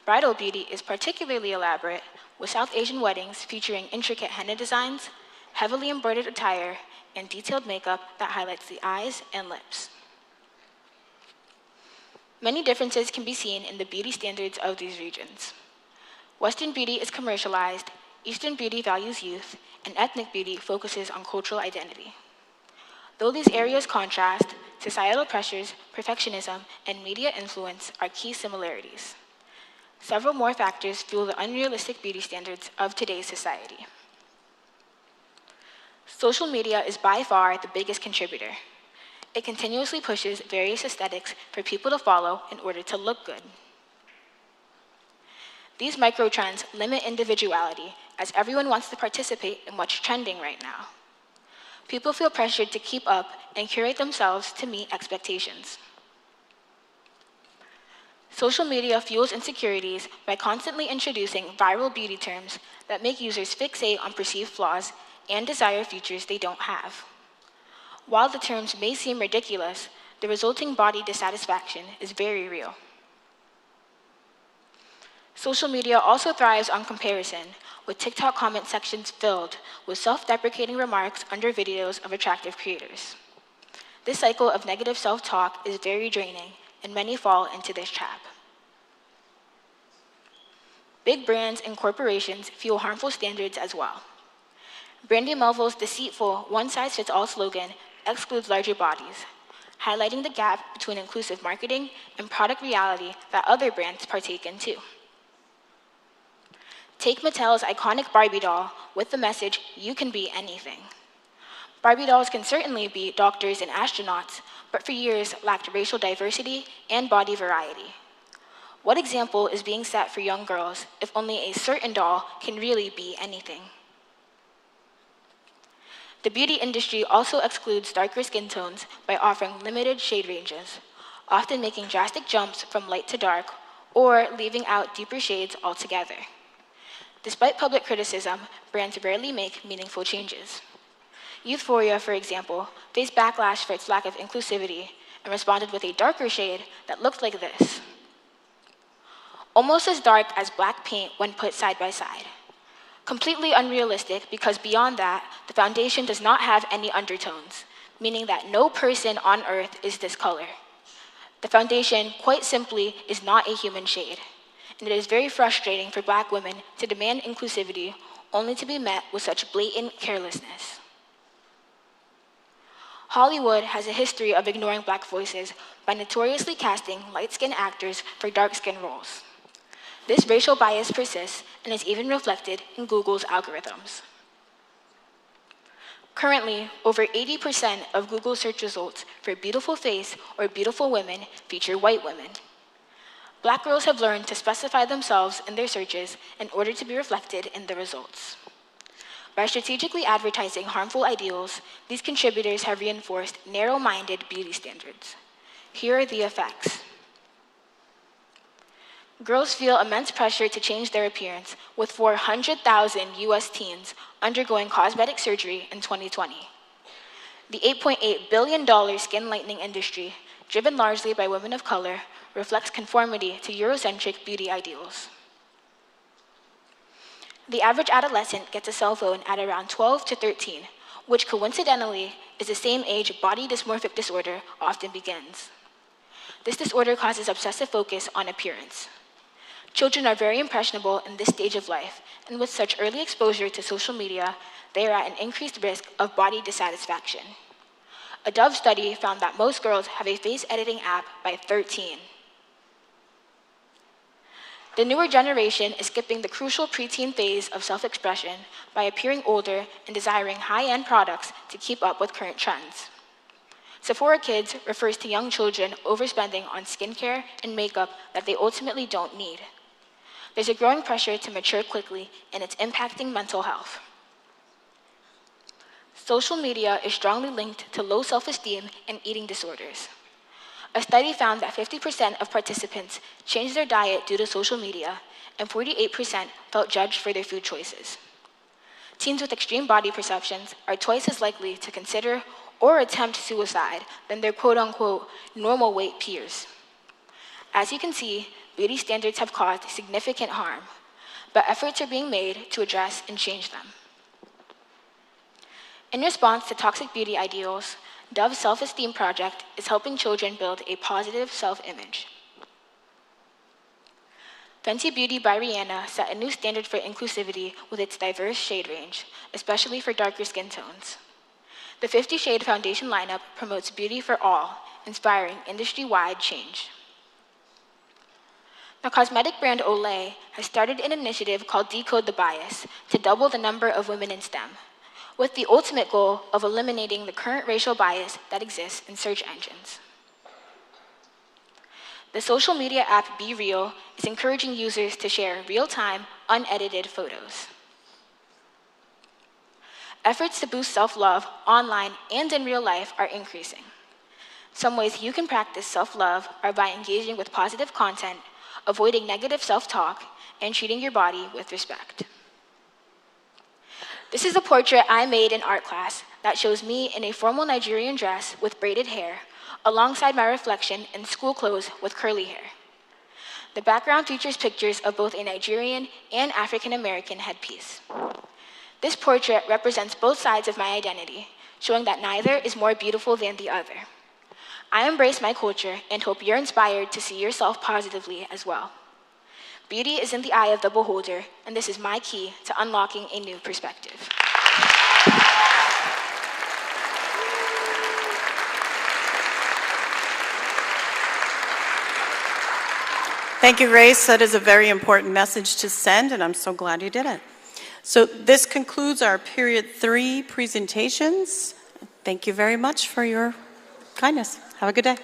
Speaker 14: Bridal beauty is particularly elaborate, with South Asian weddings featuring intricate henna designs, heavily embroidered attire, and detailed makeup that highlights the eyes and lips. Many differences can be seen in the beauty standards of these regions. Western beauty is commercialized, Eastern beauty values youth, and ethnic beauty focuses on cultural identity. Though these areas contrast, societal pressures, perfectionism, and media influence are key similarities. Several more factors fuel the unrealistic beauty standards of today's society. Social media is by far the biggest contributor. It continuously pushes various aesthetics for people to follow in order to look good. These micro-trends limit individuality, as everyone wants to participate in what's trending right now. People feel pressured to keep up and curate themselves to meet expectations. Social media fuels insecurities by constantly introducing viral beauty terms that make users fixate on perceived flaws and desire features they don't have. While the terms may seem ridiculous, the resulting body dissatisfaction is very real. Social media also thrives on comparison, with TikTok comment sections filled with self-deprecating remarks under videos of attractive creators. This cycle of negative self-talk is very draining, and many fall into this trap. Big brands and corporations fuel harmful standards as well. Brandy Melville's deceitful one-size-fits-all slogan excludes larger bodies, highlighting the gap between inclusive marketing and product reality that other brands partake in too. Take Mattel's iconic Barbie doll with the message, "You can be anything." Barbie dolls can certainly be doctors and astronauts, but for years lacked racial diversity and body variety. What example is being set for young girls if only a certain doll can really be anything? The beauty industry also excludes darker skin tones by offering limited shade ranges, often making drastic jumps from light to dark or leaving out deeper shades altogether. Despite public criticism, brands rarely make meaningful changes. Euphoria, for example, faced backlash for its lack of inclusivity and responded with a darker shade that looked like this. Almost as dark as black paint when put side by side. Completely unrealistic because beyond that, the foundation does not have any undertones, meaning that no person on earth is this color. The foundation, quite simply, is not a human shade, and it is very frustrating for Black women to demand inclusivity only to be met with such blatant carelessness. Hollywood has a history of ignoring Black voices by notoriously casting light-skinned actors for dark-skinned roles. This racial bias persists and is even reflected in Google's algorithms. Currently, over 80% of Google search results for beautiful face or beautiful women feature white women. Black girls have learned to specify themselves in their searches in order to be reflected in the results. By strategically advertising harmful ideals, these contributors have reinforced narrow-minded beauty standards. Here are the effects. Girls feel immense pressure to change their appearance, with 400,000 US teens undergoing cosmetic surgery in 2020. The $8.8 billion skin lightening industry, driven largely by women of color, reflects conformity to Eurocentric beauty ideals. The average adolescent gets a cell phone at around 12 to 13, which coincidentally is the same age body dysmorphic disorder often begins. This disorder causes obsessive focus on appearance. Children are very impressionable in this stage of life, and with such early exposure to social media, they are at an increased risk of body dissatisfaction. A Dove study found that most girls have a face editing app by 13. The newer generation is skipping the crucial preteen phase of self-expression by appearing older and desiring high-end products to keep up with current trends. Sephora Kids refers to young children overspending on skincare and makeup that they ultimately don't need. There's a growing pressure to mature quickly, and it's impacting mental health. Social media is strongly linked to low self-esteem and eating disorders. A study found that 50% of participants changed their diet due to social media, and 48% felt judged for their food choices. Teens with extreme body perceptions are twice as likely to consider or attempt suicide than their quote-unquote normal weight peers. As you can see, beauty standards have caused significant harm, but efforts are being made to address and change them. In response to toxic beauty ideals, Dove's Self-Esteem Project is helping children build a positive self-image. Fenty Beauty by Rihanna set a new standard for inclusivity with its diverse shade range, especially for darker skin tones. The 50 Shade Foundation lineup promotes beauty for all, inspiring industry-wide change. The cosmetic brand Olay has started an initiative called Decode the Bias to double the number of women in STEM, with the ultimate goal of eliminating the current racial bias that exists in search engines. The social media app Be Real is encouraging users to share real-time, unedited photos. Efforts to boost self-love online and in real life are increasing. Some ways you can practice self-love are by engaging with positive content, avoiding negative self-talk, and treating your body with respect. This is a portrait I made in art class that shows me in a formal Nigerian dress with braided hair, alongside my reflection in school clothes with curly hair. The background features pictures of both a Nigerian and African American headpiece. This portrait represents both sides of my identity, showing that neither is more beautiful than the other. I embrace my culture and hope you're inspired to see yourself positively as well. Beauty is in the eye of the beholder, and this is my key to unlocking a new perspective.
Speaker 1: Thank you, Reiss. That is a very important message to send, and I'm so glad you did it. So this concludes our period 3 presentations. Thank you very much for your kindness. Have a good day.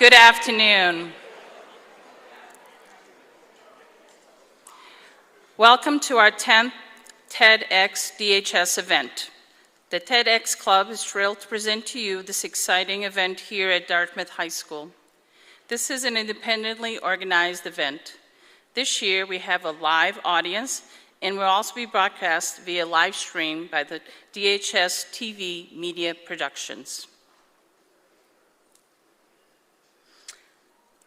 Speaker 2: Good afternoon. Welcome to our 10th TEDx DHS event. The TEDx Club is thrilled to present to you this exciting event here at Dartmouth High School. This is an independently organized event. This year we have a live audience and will also be broadcast via live stream by the DHS TV Media Productions.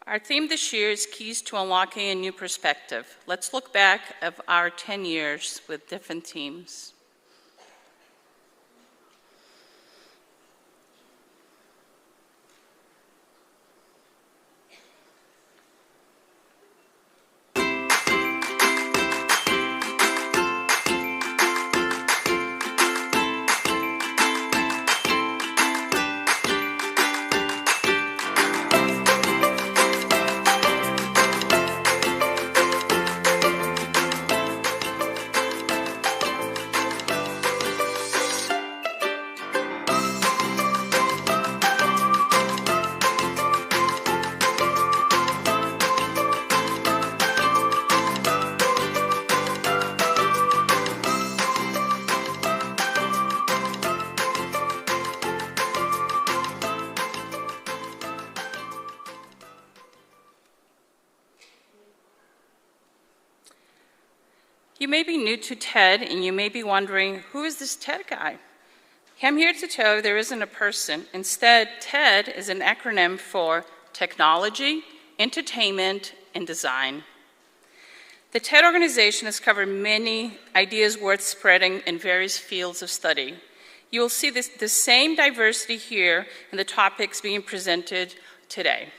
Speaker 2: Our theme this year is Keys to Unlocking a New Perspective. Let's look back at our 10 years with different themes. You may be new to TED and you may be wondering, who is this TED guy? I'm here to tell you there isn't a person. Instead, TED is an acronym for Technology, Entertainment, and Design. The TED organization has covered many ideas worth spreading in various fields of study. You will see the same diversity here in the topics being presented today.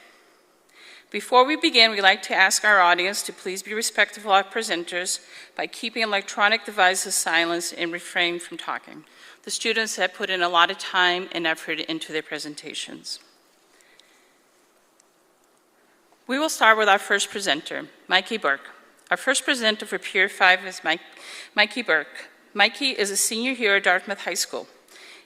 Speaker 2: Before we begin, we'd like to ask our audience to please be respectful of our presenters by keeping electronic devices silenced and refrain from talking. The students have put in a lot of time and effort into their presentations. We will start with our first presenter, Mikey Burke. Our first presenter for Peer 5 is Mikey Burke. Mikey is a senior here at Dartmouth High School.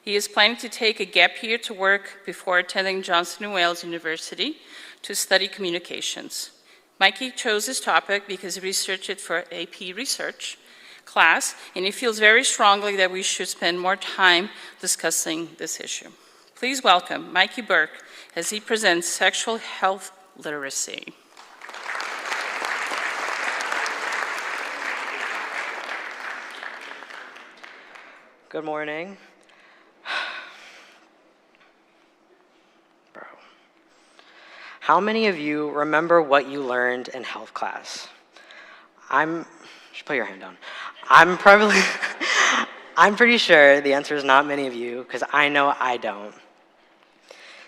Speaker 2: He is planning to take a gap year to work before attending Johnson & Wales University to study communications. Mikey chose this topic because he researched it for AP Research class, and he feels very strongly that we should spend more time discussing this issue. Please welcome Mikey Burke as he presents sexual health literacy.
Speaker 15: Good morning. How many of you remember what you learned in health class? Just put your hand down. I'm pretty sure the answer is not many of you, because I know I don't.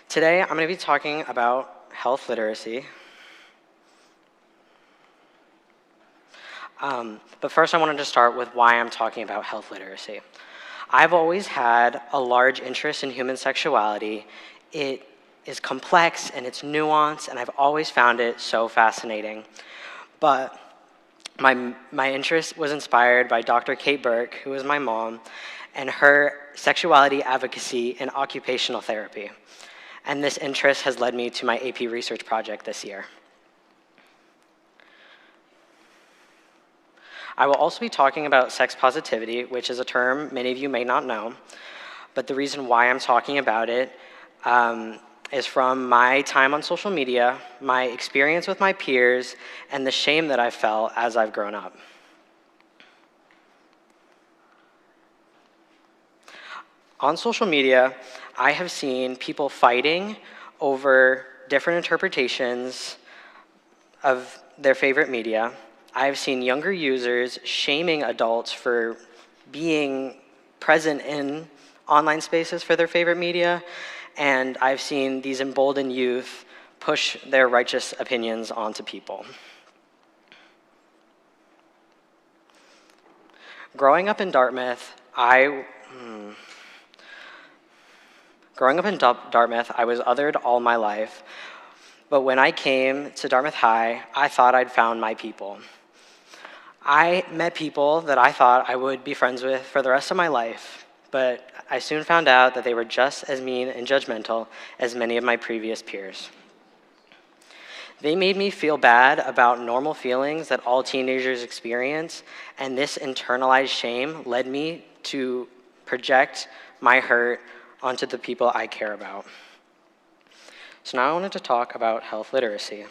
Speaker 15: Today, I'm going to be talking about health literacy. But first, I wanted to start with why I'm talking about health literacy. I've always had a large interest in human sexuality. It is complex and it's nuanced, and I've always found it so fascinating. But my interest was inspired by Dr. Kate Burke, who is my mom, and her sexuality advocacy in occupational therapy. And this interest has led me to my AP research project this year. I will also be talking about sex positivity, which is a term many of you may not know, but the reason why I'm talking about it is from my time on social media, my experience with my peers, and the shame that I felt as I've grown up. On social media, I have seen people fighting over different interpretations of their favorite media. I've seen younger users shaming adults for being present in online spaces for their favorite media, and I've seen these emboldened youth push their righteous opinions onto people. Growing up in Dartmouth, I was othered all my life, but when I came to Dartmouth High, I thought I'd found my people. I met people that I thought I would be friends with for the rest of my life, but I soon found out that they were just as mean and judgmental as many of my previous peers. They made me feel bad about normal feelings that all teenagers experience, and this internalized shame led me to project my hurt onto the people I care about. So now I wanted to talk about health literacy.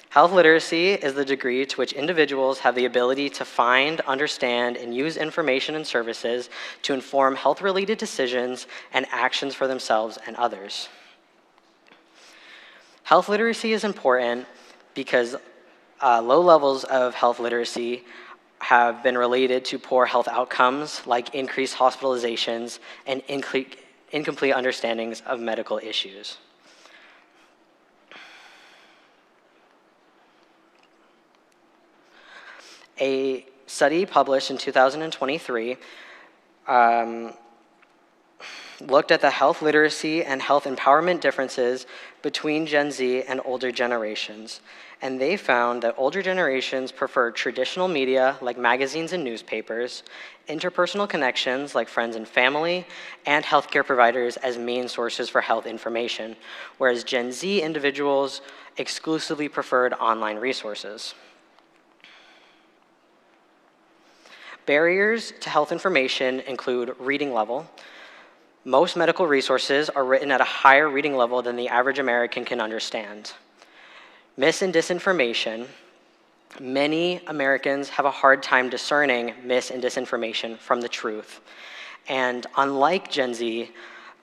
Speaker 15: Health literacy is the degree to which individuals have the ability to find, understand, and use information and services to inform health-related decisions and actions for themselves and others. Health literacy is important because low levels of health literacy have been related to poor health outcomes like increased hospitalizations and incomplete understandings of medical issues. A study published in 2023 looked at the health literacy and health empowerment differences between Gen Z and older generations. And they found that older generations prefer traditional media like magazines and newspapers, interpersonal connections like friends and family, and healthcare providers as main sources for health information, whereas Gen Z individuals exclusively preferred online resources. Barriers to health information include reading level. Most medical resources are written at a higher reading level than the average American can understand. Mis and disinformation. Many Americans have a hard time discerning mis and disinformation from the truth. And unlike Gen Z,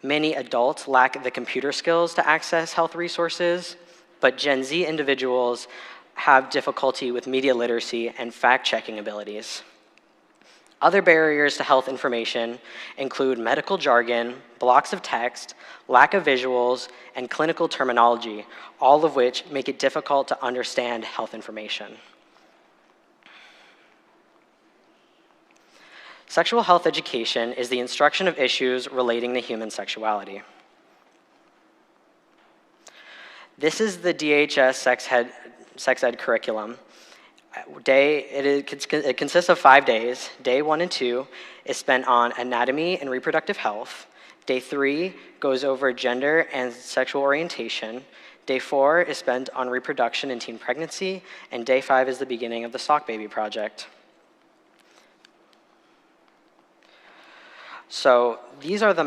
Speaker 15: many adults lack the computer skills to access health resources, but Gen Z individuals have difficulty with media literacy and fact-checking abilities. Other barriers to health information include medical jargon, blocks of text, lack of visuals, and clinical terminology, all of which make it difficult to understand health information. Sexual health education is the instruction of issues relating to human sexuality. This is the DHS sex ed curriculum. It consists of 5 days. Day 1 and 2 is spent on anatomy and reproductive health. Day 3 goes over gender and sexual orientation. Day 4 is spent on reproduction and teen pregnancy. And Day 5 is the beginning of the Sock Baby Project. So these are the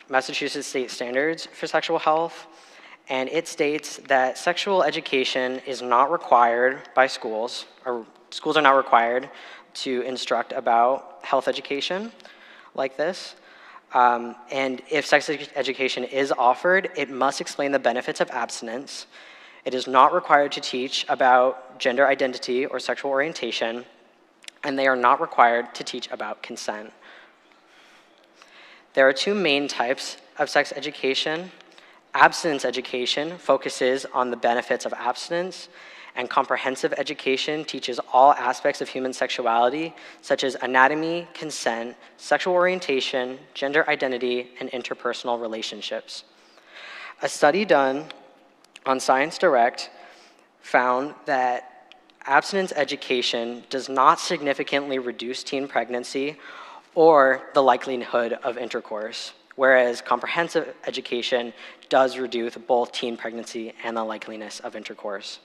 Speaker 15: Massachusetts state standards for sexual health. And it states that sexual education is not required by schools, or schools are not required to instruct about health education like this. And if sex education is offered, it must explain the benefits of abstinence. It is not required to teach about gender identity or sexual orientation, and they are not required to teach about consent. There are 2 main types of sex education. Abstinence education focuses on the benefits of abstinence, and comprehensive education teaches all aspects of human sexuality, such as anatomy, consent, sexual orientation, gender identity, and interpersonal relationships. A study done on Science Direct found that abstinence education does not significantly reduce teen pregnancy or the likelihood of intercourse, whereas comprehensive education does reduce both teen pregnancy and the likeliness of intercourse.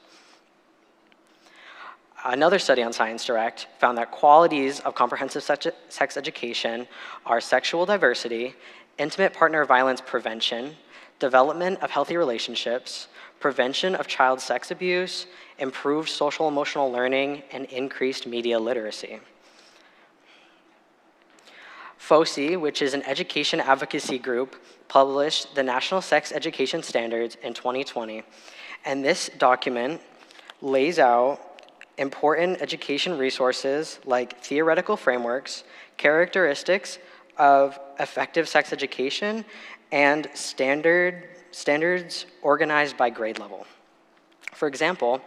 Speaker 15: Another study on Science Direct found that qualities of comprehensive sex education are sexual diversity, intimate partner violence prevention, development of healthy relationships, prevention of child sex abuse, improved social emotional learning, and increased media literacy. FOSI, which is an education advocacy group, published the National Sex Education Standards in 2020. And this document lays out important education resources like theoretical frameworks, characteristics of effective sex education, and standards organized by grade level. For example,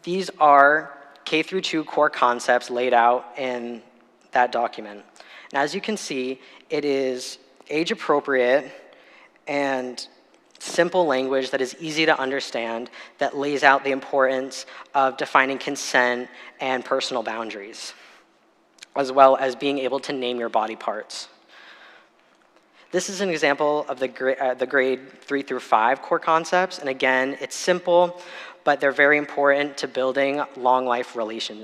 Speaker 15: these are K-2 core concepts laid out in that document. And as you can see, it is age-appropriate and simple language that is easy to understand that lays out the importance of defining consent and personal boundaries, as well as being able to name your body parts. This is an example of the grade 3 through 5 core concepts, and again, it's simple, but they're very important to building long lifetime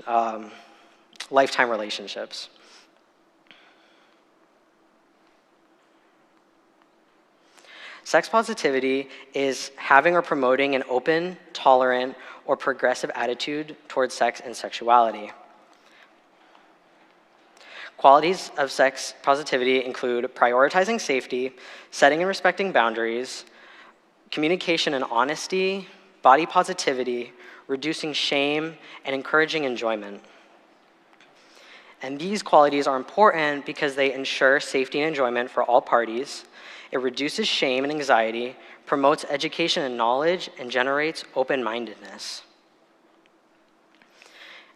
Speaker 15: relationships. Sex positivity is having or promoting an open, tolerant, or progressive attitude towards sex and sexuality. Qualities of sex positivity include prioritizing safety, setting and respecting boundaries, communication and honesty, body positivity, reducing shame, and encouraging enjoyment. And these qualities are important because they ensure safety and enjoyment for all parties. It reduces shame and anxiety, promotes education and knowledge, and generates open-mindedness.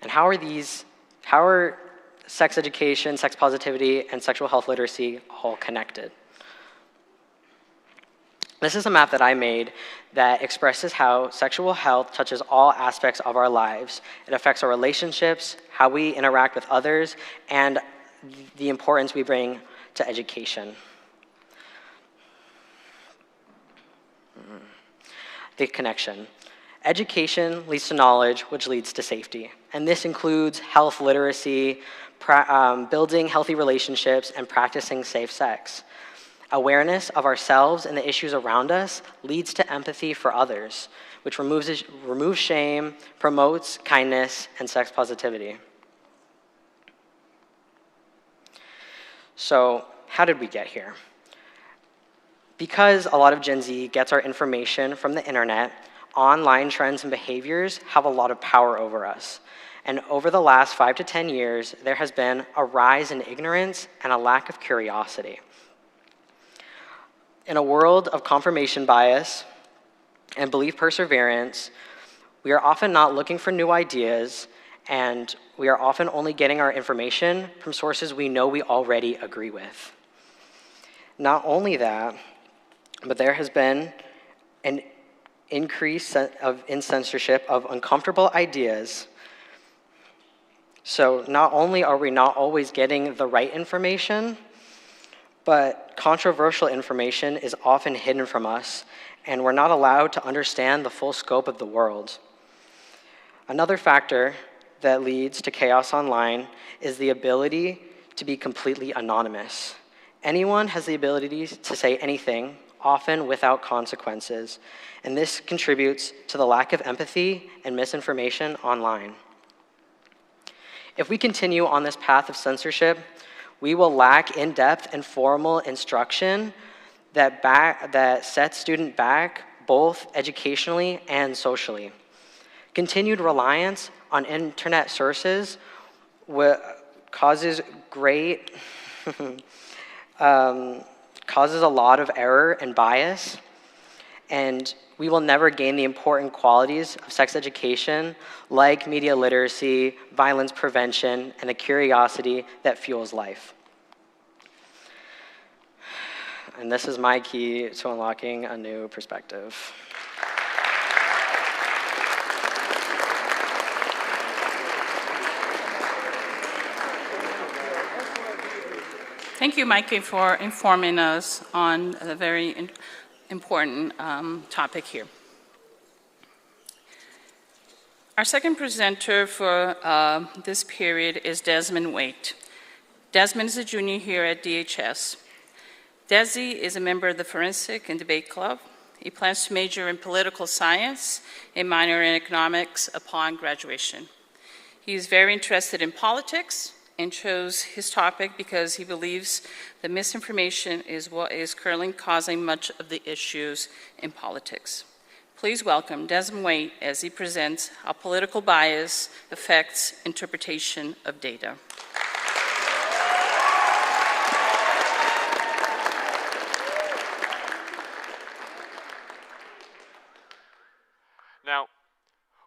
Speaker 15: And how are sex education, sex positivity, and sexual health literacy all connected? This is a map that I made that expresses how sexual health touches all aspects of our lives. It affects our relationships, how we interact with others, and the importance we bring to education. The connection. Education leads to knowledge, which leads to safety. And this includes health literacy, building healthy relationships, and practicing safe sex. Awareness of ourselves and the issues around us leads to empathy for others, which removes shame, promotes kindness, and sex positivity. So, how did we get here? Because a lot of Gen Z gets our information from the internet, online trends and behaviors have a lot of power over us. And over the last 5 to 10 years, there has been a rise in ignorance and a lack of curiosity. In a world of confirmation bias and belief perseverance, we are often not looking for new ideas, and we are often only getting our information from sources we know we already agree with. Not only that, but there has been an increase in censorship of uncomfortable ideas. So not only are we not always getting the right information, but controversial information is often hidden from us, and we're not allowed to understand the full scope of the world. Another factor that leads to chaos online is the ability to be completely anonymous. Anyone has the ability to say anything, often without consequences, and this contributes to the lack of empathy and misinformation online. If we continue on this path of censorship, we will lack in-depth and formal instruction that sets students back both educationally and socially. Continued reliance on internet sources causes a lot of error and bias, and we will never gain the important qualities of sex education like media literacy, violence prevention, and the curiosity that fuels life. And this is my key to unlocking a new perspective.
Speaker 2: Thank you, Mikey, for informing us on a very important topic here. Our second presenter for this period is Desmond Waite. Desmond is a junior here at DHS. Desi is a member of the Forensic and Debate Club. He plans to major in political science and minor in economics upon graduation. He is very interested in politics and chose his topic because he believes that misinformation is what is currently causing much of the issues in politics. Please welcome Desmond Waite as he presents how political bias affects interpretation of data.
Speaker 16: Now,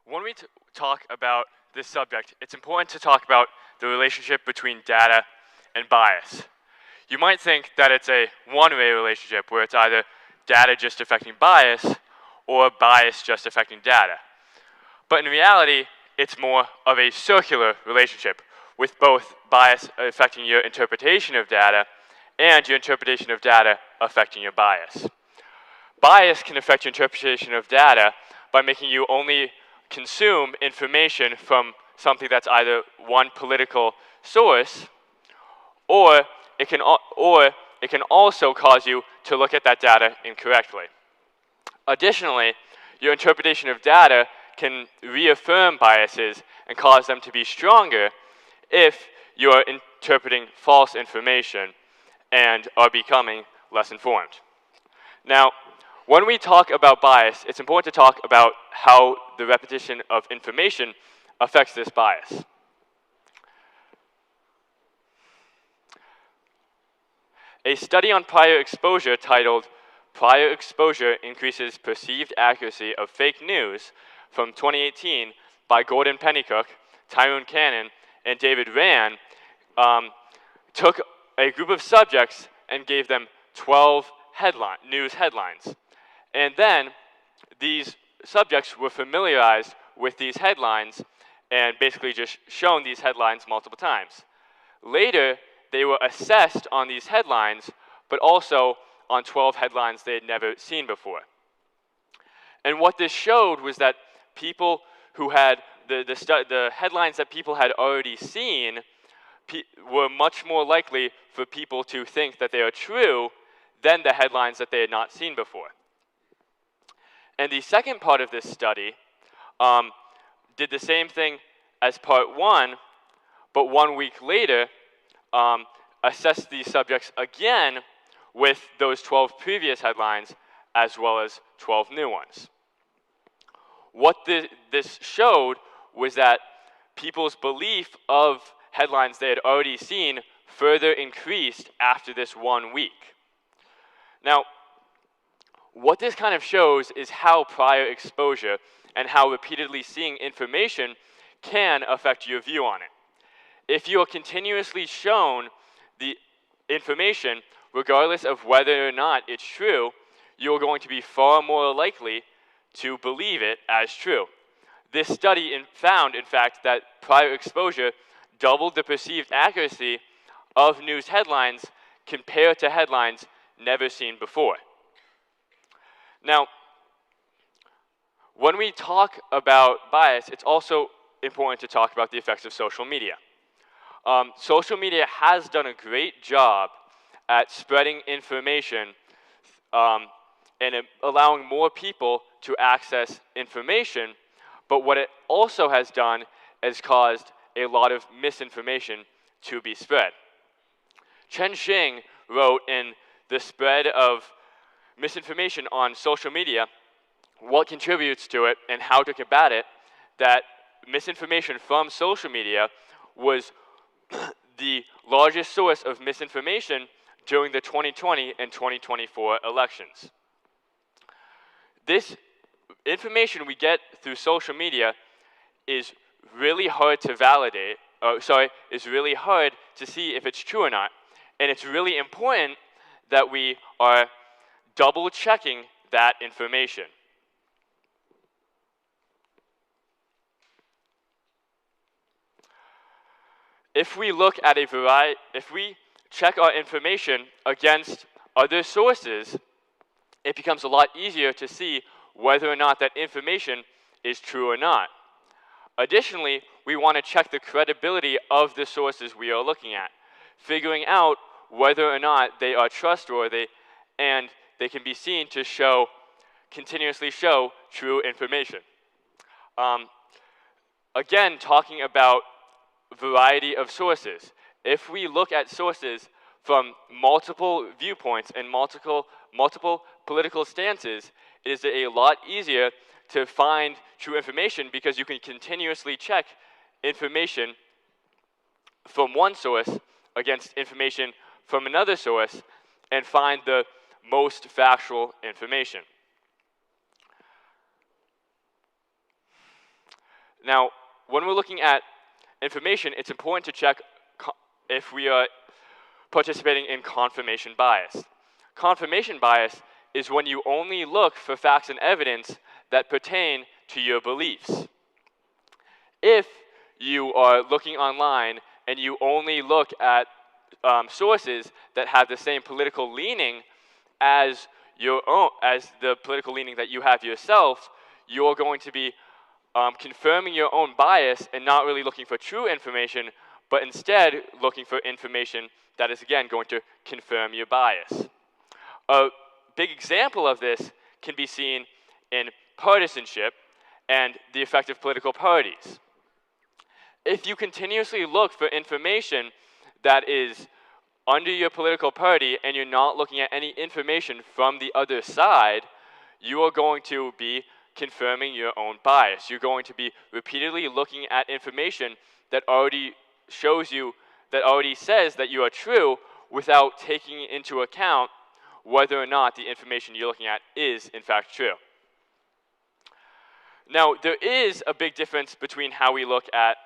Speaker 16: when we talk about this subject, it's important to talk about the relationship between data and bias. You might think that it's a one-way relationship where it's either data just affecting bias or bias just affecting data. But in reality, it's more of a circular relationship with both bias affecting your interpretation of data and your interpretation of data affecting your bias. Bias can affect your interpretation of data by making you only consume information from something that's either one political source, or it can also cause you to look at that data incorrectly. Additionally, your interpretation of data can reaffirm biases and cause them to be stronger if you're interpreting false information and are becoming less informed. Now, when we talk about bias, it's important to talk about how the repetition of information affects this bias. A study on prior exposure titled "Prior Exposure Increases Perceived Accuracy of Fake News" from 2018 by Gordon Pennycook, Tyrone Cannon, and David Rand took a group of subjects and gave them 12 news headlines. And then these subjects were familiarized with these headlines and basically just shown these headlines multiple times. Later, they were assessed on these headlines, but also on 12 headlines they had never seen before. And what this showed was that people who had the headlines that people had already seen were much more likely for people to think that they are true than the headlines that they had not seen before. And the second part of this study did the same thing as part one, but 1 week later assessed these subjects again with those 12 previous headlines as well as 12 new ones. What this showed was that people's belief of headlines they had already seen further increased after this 1 week. Now, what this kind of shows is how prior exposure and how repeatedly seeing information can affect your view on it. If you are continuously shown the information, regardless of whether or not it's true, you're going to be far more likely to believe it as true. This study found, in fact, that prior exposure doubled the perceived accuracy of news headlines compared to headlines never seen before. Now, when we talk about bias, it's also important to talk about the effects of social media. Social media has done a great job at spreading information and allowing more people to access information, but what it also has done is caused a lot of misinformation to be spread. Chen Xing wrote in The Spread of Misinformation on Social Media, what contributes to it and how to combat it, that misinformation from social media was the largest source of misinformation during the 2020 and 2024 elections. This information we get through social media is really hard to validate, is really hard to see if it's true or not. And it's really important that we are double checking that information. If we look at if we check our information against other sources, it becomes a lot easier to see whether or not that information is true or not. Additionally, we want to check the credibility of the sources we are looking at, figuring out whether or not they are trustworthy and they can be seen to continuously show true information. Again, talking about variety of sources. If we look at sources from multiple viewpoints and multiple political stances, it is a lot easier to find true information because you can continuously check information from one source against information from another source and find the most factual information. Now, when we're looking at information, it's important to check if we are participating in confirmation bias. Confirmation bias is when you only look for facts and evidence that pertain to your beliefs. If you are looking online and you only look at sources that have the same political leaning as your own, as the political leaning that you have yourself, you're going to be confirming your own bias and not really looking for true information, but instead looking for information that is, again, going to confirm your bias. A big example of this can be seen in partisanship and the effect of political parties. If you continuously look for information that is under your political party and you're not looking at any information from the other side, you are going to be confirming your own bias. You're going to be repeatedly looking at information that already shows you, that already says that you are true, without taking into account whether or not the information you're looking at is in fact true. Now, there is a big difference between how we look at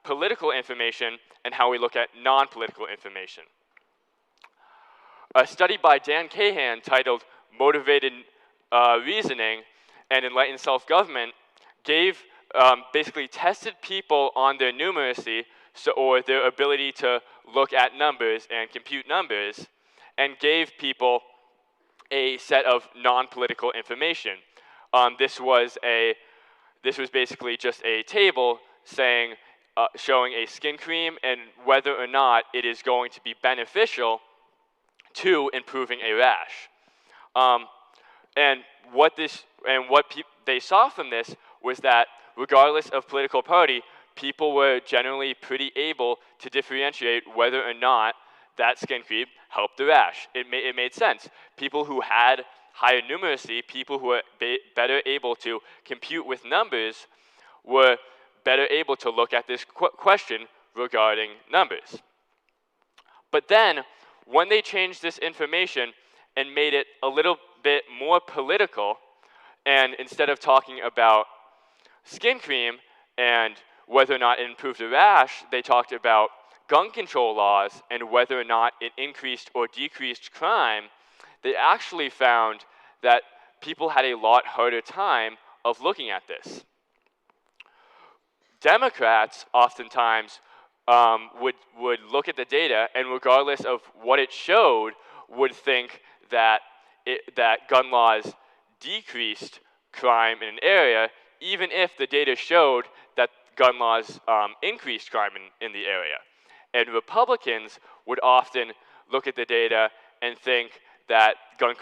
Speaker 16: political information and how we look at non-political information. A study by Dan Cahan titled Motivated Reasoning and Enlightened Self-Government basically tested people on their numeracy, or their ability to look at numbers and compute numbers, and gave people a set of non-political information. This was basically just a table saying, showing a skin cream and whether or not it is going to be beneficial to improving a rash. And what they saw from this was that regardless of political party, people were generally pretty able to differentiate whether or not that skin cream helped the rash. It made sense. People who had higher numeracy, people who were better able to compute with numbers, were better able to look at this question regarding numbers. But then, when they changed this information and made it a little bit more political, and instead of talking about skin cream and whether or not it improved the rash, they talked about gun control laws and whether or not it increased or decreased crime, they actually found that people had a lot harder time of looking at this. Democrats oftentimes would look at the data and regardless of what it showed, would think that gun laws decreased crime in an area, even if the data showed that gun laws increased crime in the area. And Republicans would often look at the data and think that gun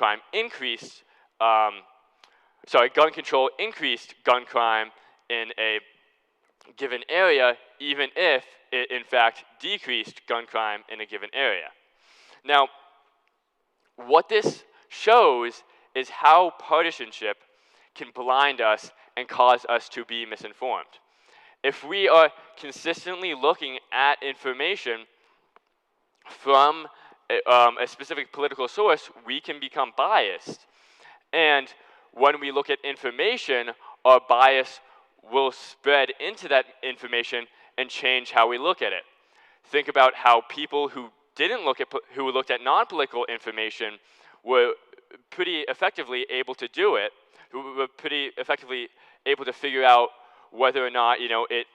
Speaker 16: control increased gun crime in a given area, even if it in fact decreased gun crime in a given area. Now, what this shows is how partisanship can blind us and cause us to be misinformed. If we are consistently looking at information from a specific political source, we can become biased. And when we look at information, our bias will spread into that information and change how we look at it. Think about how people who looked at non-political information were pretty effectively able to do it, who were pretty effectively able to figure out whether or not it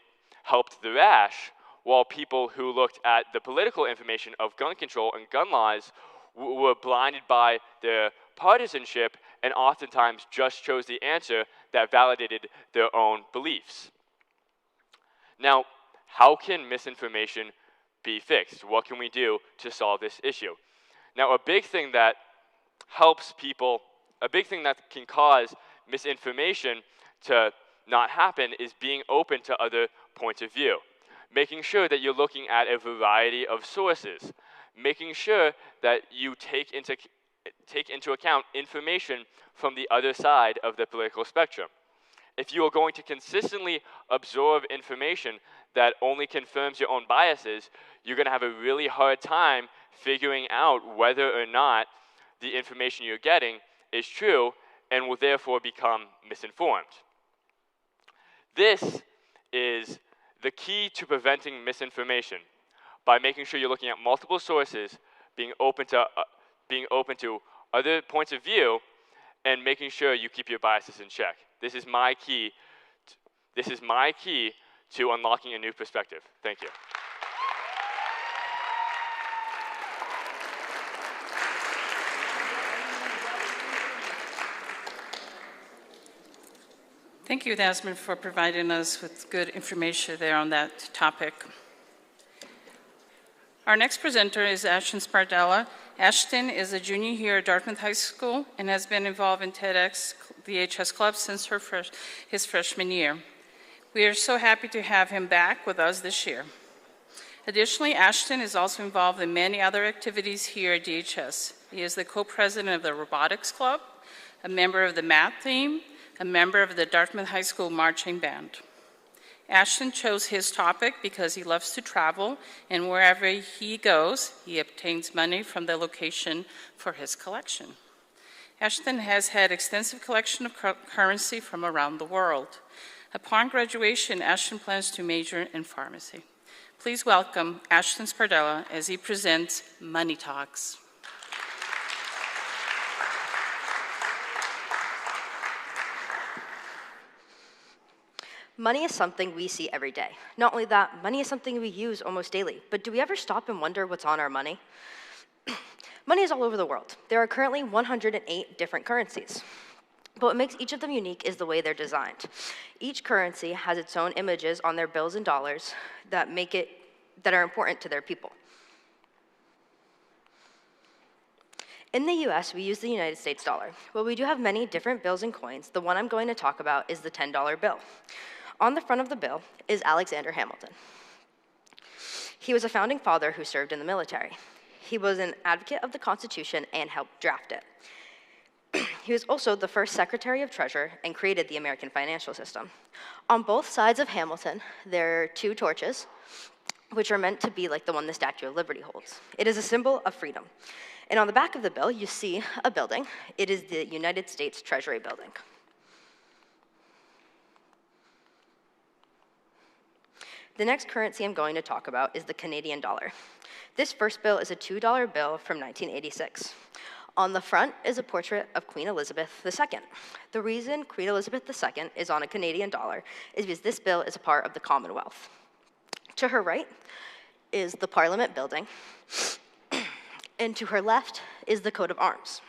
Speaker 16: helped the rash, while people who looked at the political information of gun control and gun laws were blinded by their partisanship and oftentimes just chose the answer that validated their own beliefs. Now, how can misinformation be fixed? What can we do to solve this issue? Now, a big thing that can cause misinformation to not happen is being open to other points of view. Making sure that you're looking at a variety of sources. Making sure that you take into account information from the other side of the political spectrum. If you are going to consistently absorb information that only confirms your own biases, you're going to have a really hard time figuring out whether or not the information you're getting is true and will therefore become misinformed. This is the key to preventing misinformation, by making sure you're looking at multiple sources, being open to other points of view, and making sure you keep your biases in check. This is my key to unlocking a new perspective. Thank you.
Speaker 2: Thank you, Desmond, for providing us with good information there on that topic. Our next presenter is Ashton Sbardella. Ashton is a junior here at Dartmouth High School and has been involved in TEDx DHS Club since his freshman year. We are so happy to have him back with us this year. Additionally, Ashton is also involved in many other activities here at DHS. He is the co-president of the Robotics Club, a member of the Math Team, a member of the Dartmouth High School Marching Band. Ashton chose his topic because he loves to travel, and wherever he goes, he obtains money from the location for his collection. Ashton has had extensive collection of currency from around the world. Upon graduation, Ashton plans to major in pharmacy. Please welcome Ashton Sbardella as he presents Money Talks.
Speaker 17: Money is something we see every day. Not only that, money is something we use almost daily. But do we ever stop and wonder what's on our money? Money is all over the world. There are currently 108 different currencies. But what makes each of them unique is the way they're designed. Each currency has its own images on their bills and dollars that are important to their people. In the US, we use the United States dollar. While we do have many different bills and coins, the one I'm going to talk about is the $10 bill. On the front of the bill is Alexander Hamilton. He was a founding father who served in the military. He was an advocate of the Constitution and helped draft it. He was also the first Secretary of Treasury and created the American financial system. On both sides of Hamilton, there are two torches, which are meant to be like the one the Statue of Liberty holds. It is a symbol of freedom. And on the back of the bill, you see a building. It is the United States Treasury Building. The next currency I'm going to talk about is the Canadian dollar. This first bill is a $2 bill from 1986. On the front is a portrait of Queen Elizabeth II. The reason Queen Elizabeth II is on a Canadian dollar is because this bill is a part of the Commonwealth. To her right is the Parliament building, and to her left is the coat of arms.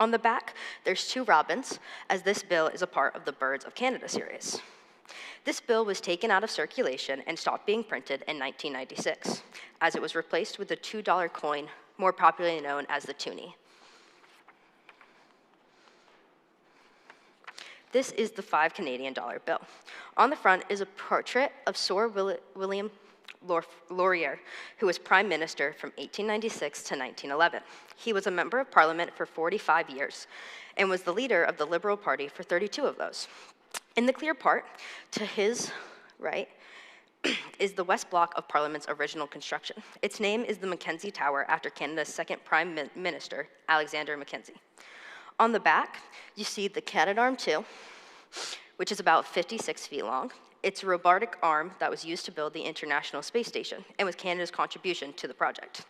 Speaker 17: On the back, there's two robins, as this bill is a part of the Birds of Canada series. This bill was taken out of circulation and stopped being printed in 1996, as it was replaced with the $2 coin, more popularly known as the toonie. This is the $5 Canadian bill. On the front is a portrait of Sir William Laurier, who was Prime Minister from 1896 to 1911. He was a member of Parliament for 45 years and was the leader of the Liberal Party for 32 of those. In the clear part, to his right, is the West Block of Parliament's original construction. Its name is the Mackenzie Tower after Canada's second Prime Minister, Alexander Mackenzie. On the back, you see the Canadarm2, which is about 56 feet long. It's a robotic arm that was used to build the International Space Station and was Canada's contribution to the project.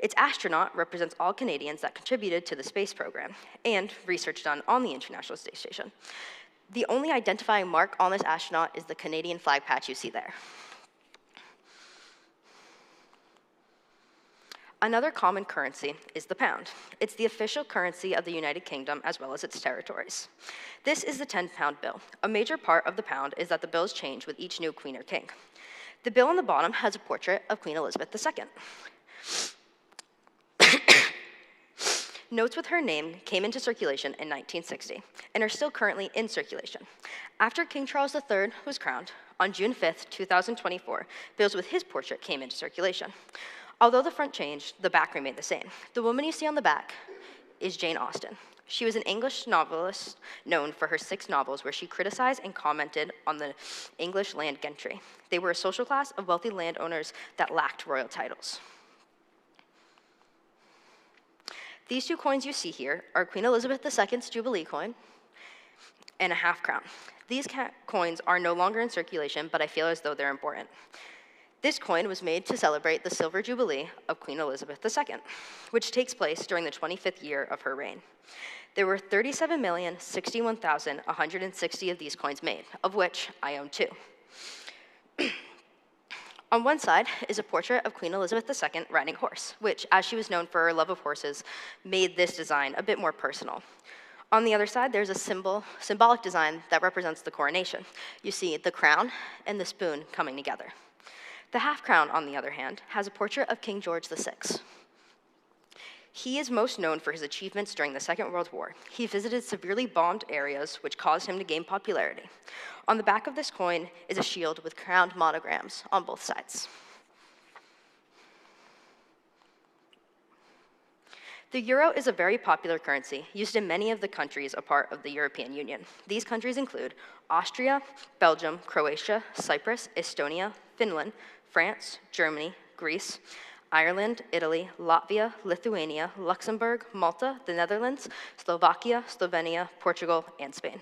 Speaker 17: Its astronaut represents all Canadians that contributed to the space program and research done on the International Space Station. The only identifying mark on this astronaut is the Canadian flag patch you see there. Another common currency is the pound. It's the official currency of the United Kingdom as well as its territories. This is the 10-pound bill. A major part of the pound is that the bills change with each new queen or king. The bill on the bottom has a portrait of Queen Elizabeth II. Notes with her name came into circulation in 1960 and are still currently in circulation. After King Charles III was crowned, on June 5th, 2024, bills with his portrait came into circulation. Although the front changed, the back remained the same. The woman you see on the back is Jane Austen. She was an English novelist known for her 6 novels where she criticized and commented on the English land gentry. They were a social class of wealthy landowners that lacked royal titles. These 2 coins you see here are Queen Elizabeth II's Jubilee coin and a half crown. These coins are no longer in circulation, but I feel as though they're important. This coin was made to celebrate the Silver Jubilee of Queen Elizabeth II, which takes place during the 25th year of her reign. There were 37,061,160 of these coins made, of which I own 2. On one side is a portrait of Queen Elizabeth II riding a horse, which, as she was known for her love of horses, made this design a bit more personal. On the other side, there's a symbolic design that represents the coronation. You see the crown and the spoon coming together. The half crown, on the other hand, has a portrait of King George VI. He is most known for his achievements during the Second World War. He visited severely bombed areas, which caused him to gain popularity. On the back of this coin is a shield with crowned monograms on both sides. The euro is a very popular currency used in many of the countries a part of the European Union. These countries include Austria, Belgium, Croatia, Cyprus, Estonia, Finland, France, Germany, Greece, Ireland, Italy, Latvia, Lithuania, Luxembourg, Malta, the Netherlands, Slovakia, Slovenia, Portugal, and Spain.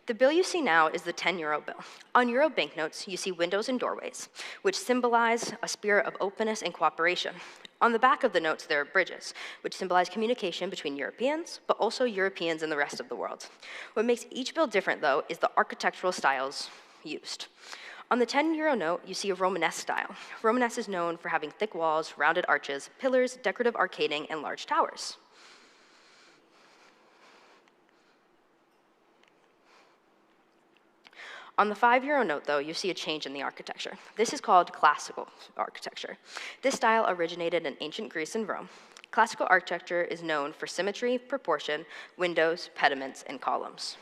Speaker 17: The bill you see now is the 10-euro bill. On euro banknotes, you see windows and doorways, which symbolize a spirit of openness and cooperation. On the back of the notes, there are bridges, which symbolize communication between Europeans, but also Europeans and the rest of the world. What makes each bill different, though, is the architectural styles used. On the 10-euro note, you see a Romanesque style. Romanesque is known for having thick walls, rounded arches, pillars, decorative arcading, and large towers. On the 5-euro note, though, you see a change in the architecture. This is called classical architecture. This style originated in ancient Greece and Rome. Classical architecture is known for symmetry, proportion, windows, pediments, and columns.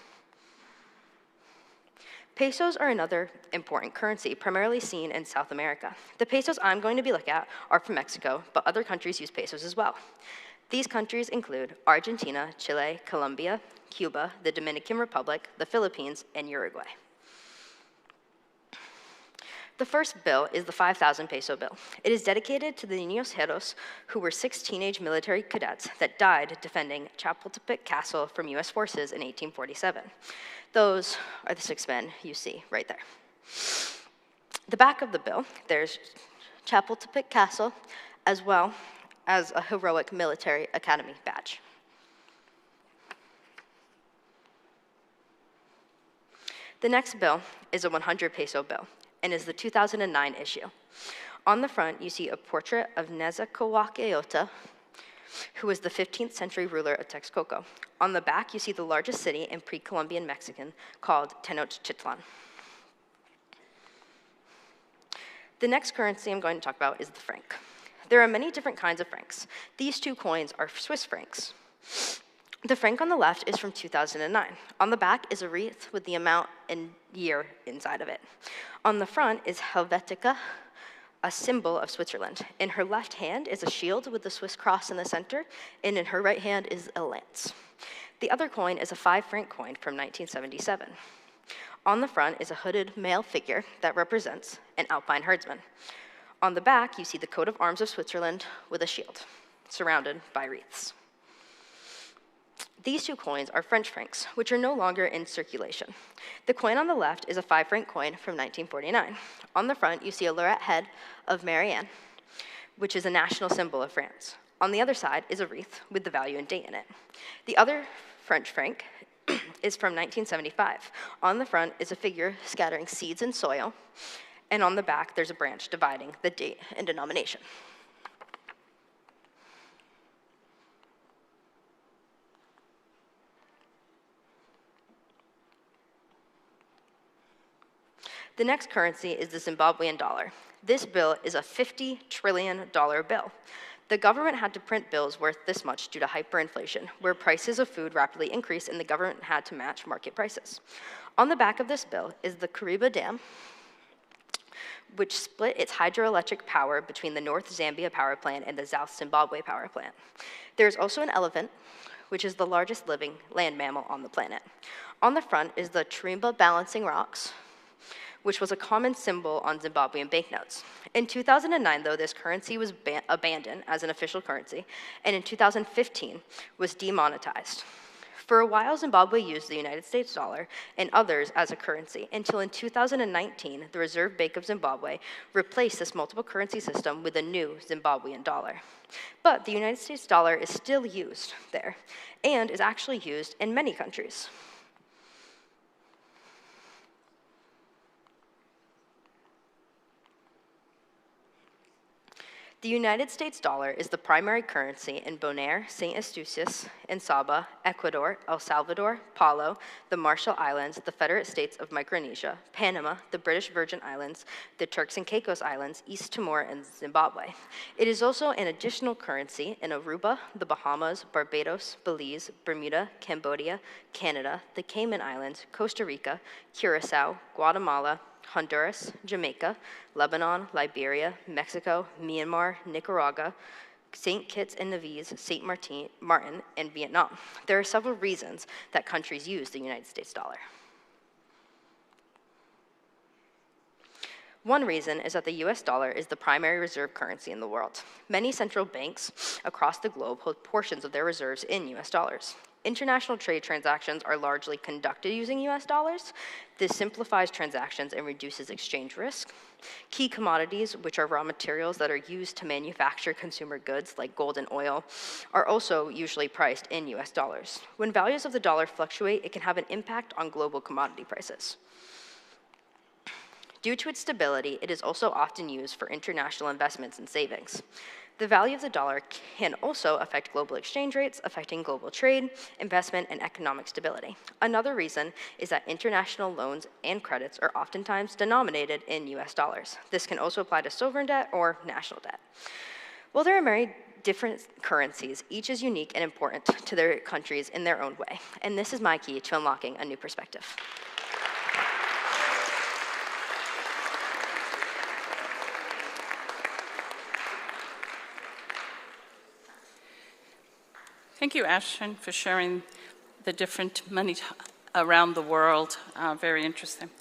Speaker 17: Pesos are another important currency, primarily seen in South America. The pesos I'm going to be looking at are from Mexico, but other countries use pesos as well. These countries include Argentina, Chile, Colombia, Cuba, the Dominican Republic, the Philippines, and Uruguay. The first bill is the 5,000 peso bill. It is dedicated to the Niños Heros, who were 6 teenage military cadets that died defending Chapultepec Castle from US forces in 1847. Those are the 6 men you see right there. The back of the bill, there's Chapultepec Castle, as well as a heroic military academy badge. The next bill is a 100 peso bill, and is the 2009 issue. On the front, you see a portrait of Nezahualcóyotl, who was the 15th century ruler of Texcoco. On the back, you see the largest city in pre-Columbian Mexican called Tenochtitlan. The next currency I'm going to talk about is the franc. There are many different kinds of francs. These 2 coins are Swiss francs. The franc on the left is from 2009. On the back is a wreath with the amount and year inside of it. On the front is Helvetica, a symbol of Switzerland. In her left hand is a shield with the Swiss cross in the center, and in her right hand is a lance. The other coin is a 5-franc coin from 1977. On the front is a hooded male figure that represents an alpine herdsman. On the back, you see the coat of arms of Switzerland with a shield, surrounded by wreaths. These 2 coins are French francs, which are no longer in circulation. The coin on the left is a 5-franc coin from 1949. On the front, you see a lorette head of Marianne, which is a national symbol of France. On the other side is a wreath with the value and date in it. The other French franc is from 1975. On the front is a figure scattering seeds in soil, and on the back there's a branch dividing the date and denomination. The next currency is the Zimbabwean dollar. This bill is a $50 trillion bill. The government had to print bills worth this much due to hyperinflation, where prices of food rapidly increased and the government had to match market prices. On the back of this bill is the Kariba Dam, which split its hydroelectric power between the North Zambia power plant and the South Zimbabwe power plant. There's also an elephant, which is the largest living land mammal on the planet. On the front is the Tarimba balancing rocks, which was a common symbol on Zimbabwean banknotes. In 2009, though, this currency was abandoned as an official currency, and in 2015 was demonetized. For a while, Zimbabwe used the United States dollar and others as a currency, until in 2019, the Reserve Bank of Zimbabwe replaced this multiple currency system with a new Zimbabwean dollar. But the United States dollar is still used there, and is actually used in many countries. The United States dollar is the primary currency in Bonaire, St. Eustatius, and Saba, Ecuador, El Salvador, Palau, the Marshall Islands, the Federate States of Micronesia, Panama, the British Virgin Islands, the Turks and Caicos Islands, East Timor, and Zimbabwe. It is also an additional currency in Aruba, the Bahamas, Barbados, Belize, Bermuda, Cambodia, Canada, the Cayman Islands, Costa Rica, Curacao, Guatemala, Honduras, Jamaica, Lebanon, Liberia, Mexico, Myanmar, Nicaragua, St. Kitts and Nevis, St. Martin, and Vietnam. There are several reasons that countries use the United States dollar. One reason is that the US dollar is the primary reserve currency in the world. Many central banks across the globe hold portions of their reserves in US dollars. International trade transactions are largely conducted using US dollars. This simplifies transactions and reduces exchange risk. Key commodities, which are raw materials that are used to manufacture consumer goods like gold and oil, are also usually priced in US dollars. When values of the dollar fluctuate, it can have an impact on global commodity prices. Due to its stability, it is also often used for international investments and savings. The value of the dollar can also affect global exchange rates, affecting global trade, investment, and economic stability. Another reason is that international loans and credits are oftentimes denominated in US dollars. This can also apply to sovereign debt or national debt. While there are many different currencies, each is unique and important to their countries in their own way. And this is my key to unlocking a new perspective.
Speaker 2: Thank you, Ashton, for sharing the different money around the world. Very interesting.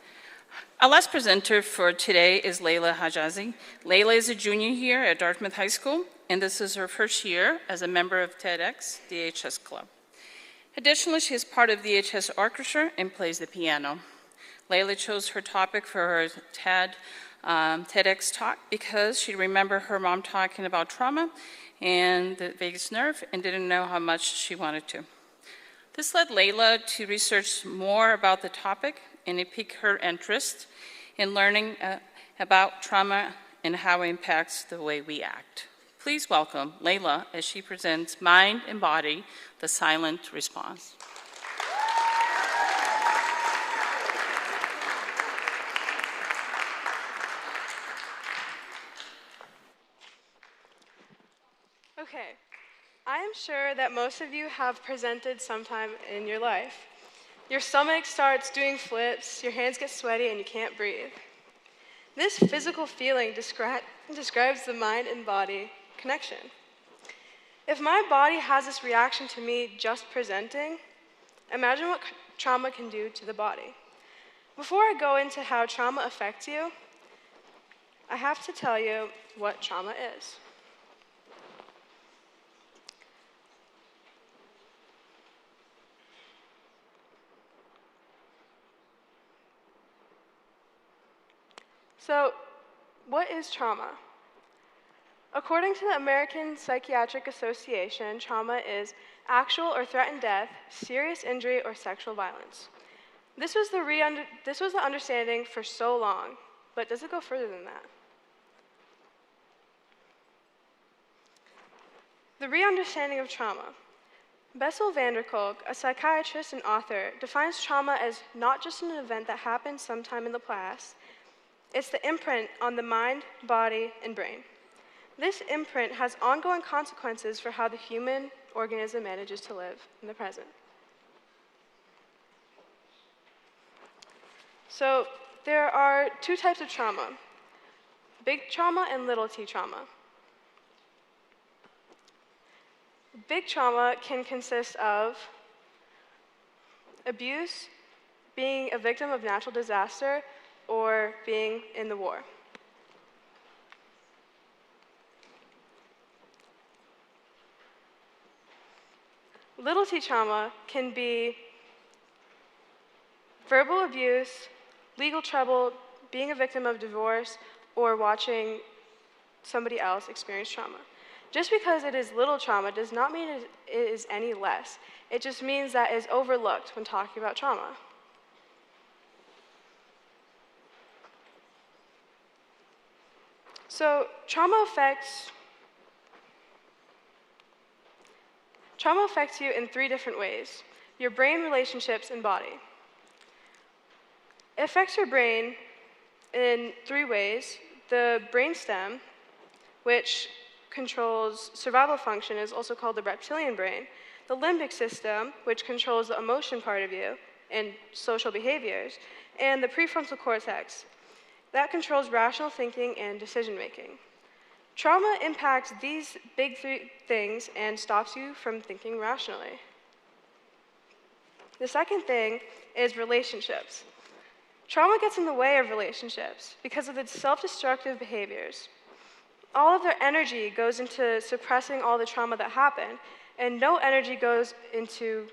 Speaker 2: Our last presenter for today is Leila Hijazi. Leila is a junior here at Dartmouth High School, and this is her first year as a member of TEDx DHS Club. Additionally, she is part of the DHS Orchestra and plays the piano. Leila chose her topic for her TEDx talk because she remembered her mom talking about trauma and the vagus nerve and didn't know how much she wanted to. This led Leila to research more about the topic, and it piqued her interest in learning about trauma and how it impacts the way we act. Please welcome Leila as she presents Mind and Body, the Silent Response.
Speaker 3: Okay, I am sure that most of you have presented sometime in your life. Your stomach starts doing flips, your hands get sweaty, and you can't breathe. This physical feeling describes the mind and body connection. If my body has this reaction to me just presenting, imagine what trauma can do to the body. Before I go into how trauma affects you, I have to tell you what trauma is. So, what is trauma? According to the American Psychiatric Association, trauma is actual or threatened death, serious injury, or sexual violence. This was the understanding for so long, but does it go further than that? The re-understanding of trauma. Bessel van der Kolk, a psychiatrist and author, defines trauma as not just an event that happened sometime in the past. It's the imprint on the mind, body, and brain. This imprint has ongoing consequences for how the human organism manages to live in the present. So there are two types of trauma, big trauma and little t trauma. Big trauma can consist of abuse, being a victim of natural disaster, or being in the war. Little t trauma can be verbal abuse, legal trouble, being a victim of divorce, or watching somebody else experience trauma. Just because it is little trauma does not mean it is any less. It just means that it is overlooked when talking about trauma. So trauma affects Trauma affects you in 3 different ways: your brain, relationships, and body. It affects your brain in 3 ways. The brainstem, which controls survival function, is also called the reptilian brain. The limbic system, which controls the emotion part of you and social behaviors, and the prefrontal cortex, that controls rational thinking and decision making. Trauma impacts these big 3 things and stops you from thinking rationally. The second thing is relationships. Trauma gets in the way of relationships because of its self-destructive behaviors. All of their energy goes into suppressing all the trauma that happened, and no energy goes into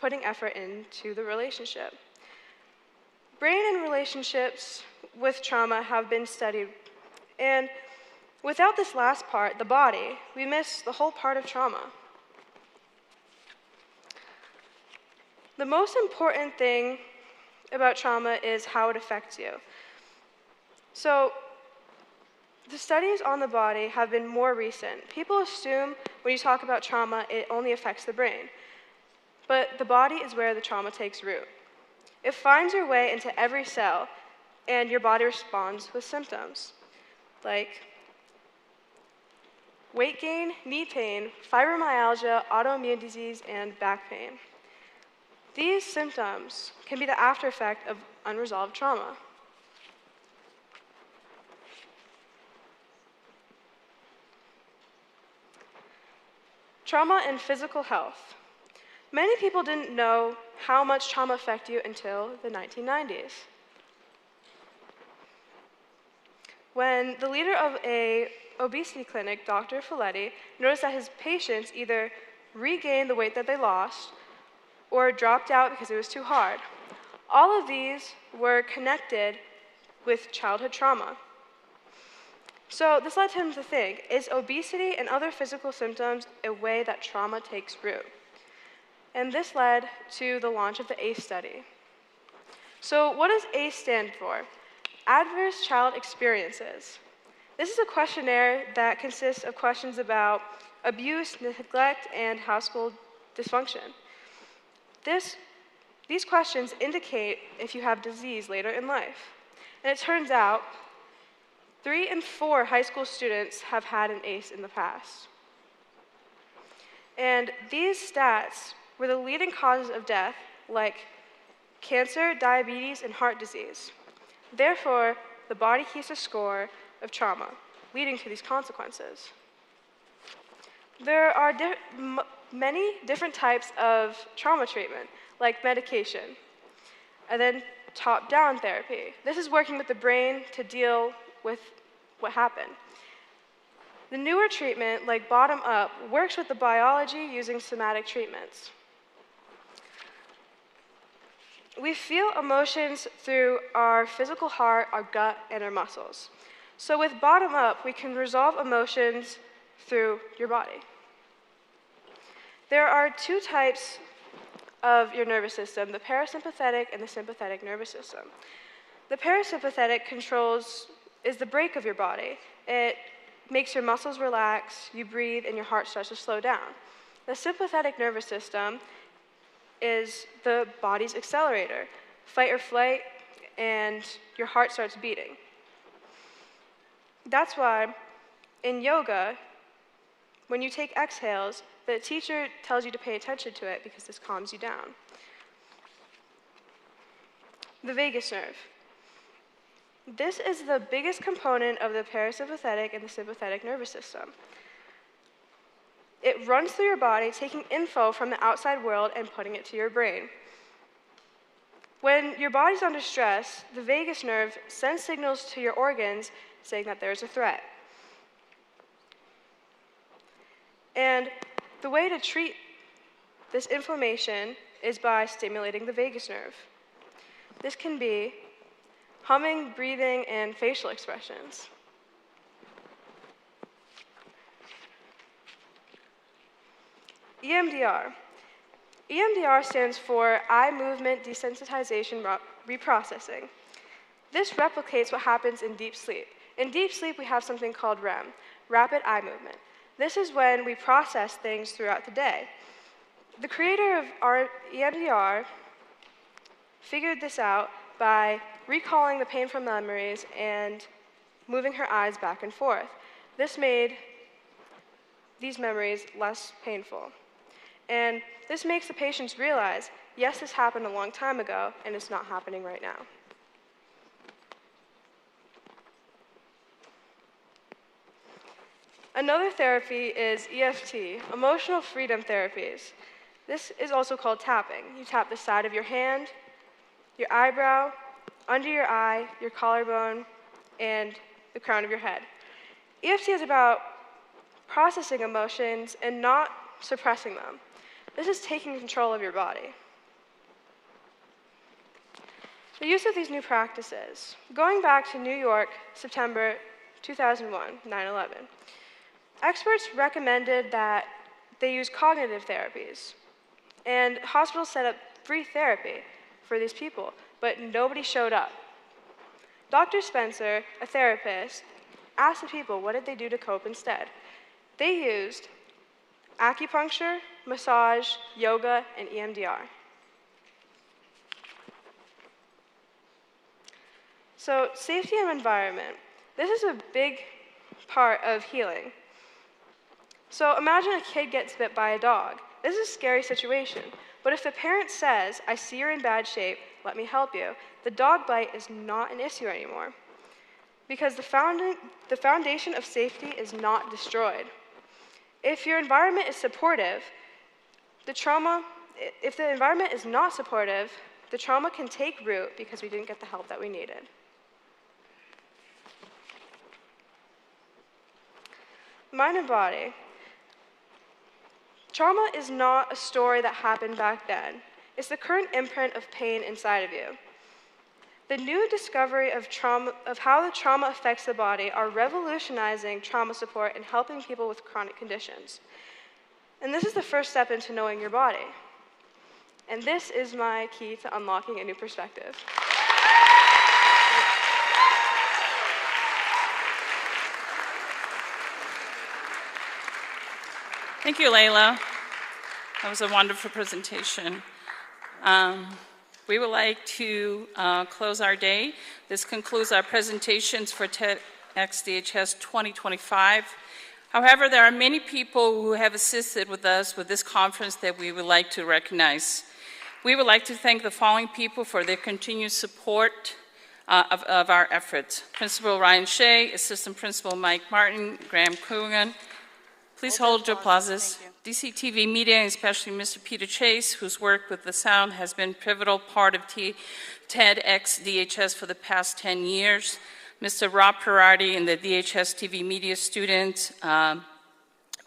Speaker 3: putting effort into the relationship. Brain and relationships with trauma have been studied, and without this last part, the body, we miss the whole part of trauma. The most important thing about trauma is how it affects you. So, the studies on the body have been more recent. People assume when you talk about trauma, it only affects the brain. But the body is where the trauma takes root. It finds your way into every cell, and your body responds with symptoms like weight gain, knee pain, fibromyalgia, autoimmune disease, and back pain. These symptoms can be the after effect of unresolved trauma. Trauma and physical health. Many people didn't know how much trauma affected you until the 1990s. When the leader of an obesity clinic, Dr. Folletti, noticed that his patients either regained the weight that they lost or dropped out because it was too hard. All of these were connected with childhood trauma. So this led him to think, is obesity and other physical symptoms a way that trauma takes root? And this led to the launch of the ACE study. So what does ACE stand for? Adverse Child Experiences. This is a questionnaire that consists of questions about abuse, neglect, and household dysfunction. These questions indicate if you have disease later in life. And it turns out 3 in 4 high school students have had an ACE in the past. And these stats were the leading causes of death, like cancer, diabetes, and heart disease. Therefore, the body keeps a score of trauma, leading to these consequences. There are many different types of trauma treatment, like medication, and then top-down therapy. This is working with the brain to deal with what happened. The newer treatment, like bottom-up, works with the biology using somatic treatments. We feel emotions through our physical heart, our gut, and our muscles. So with bottom-up, we can resolve emotions through your body. There are 2 types of your nervous system, the parasympathetic and the sympathetic nervous system. The parasympathetic is the brake of your body. It makes your muscles relax, you breathe, and your heart starts to slow down. The sympathetic nervous system is the body's accelerator, fight or flight, and your heart starts beating. That's why in yoga, when you take exhales, the teacher tells you to pay attention to it because this calms you down. The vagus nerve. This is the biggest component of the parasympathetic and the sympathetic nervous system. It runs through your body, taking info from the outside world and putting it to your brain. When your body's under stress, the vagus nerve sends signals to your organs saying that there's a threat. And the way to treat this inflammation is by stimulating the vagus nerve. This can be humming, breathing, and facial expressions. EMDR. EMDR stands for Eye Movement Desensitization Reprocessing. This replicates what happens in deep sleep. In deep sleep, we have something called REM, rapid eye movement. This is when we process things throughout the day. The creator of our EMDR figured this out by recalling the painful memories and moving her eyes back and forth. This made these memories less painful. And this makes the patients realize, yes, this happened a long time ago, and it's not happening right now. Another therapy is EFT, emotional freedom therapies. This is also called tapping. You tap the side of your hand, your eyebrow, under your eye, your collarbone, and the crown of your head. EFT is about processing emotions and not suppressing them. This is taking control of your body. The use of these new practices. Going back to New York, September 2001, 9/11, experts recommended that they use cognitive therapies. And hospitals set up free therapy for these people, but nobody showed up. Dr. Spencer, a therapist, asked the people what did they do to cope instead. They used acupuncture, massage, yoga, and EMDR. So safety and environment. This is a big part of healing. So imagine a kid gets bit by a dog. This is a scary situation. But if the parent says, I see you're in bad shape, let me help you, the dog bite is not an issue anymore. Because the foundation of safety is not destroyed. If your environment is supportive, if the environment is not supportive, the trauma can take root because we didn't get the help that we needed. Mind and body. Trauma is not a story that happened back then. It's the current imprint of pain inside of you. The new discovery of how the trauma affects the body are revolutionizing trauma support and helping people with chronic conditions. And this is the first step into knowing your body. And this is my key to unlocking a new perspective.
Speaker 2: Thank you, Leila. That was a wonderful presentation. We would like to close our day. This concludes our presentations for TEDx DHS 2025. However, there are many people who have assisted with us with this conference that we would like to recognize. We would like to thank the following people for their continued support of our efforts. Principal Ryan Shea, Assistant Principal Mike Martin, Graham Cunningham. Please hold your applauses. DCTV Media, and especially Mr. Peter Chase, whose work with the sound has been a pivotal part of TEDx DHS for the past 10 years. Mr. Rob Perardi and the DHS TV Media students,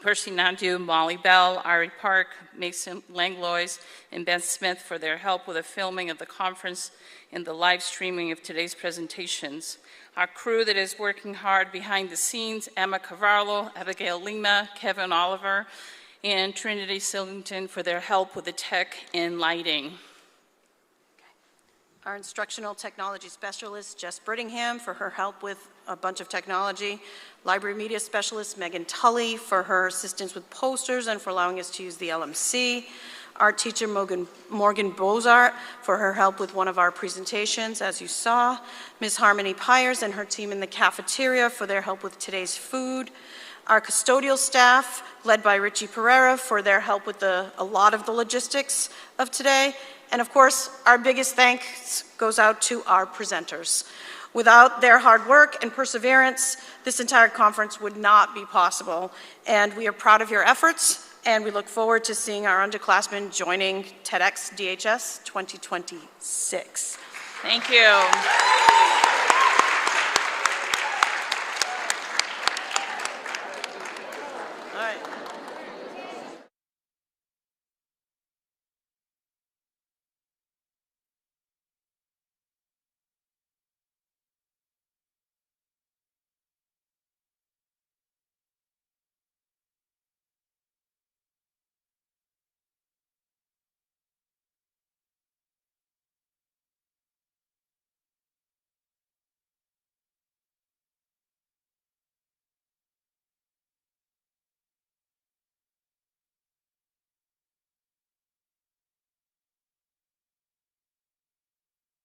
Speaker 2: Percy Nadu, Molly Bell, Ari Park, Mason Langlois, and Ben Smith for their help with the filming of the conference and the live streaming of today's presentations. Our crew that is working hard behind the scenes, Emma Cavallo, Abigail Lima, Kevin Oliver, and Trinity Sillington for their help with the tech and lighting.
Speaker 1: Our instructional technology specialist, Jess Brittingham, for her help with a bunch of technology. Library media specialist, Megan Tully, for her assistance with posters and for allowing us to use the LMC. Art teacher, Morgan Bozart, for her help with one of our presentations, as you saw. Ms. Harmony Pyers and her team in the cafeteria for their help with today's food. Our custodial staff, led by Richie Pereira, for their help with a lot of the logistics of today. And of course, our biggest thanks goes out to our presenters. Without their hard work and perseverance, this entire conference would not be possible. And we are proud of your efforts, and we look forward to seeing our underclassmen joining TEDx DHS 2026.
Speaker 2: Thank you.